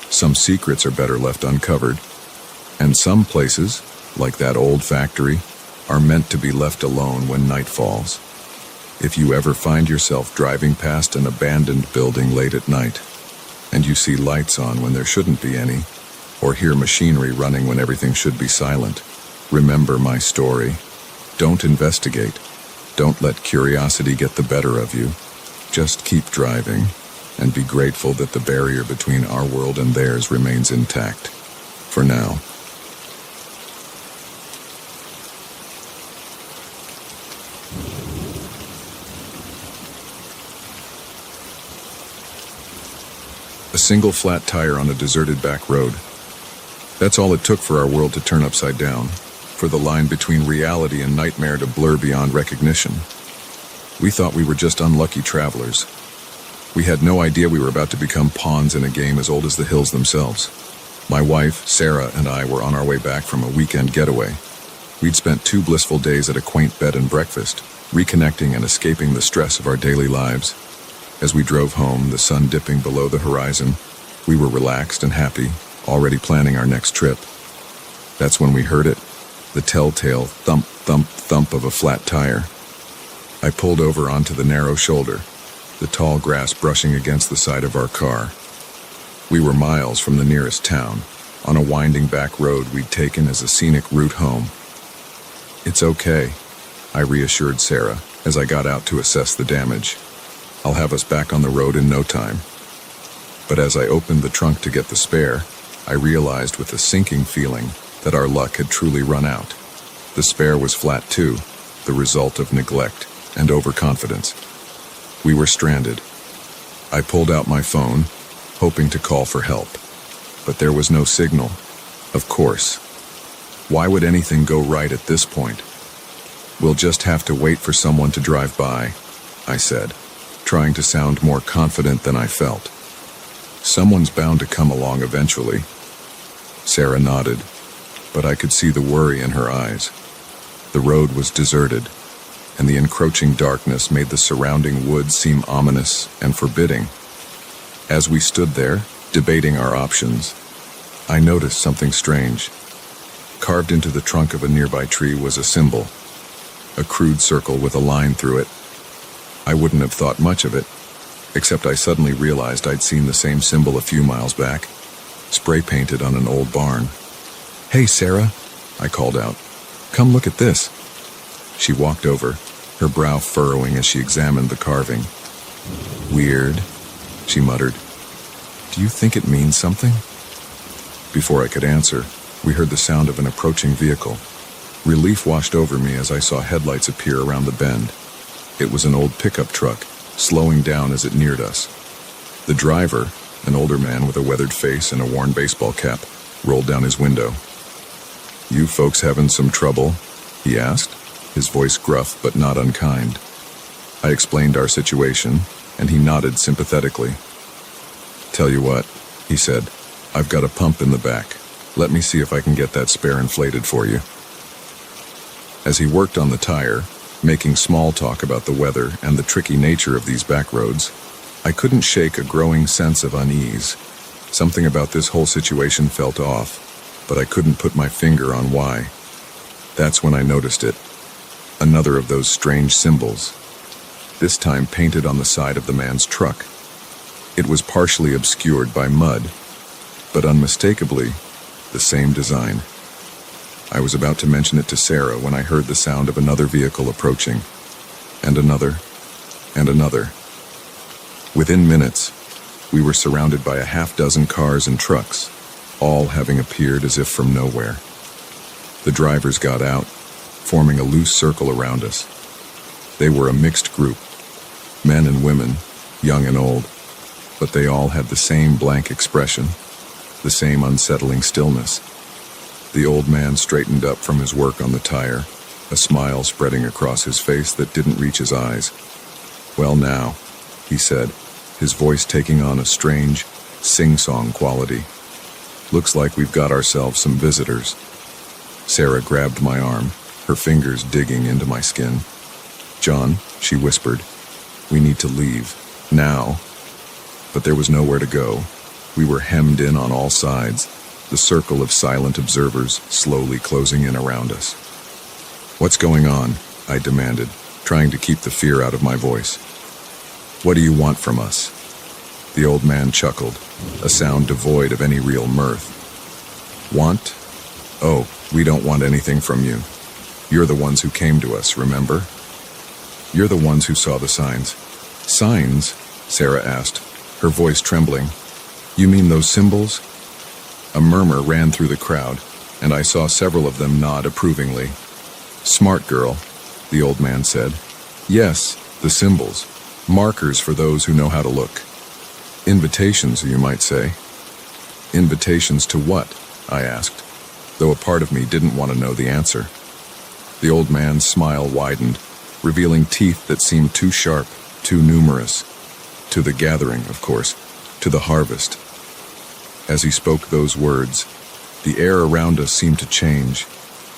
some secrets are better left uncovered, and some places, like that old factory, are meant to be left alone when night falls. If you ever find yourself driving past an abandoned building late at night, and you see lights on when there shouldn't be any, or hear machinery running when everything should be silent, remember my story. Don't investigate. Don't let curiosity get the better of you. Just keep driving, and be grateful that the barrier between our world and theirs remains intact. For now. A single flat tire on a deserted back road. That's all it took for our world to turn upside down, for the line between reality and nightmare to blur beyond recognition. We thought we were just unlucky travelers. We had no idea we were about to become pawns in a game as old as the hills themselves. My wife, Sarah, and I were on our way back from a weekend getaway. We'd spent 2 blissful days at a quaint bed and breakfast, reconnecting and escaping the stress of our daily lives. As we drove home, the sun dipping below the horizon, we were relaxed and happy, already planning our next trip. That's when we heard it, the telltale thump, thump, thump of a flat tire. I pulled over onto the narrow shoulder, the tall grass brushing against the side of our car. We were miles from the nearest town, on a winding back road we'd taken as a scenic route home. It's okay, I reassured Sarah as I got out to assess the damage. I'll have us back on the road in no time. But as I opened the trunk to get the spare, I realized with a sinking feeling that our luck had truly run out. The spare was flat too, the result of neglect and overconfidence. We were stranded. I pulled out my phone, hoping to call for help. But there was no signal. Of course. Why would anything go right at this point? We'll just have to wait for someone to drive by, I said, trying to sound more confident than I felt. Someone's bound to come along eventually. Sarah nodded, but I could see the worry in her eyes. The road was deserted, and the encroaching darkness made the surrounding woods seem ominous and forbidding. As we stood there, debating our options, I noticed something strange. Carved into the trunk of a nearby tree was a symbol, a crude circle with a line through it. I wouldn't have thought much of it, except I suddenly realized I'd seen the same symbol a few miles back, spray-painted on an old barn. "Hey, Sarah," I called out. "Come look at this." She walked over, her brow furrowing as she examined the carving. "Weird," she muttered. "Do you think it means something?" Before I could answer, we heard the sound of an approaching vehicle. Relief washed over me as I saw headlights appear around the bend. It was an old pickup truck, slowing down as it neared us. The driver, an older man with a weathered face and a worn baseball cap, rolled down his window. "You folks having some trouble?" he asked, his voice gruff but not unkind. I explained our situation, and he nodded sympathetically. "Tell you what," he said, "I've got a pump in the back. Let me see if I can get that spare inflated for you." As he worked on the tire, making small talk about the weather and the tricky nature of these back roads, I couldn't shake a growing sense of unease. Something about this whole situation felt off, but I couldn't put my finger on why. That's when I noticed it. Another of those strange symbols, this time painted on the side of the man's truck. It was partially obscured by mud, but unmistakably the same design. I was about to mention it to Sarah when I heard the sound of another vehicle approaching, and another, and another. Within minutes, we were surrounded by a half-dozen cars and trucks, all having appeared as if from nowhere. The drivers got out, forming a loose circle around us. They were a mixed group, men and women, young and old, but they all had the same blank expression, the same unsettling stillness. The old man straightened up from his work on the tire, a smile spreading across his face that didn't reach his eyes. "Well now," he said, his voice taking on a strange, sing-song quality. "Looks like we've got ourselves some visitors." Sarah grabbed my arm, her fingers digging into my skin. "John," she whispered, "we need to leave, now." But there was nowhere to go. We were hemmed in on all sides, the circle of silent observers slowly closing in around us. "What's going on?" I demanded, trying to keep the fear out of my voice. "What do you want from us?" The old man chuckled, a sound devoid of any real mirth. "Want? Oh, we don't want anything from you. You're the ones who came to us, remember? You're the ones who saw the signs." "Signs?" Sarah asked, her voice trembling. "You mean those symbols?" A murmur ran through the crowd, and I saw several of them nod approvingly. "Smart girl," the old man said. "Yes, the symbols. Markers for those who know how to look. Invitations, you might say." "Invitations to what?" I asked, though a part of me didn't want to know the answer. The old man's smile widened, revealing teeth that seemed too sharp, too numerous. To the gathering, of course, to the harvest. As he spoke those words, the air around us seemed to change.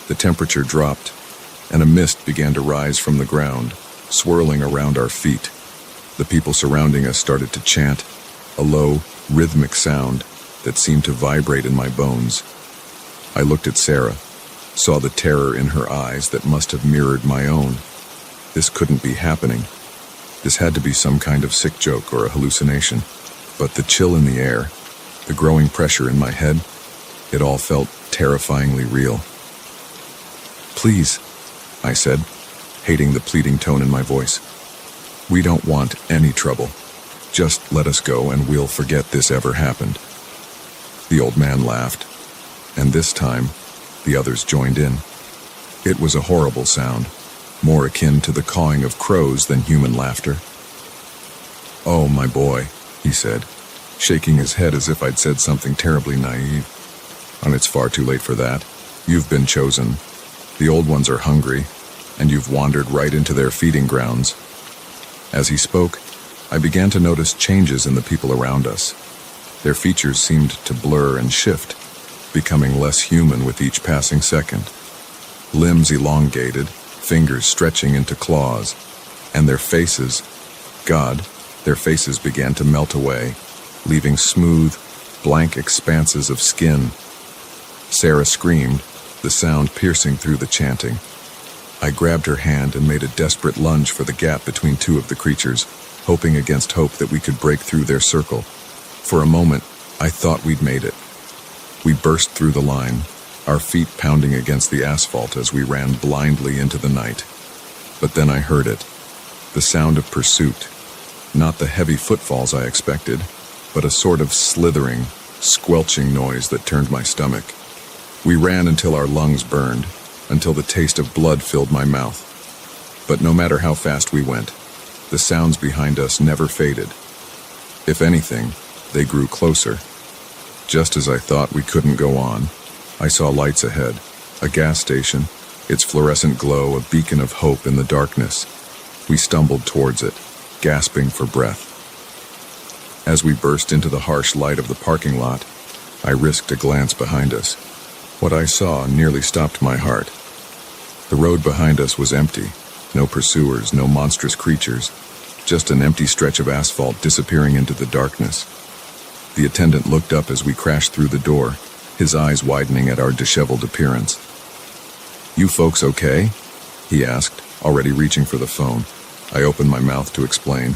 The temperature dropped, and a mist began to rise from the ground, swirling around our feet. The people surrounding us started to chant, a low, rhythmic sound that seemed to vibrate in my bones. I looked at Sarah, saw the terror in her eyes that must have mirrored my own. This couldn't be happening. This had to be some kind of sick joke or a hallucination. But the chill in the air, the growing pressure in my head, it all felt terrifyingly real. "Please," I said, hating the pleading tone in my voice. "We don't want any trouble. Just let us go and we'll forget this ever happened." The old man laughed, and this time, the others joined in. It was a horrible sound, more akin to the cawing of crows than human laughter. "Oh, my boy," he said, shaking his head as if I'd said something terribly naive. "And it's far too late for that. You've been chosen. The old ones are hungry, and you've wandered right into their feeding grounds." As he spoke, I began to notice changes in the people around us. Their features seemed to blur and shift, becoming less human with each passing second. Limbs elongated, fingers stretching into claws, and their faces, God, their faces began to melt away, leaving smooth, blank expanses of skin. Sarah screamed, the sound piercing through the chanting. I grabbed her hand and made a desperate lunge for the gap between two of the creatures, hoping against hope that we could break through their circle. For a moment, I thought we'd made it. We burst through the line, our feet pounding against the asphalt as we ran blindly into the night. But then I heard it, the sound of pursuit. Not the heavy footfalls I expected, but a sort of slithering, squelching noise that turned my stomach. We ran until our lungs burned, until the taste of blood filled my mouth. But no matter how fast we went, the sounds behind us never faded. If anything, they grew closer. Just as I thought we couldn't go on, I saw lights ahead, a gas station, its fluorescent glow a beacon of hope in the darkness. We stumbled towards it, gasping for breath. As we burst into the harsh light of the parking lot, I risked a glance behind us. What I saw nearly stopped my heart. The road behind us was empty, no pursuers, no monstrous creatures, just an empty stretch of asphalt disappearing into the darkness. The attendant looked up as we crashed through the door, his eyes widening at our disheveled appearance. "You folks okay?" he asked, already reaching for the phone. I opened my mouth to explain,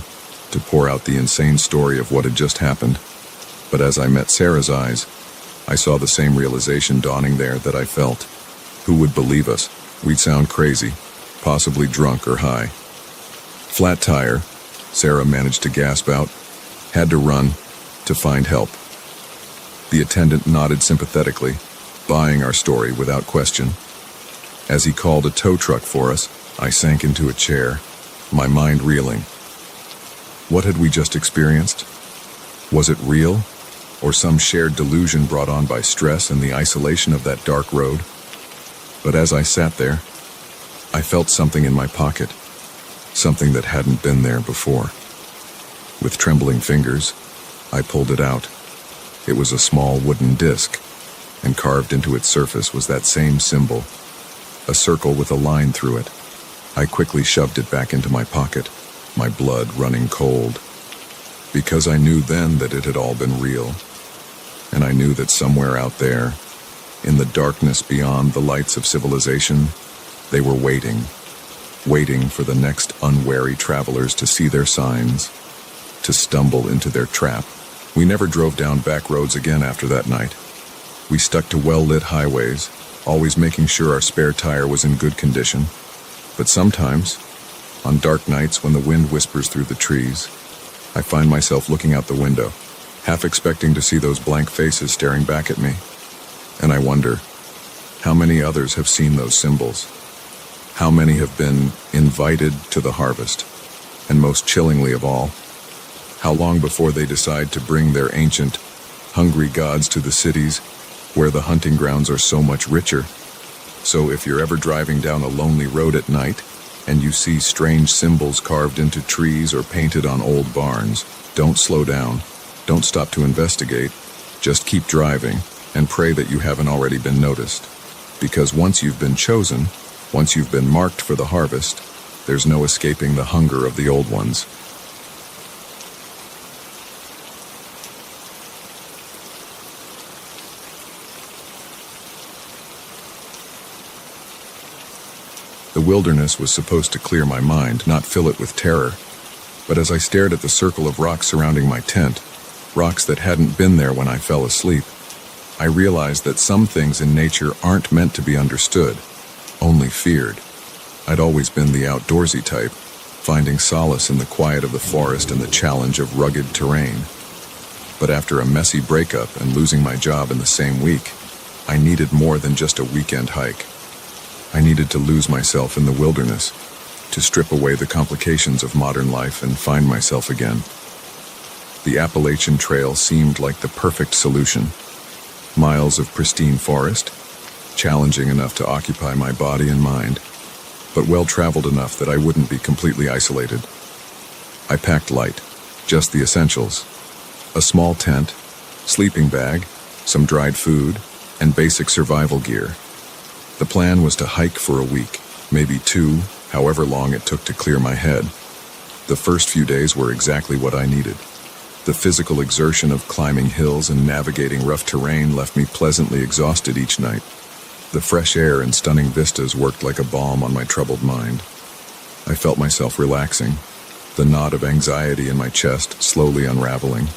to pour out the insane story of what had just happened. But as I met Sarah's eyes, I saw the same realization dawning there that I felt. Who would believe us? We'd sound crazy, possibly drunk or high. "Flat tire," Sarah managed to gasp out. "Had to run to find help." The attendant nodded sympathetically, buying our story without question. As he called a tow truck for us, I sank into a chair, my mind reeling. What had we just experienced? Was it real, or some shared delusion brought on by stress and the isolation of that dark road? But as I sat there, I felt something in my pocket, something that hadn't been there before. With trembling fingers, I pulled it out. It was a small wooden disc, and carved into its surface was that same symbol, a circle with a line through it. I quickly shoved it back into my pocket, my blood running cold, because I knew then that it had all been real, and I knew that somewhere out there, in the darkness beyond the lights of civilization, they were waiting for the next unwary travelers to see their signs, to stumble into their trap. We never drove down back roads again after that night. We stuck to well-lit highways, always making sure our spare tire was in good condition. But sometimes, on dark nights when the wind whispers through the trees, I find myself looking out the window, half expecting to see those blank faces staring back at me. And I wonder, how many others have seen those symbols? How many have been invited to the harvest? And most chillingly of all, how long before they decide to bring their ancient, hungry gods to the cities where the hunting grounds are so much richer? So if you're ever driving down a lonely road at night and you see strange symbols carved into trees or painted on old barns, don't slow down. Don't stop to investigate. Just keep driving and pray that you haven't already been noticed. Because once you've been chosen, once you've been marked for the harvest, there's no escaping the hunger of the old ones. The wilderness was supposed to clear my mind, not fill it with terror. But as I stared at the circle of rocks surrounding my tent, rocks that hadn't been there when I fell asleep, I realized that some things in nature aren't meant to be understood, only feared. I'd always been the outdoorsy type, finding solace in the quiet of the forest and the challenge of rugged terrain. But after a messy breakup and losing my job in the same week, I needed more than just a weekend hike. I needed to lose myself in the wilderness, to strip away the complications of modern life and find myself again. The Appalachian Trail seemed like the perfect solution. Miles of pristine forest, challenging enough to occupy my body and mind, but well-traveled enough that I wouldn't be completely isolated. I packed light, just the essentials. A small tent, sleeping bag, some dried food, and basic survival gear. The plan was to hike for a week, maybe 2, however long it took to clear my head. The first few days were exactly what I needed. The physical exertion of climbing hills and navigating rough terrain left me pleasantly exhausted each night. The fresh air and stunning vistas worked like a balm on my troubled mind. I felt myself relaxing, the knot of anxiety in my chest slowly unraveling.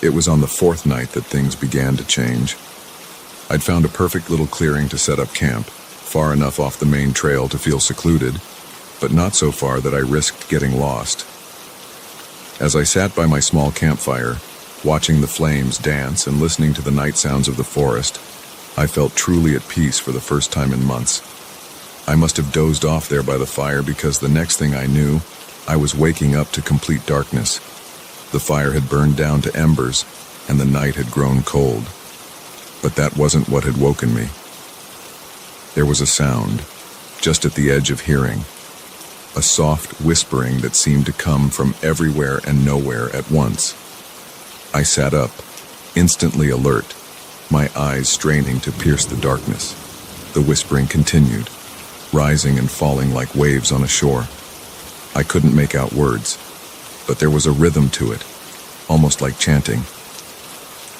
It was on the 4th night that things began to change. I'd found a perfect little clearing to set up camp, far enough off the main trail to feel secluded, but not so far that I risked getting lost. As I sat by my small campfire, watching the flames dance and listening to the night sounds of the forest, I felt truly at peace for the first time in months. I must have dozed off there by the fire because the next thing I knew, I was waking up to complete darkness. The fire had burned down to embers, and the night had grown cold. But that wasn't what had woken me. There was a sound, just at the edge of hearing. A soft whispering that seemed to come from everywhere and nowhere at once. I sat up, instantly alert, my eyes straining to pierce the darkness. The whispering continued, rising and falling like waves on a shore. I couldn't make out words, but there was a rhythm to it, almost like chanting.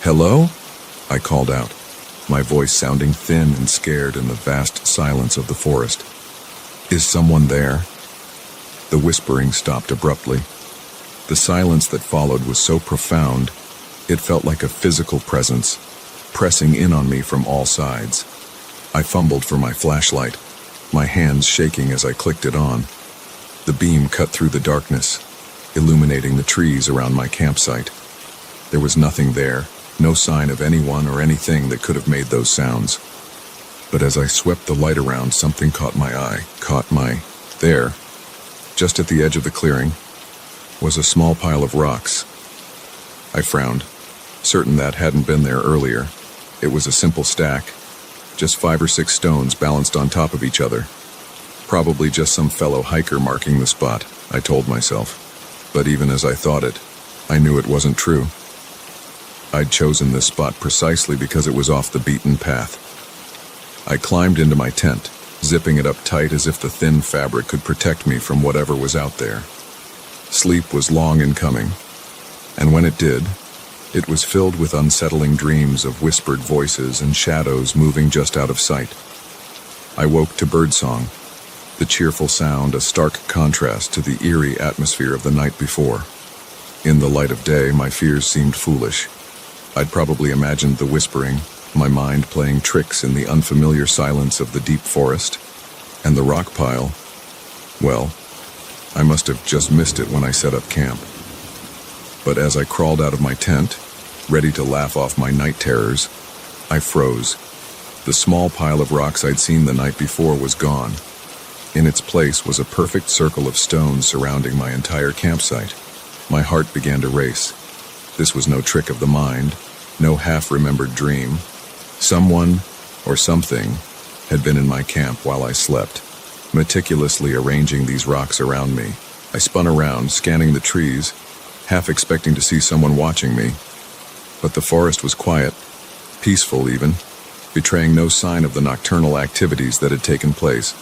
"Hello?" I called out, my voice sounding thin and scared in the vast silence of the forest. "Is someone there?" The whispering stopped abruptly. The silence that followed was so profound, it felt like a physical presence, pressing in on me from all sides. I fumbled for my flashlight, my hands shaking as I clicked it on. The beam cut through the darkness, illuminating the trees around my campsite. There was nothing there, no sign of anyone or anything that could have made those sounds. But as I swept the light around, something caught my eye, There, just at the edge of the clearing, was a small pile of rocks. I frowned, certain that hadn't been there earlier. It was a simple stack, just 5 or 6 stones balanced on top of each other. Probably just some fellow hiker marking the spot, I told myself. But even as I thought it, I knew it wasn't true. I'd chosen this spot precisely because it was off the beaten path. I climbed into my tent, zipping it up tight as if the thin fabric could protect me from whatever was out there. Sleep was long in coming, and when it did, it was filled with unsettling dreams of whispered voices and shadows moving just out of sight. I woke to birdsong, the cheerful sound a stark contrast to the eerie atmosphere of the night before. In the light of day, my fears seemed foolish. I'd probably imagined the whispering, my mind playing tricks in the unfamiliar silence of the deep forest, and the rock pile. Well, I must have just missed it when I set up camp. But as I crawled out of my tent, ready to laugh off my night terrors, I froze. The small pile of rocks I'd seen the night before was gone. In its place was a perfect circle of stones surrounding my entire campsite. My heart began to race. This was no trick of the mind, no half-remembered dream. Someone, or something, had been in my camp while I slept, meticulously arranging these rocks around me. I spun around, scanning the trees, half expecting to see someone watching me. But the forest was quiet, peaceful even, betraying no sign of the nocturnal activities that had taken place.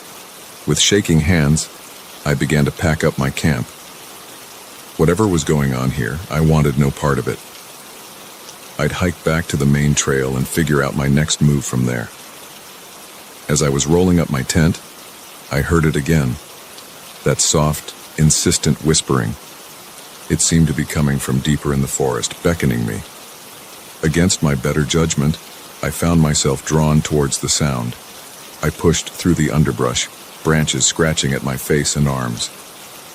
With shaking hands, I began to pack up my camp. Whatever was going on here, I wanted no part of it. I'd hike back to the main trail and figure out my next move from there. As I was rolling up my tent, I heard it again. That soft, insistent whispering. It seemed to be coming from deeper in the forest, beckoning me. Against my better judgment, I found myself drawn towards the sound. I pushed through the underbrush, branches scratching at my face and arms.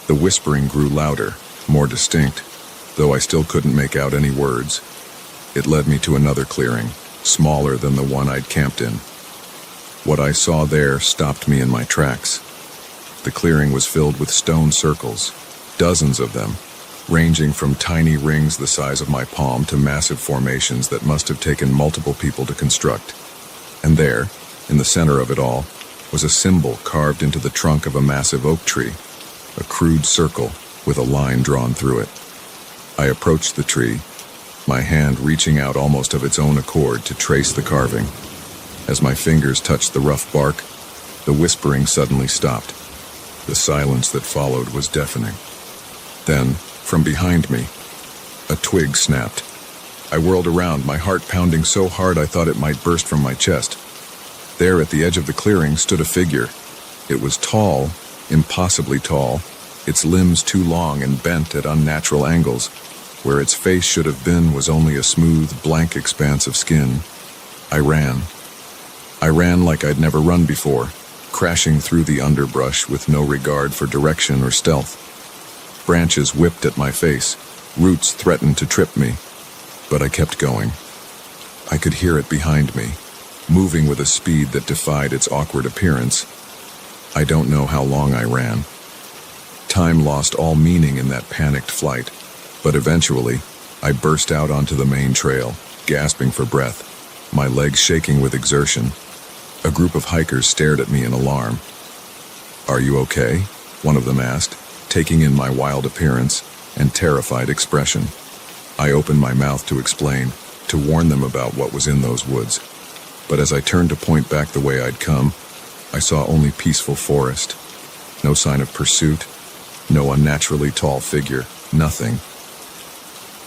The whispering grew louder, more distinct, though I still couldn't make out any words. It led me to another clearing, smaller than the one I'd camped in. What I saw there stopped me in my tracks. The clearing was filled with stone circles, dozens of them, ranging from tiny rings the size of my palm to massive formations that must have taken multiple people to construct. And there, in the center of it all, was a symbol carved into the trunk of a massive oak tree, a crude circle with a line drawn through it. I approached the tree, my hand reaching out almost of its own accord to trace the carving. As my fingers touched the rough bark, the whispering suddenly stopped. The silence that followed was deafening. Then, from behind me, a twig snapped. I whirled around, my heart pounding so hard I thought it might burst from my chest. There at the edge of the clearing stood a figure. It was tall, impossibly tall, its limbs too long and bent at unnatural angles. Where its face should have been was only a smooth, blank expanse of skin. I ran. I ran like I'd never run before, crashing through the underbrush with no regard for direction or stealth. Branches whipped at my face, roots threatened to trip me, but I kept going. I could hear it behind me, moving with a speed that defied its awkward appearance. I don't know how long I ran. Time lost all meaning in that panicked flight, but eventually, I burst out onto the main trail, gasping for breath, my legs shaking with exertion. A group of hikers stared at me in alarm. "Are you okay?" one of them asked, taking in my wild appearance and terrified expression. I opened my mouth to explain, to warn them about what was in those woods. But as I turned to point back the way I'd come, I saw only peaceful forest. No sign of pursuit, no unnaturally tall figure, nothing.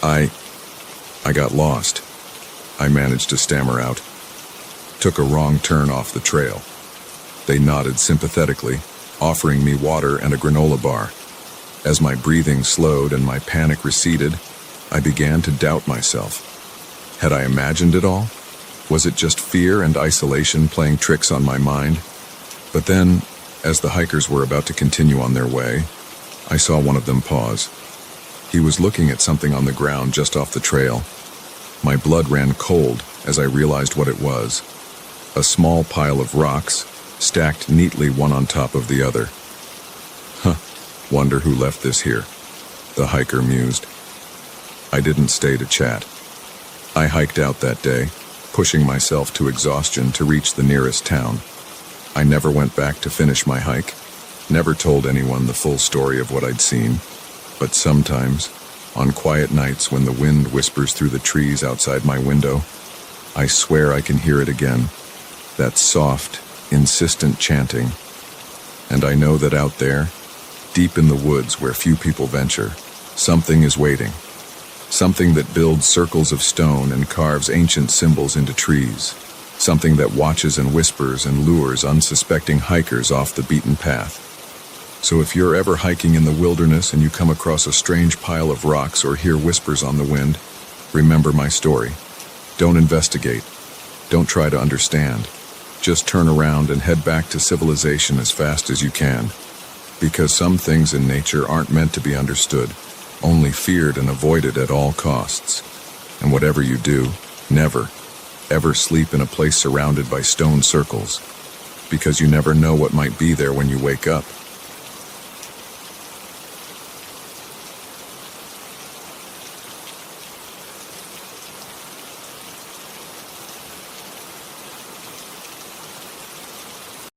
I got lost. I managed to stammer out. Took a wrong turn off the trail. They nodded sympathetically, offering me water and a granola bar. As my breathing slowed and my panic receded, I began to doubt myself. Had I imagined it all? Was it just fear and isolation playing tricks on my mind? But then, as the hikers were about to continue on their way, I saw one of them pause. He was looking at something on the ground just off the trail. My blood ran cold as I realized what it was. A small pile of rocks, stacked neatly one on top of the other. Wonder who left this here, the hiker mused. I didn't stay to chat. I hiked out that day, pushing myself to exhaustion to reach the nearest town. I never went back to finish my hike, never told anyone the full story of what I'd seen, but sometimes, on quiet nights when the wind whispers through the trees outside my window, I swear I can hear it again, that soft, insistent chanting. And I know that out there, deep in the woods where few people venture, something is waiting. Something that builds circles of stone and carves ancient symbols into trees. Something that watches and whispers and lures unsuspecting hikers off the beaten path. So if you're ever hiking in the wilderness and you come across a strange pile of rocks or hear whispers on the wind, remember my story. Don't investigate. Don't try to understand. Just turn around and head back to civilization as fast as you can. Because some things in nature aren't meant to be understood, only feared and avoided at all costs. And whatever you do, never, ever sleep in a place surrounded by stone circles. Because you never know what might be there when you wake up.